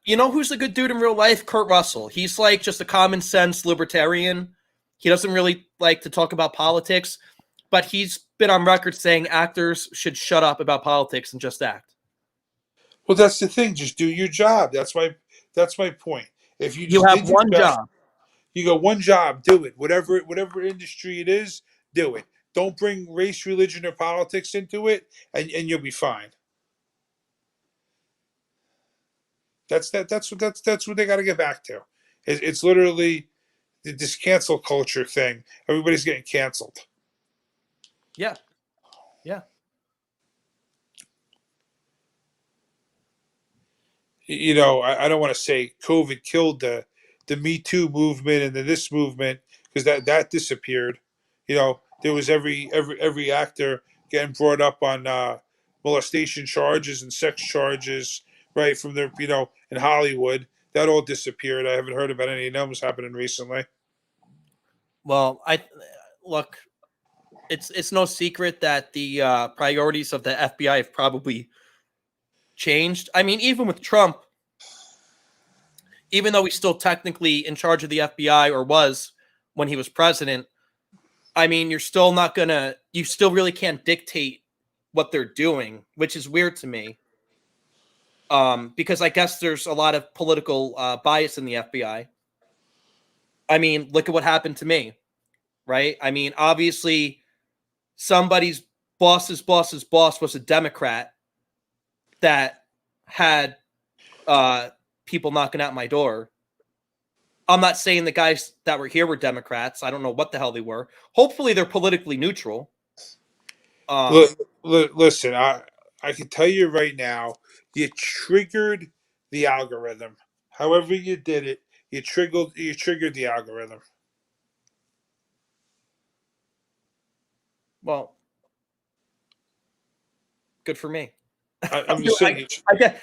You know who's a good dude in real life? Kurt Russell. He's like just a common sense libertarian. He doesn't really like to talk about politics, but he's been on record saying actors should shut up about politics and just act. Well, that's the thing. Just do your job. That's my point. If you You just have did your one job. you go one job, do it. Whatever industry it is, do it. Don't bring race, religion, or politics into it, and you'll be fine. That's what they got to get back to. It's literally this cancel culture thing. Everybody's getting canceled. Yeah. Yeah. You know, I don't want to say COVID killed the Me Too movement and this movement, because that disappeared. You know, there was every actor getting brought up on molestation charges and sex charges, right, from their, you know, in Hollywood. That all disappeared. I haven't heard about any of them happening recently. Well, look, it's no secret that the priorities of the FBI have probably changed. I mean, even with Trump, even though he's still technically in charge of the FBI, or was when he was president, I mean, you still really can't dictate what they're doing, which is weird to me. Because I guess there's a lot of political bias in the FBI. I mean, look at what happened to me, right? I mean, obviously, somebody's boss's boss was a Democrat that had people knocking at my door. I'm not saying the guys that were here were Democrats. I don't know what the hell they were. Hopefully, they're politically neutral. Listen, I can tell you right now, you triggered the algorithm. However you did it, you triggered the algorithm. Well, good for me. I'm just saying.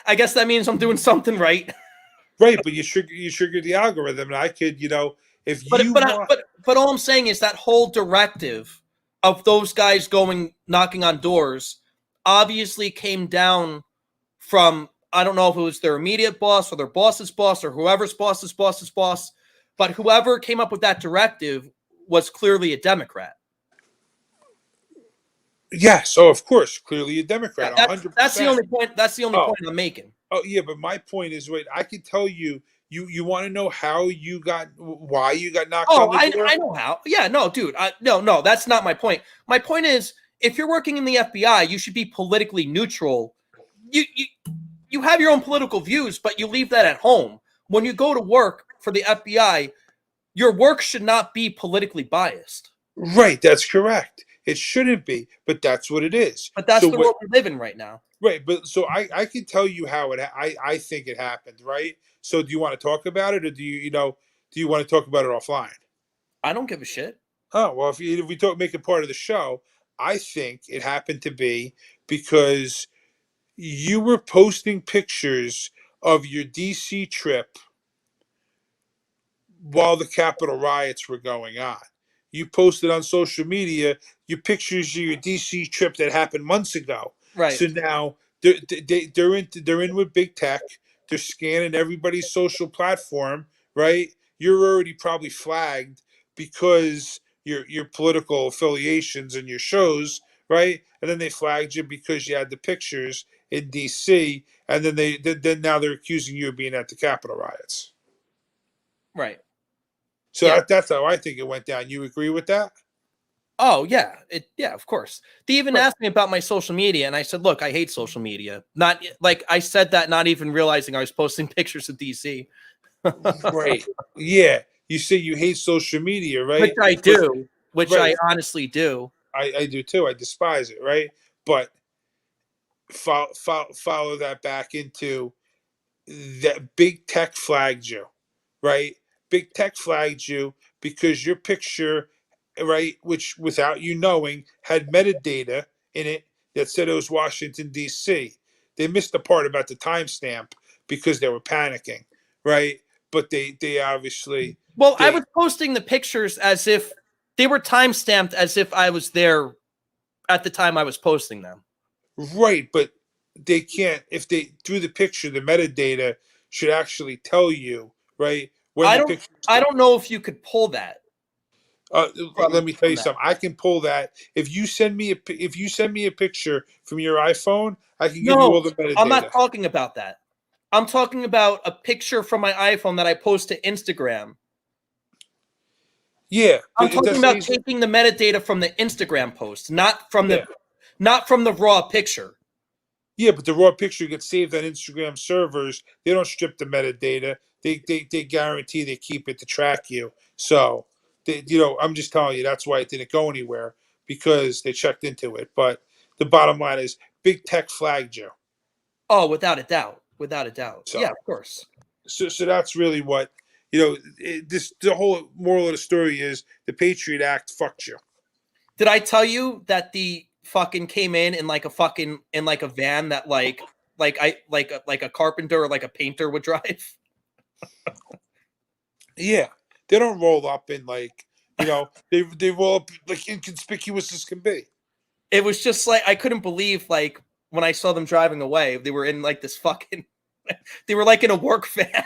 I guess that means I'm doing something right. Right, but you triggered the algorithm, and I could, you know, if you but all I'm saying is that whole directive of those guys knocking on doors obviously came down from, I don't know if it was their immediate boss or their boss's boss or whoever's boss's boss, but whoever came up with that directive was clearly a Democrat. Yes, oh, of course, clearly a Democrat. 100%. That's the only point. That's the only point I'm making. Oh yeah, but my point is, wait, I can tell you. You want to know why you got knocked on the door? I know how. Yeah, no, dude. No, that's not my point. My point is, if you're working in the FBI, you should be politically neutral. You have your own political views, but you leave that at home. When you go to work for the FBI, your work should not be politically biased. Right, that's correct. It shouldn't be, but that's what it is. But that's the world we live in right now. Right, but so I can tell you how I think it happened, right? So do you want to talk about it, or do you want to talk about it offline? I don't give a shit. Oh, well, if we make it part of the show, I think it happened to be because you were posting pictures of your DC trip while the Capitol riots were going on. You posted on social media your pictures of your DC trip that happened months ago. Right. So now they're in with big tech. They're scanning everybody's social platform, right? You're already probably flagged because your political affiliations and your shows, right? And then they flagged you because you had the pictures in DC, and then now they're accusing you of being at the Capitol riots. Right. So Yeah. that's how I think it went down. You agree with that? Oh yeah, of course. They even asked me about my social media, and I said, "Look, I hate social media." Not like I said that, not even realizing I was posting pictures of DC. Right. Yeah. You say you hate social media, right? Which I do. Which Right. I honestly do. I do too. I despise it, right? But follow that back into that big tech flagged you, right? Big tech flagged you because your picture, right, which without you knowing had metadata in it that said it was Washington, D.C. They missed the part about the timestamp because they were panicking, right? But they obviously. Well, I was posting the pictures as if they were timestamped, as if I was there at the time I was posting them. Right, but they can't, if they through the picture, the metadata should actually tell you, right? When I don't know if you could pull that. Let me tell you something. I can pull that. If you send me a picture from your iPhone, I can give you all the metadata. I'm not talking about that. I'm talking about a picture from my iPhone that I post to Instagram. Yeah, I'm talking about taking the metadata from the Instagram post, not from the raw picture. Yeah, but the raw picture gets saved on Instagram servers. They don't strip the metadata. They guarantee they keep it to track you. So, I'm just telling you that's why it didn't go anywhere because they checked into it. But the bottom line is, big tech flagged you. Oh, without a doubt. Without a doubt. So, Yeah, of course. so that's really what the whole moral of the story is: the Patriot Act fucked you. Did I tell you that the fucking came in like a van that like a carpenter or like a painter would drive? Yeah, they don't roll up in like they roll up like inconspicuous as can be. It was just like I couldn't believe like when I saw them driving away, they were in like this fucking they were like in a work van.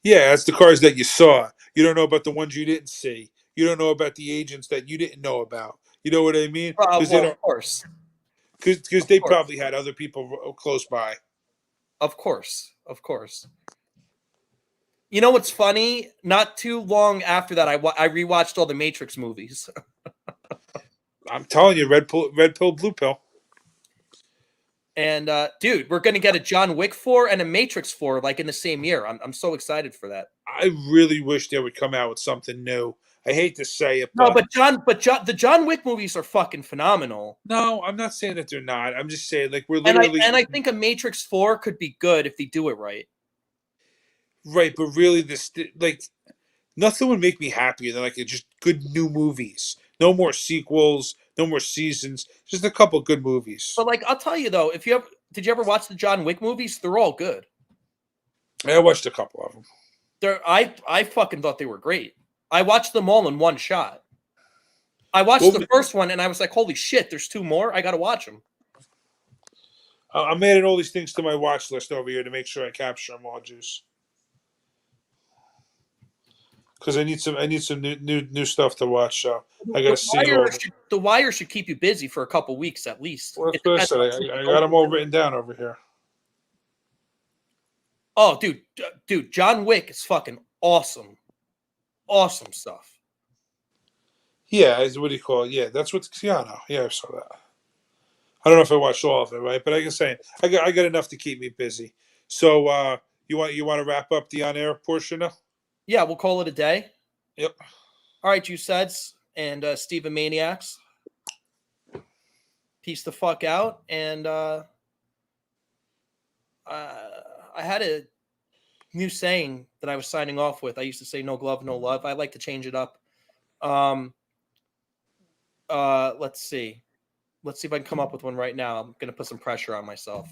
Yeah, that's the cars that you saw. You don't know about the ones you didn't see. You don't know about the agents that you didn't know about. You know what I mean? Because they Well, don't. of course. Because Of they course. probably had other people close by. Of course. Of course. You know what's funny? Not too long after that, I rewatched all the Matrix movies. I'm telling you, red pill, blue pill. And dude, we're gonna get a John Wick 4 and a Matrix 4 like in the same year. I'm so excited for that. I really wish they would come out with something new. I hate to say it, No, but the John Wick movies are fucking phenomenal. no, I'm not saying that they're not. I'm just saying like we're And literally I think a Matrix 4 could be good if they do it right. right, but really this like nothing would make me happier than like just good new movies. No more sequels, no more seasons, just a couple good movies. But like I'll tell you though, if you ever did you ever watch the John Wick movies? They're all good. I watched a couple of them. I fucking thought they were great. I watched them all in one shot. I watched Well, the first one and I was like, holy shit, there's two more. I got to watch them. I'm adding all these things to my watch list over here to make sure I capture them all, Juice. Because I need some new stuff to watch. So I got to see it all. The Wire should keep you busy for a couple weeks at least. Well, It that's depends what I on said. what I you got go them for. all written down over here. Oh, dude, John Wick is fucking awesome. Awesome stuff. Yeah, what do you call it? Yeah, that's what Keanu. Yeah, I saw that. I don't know if I watched all of it, right? But I can say I got enough to keep me busy. So you want to wrap up the on air portion now? Yeah, we'll call it a day. Yep. All right, you Seds and Steven Maniacs. Peace the fuck out. And I had a new saying that I was signing off with. I used to say no glove, no love. I like to change it up. Let's see. Let's see if I can come up with one right now. I'm gonna put some pressure on myself.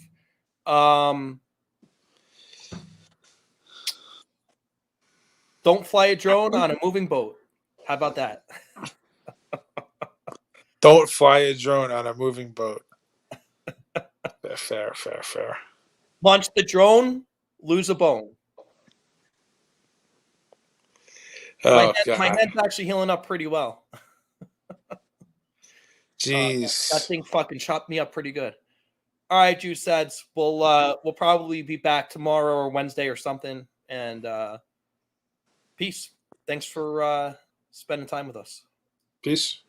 Don't fly a drone on a moving boat. How about that? Don't fly a drone on a moving boat. Fair. Launch the drone, lose a bone. Oh My God. head's actually healing up pretty well. Jeez. That thing fucking chopped me up pretty good. All right, Juice Sads. We'll probably be back tomorrow or Wednesday or something. And peace. Thanks for spending time with us. Peace.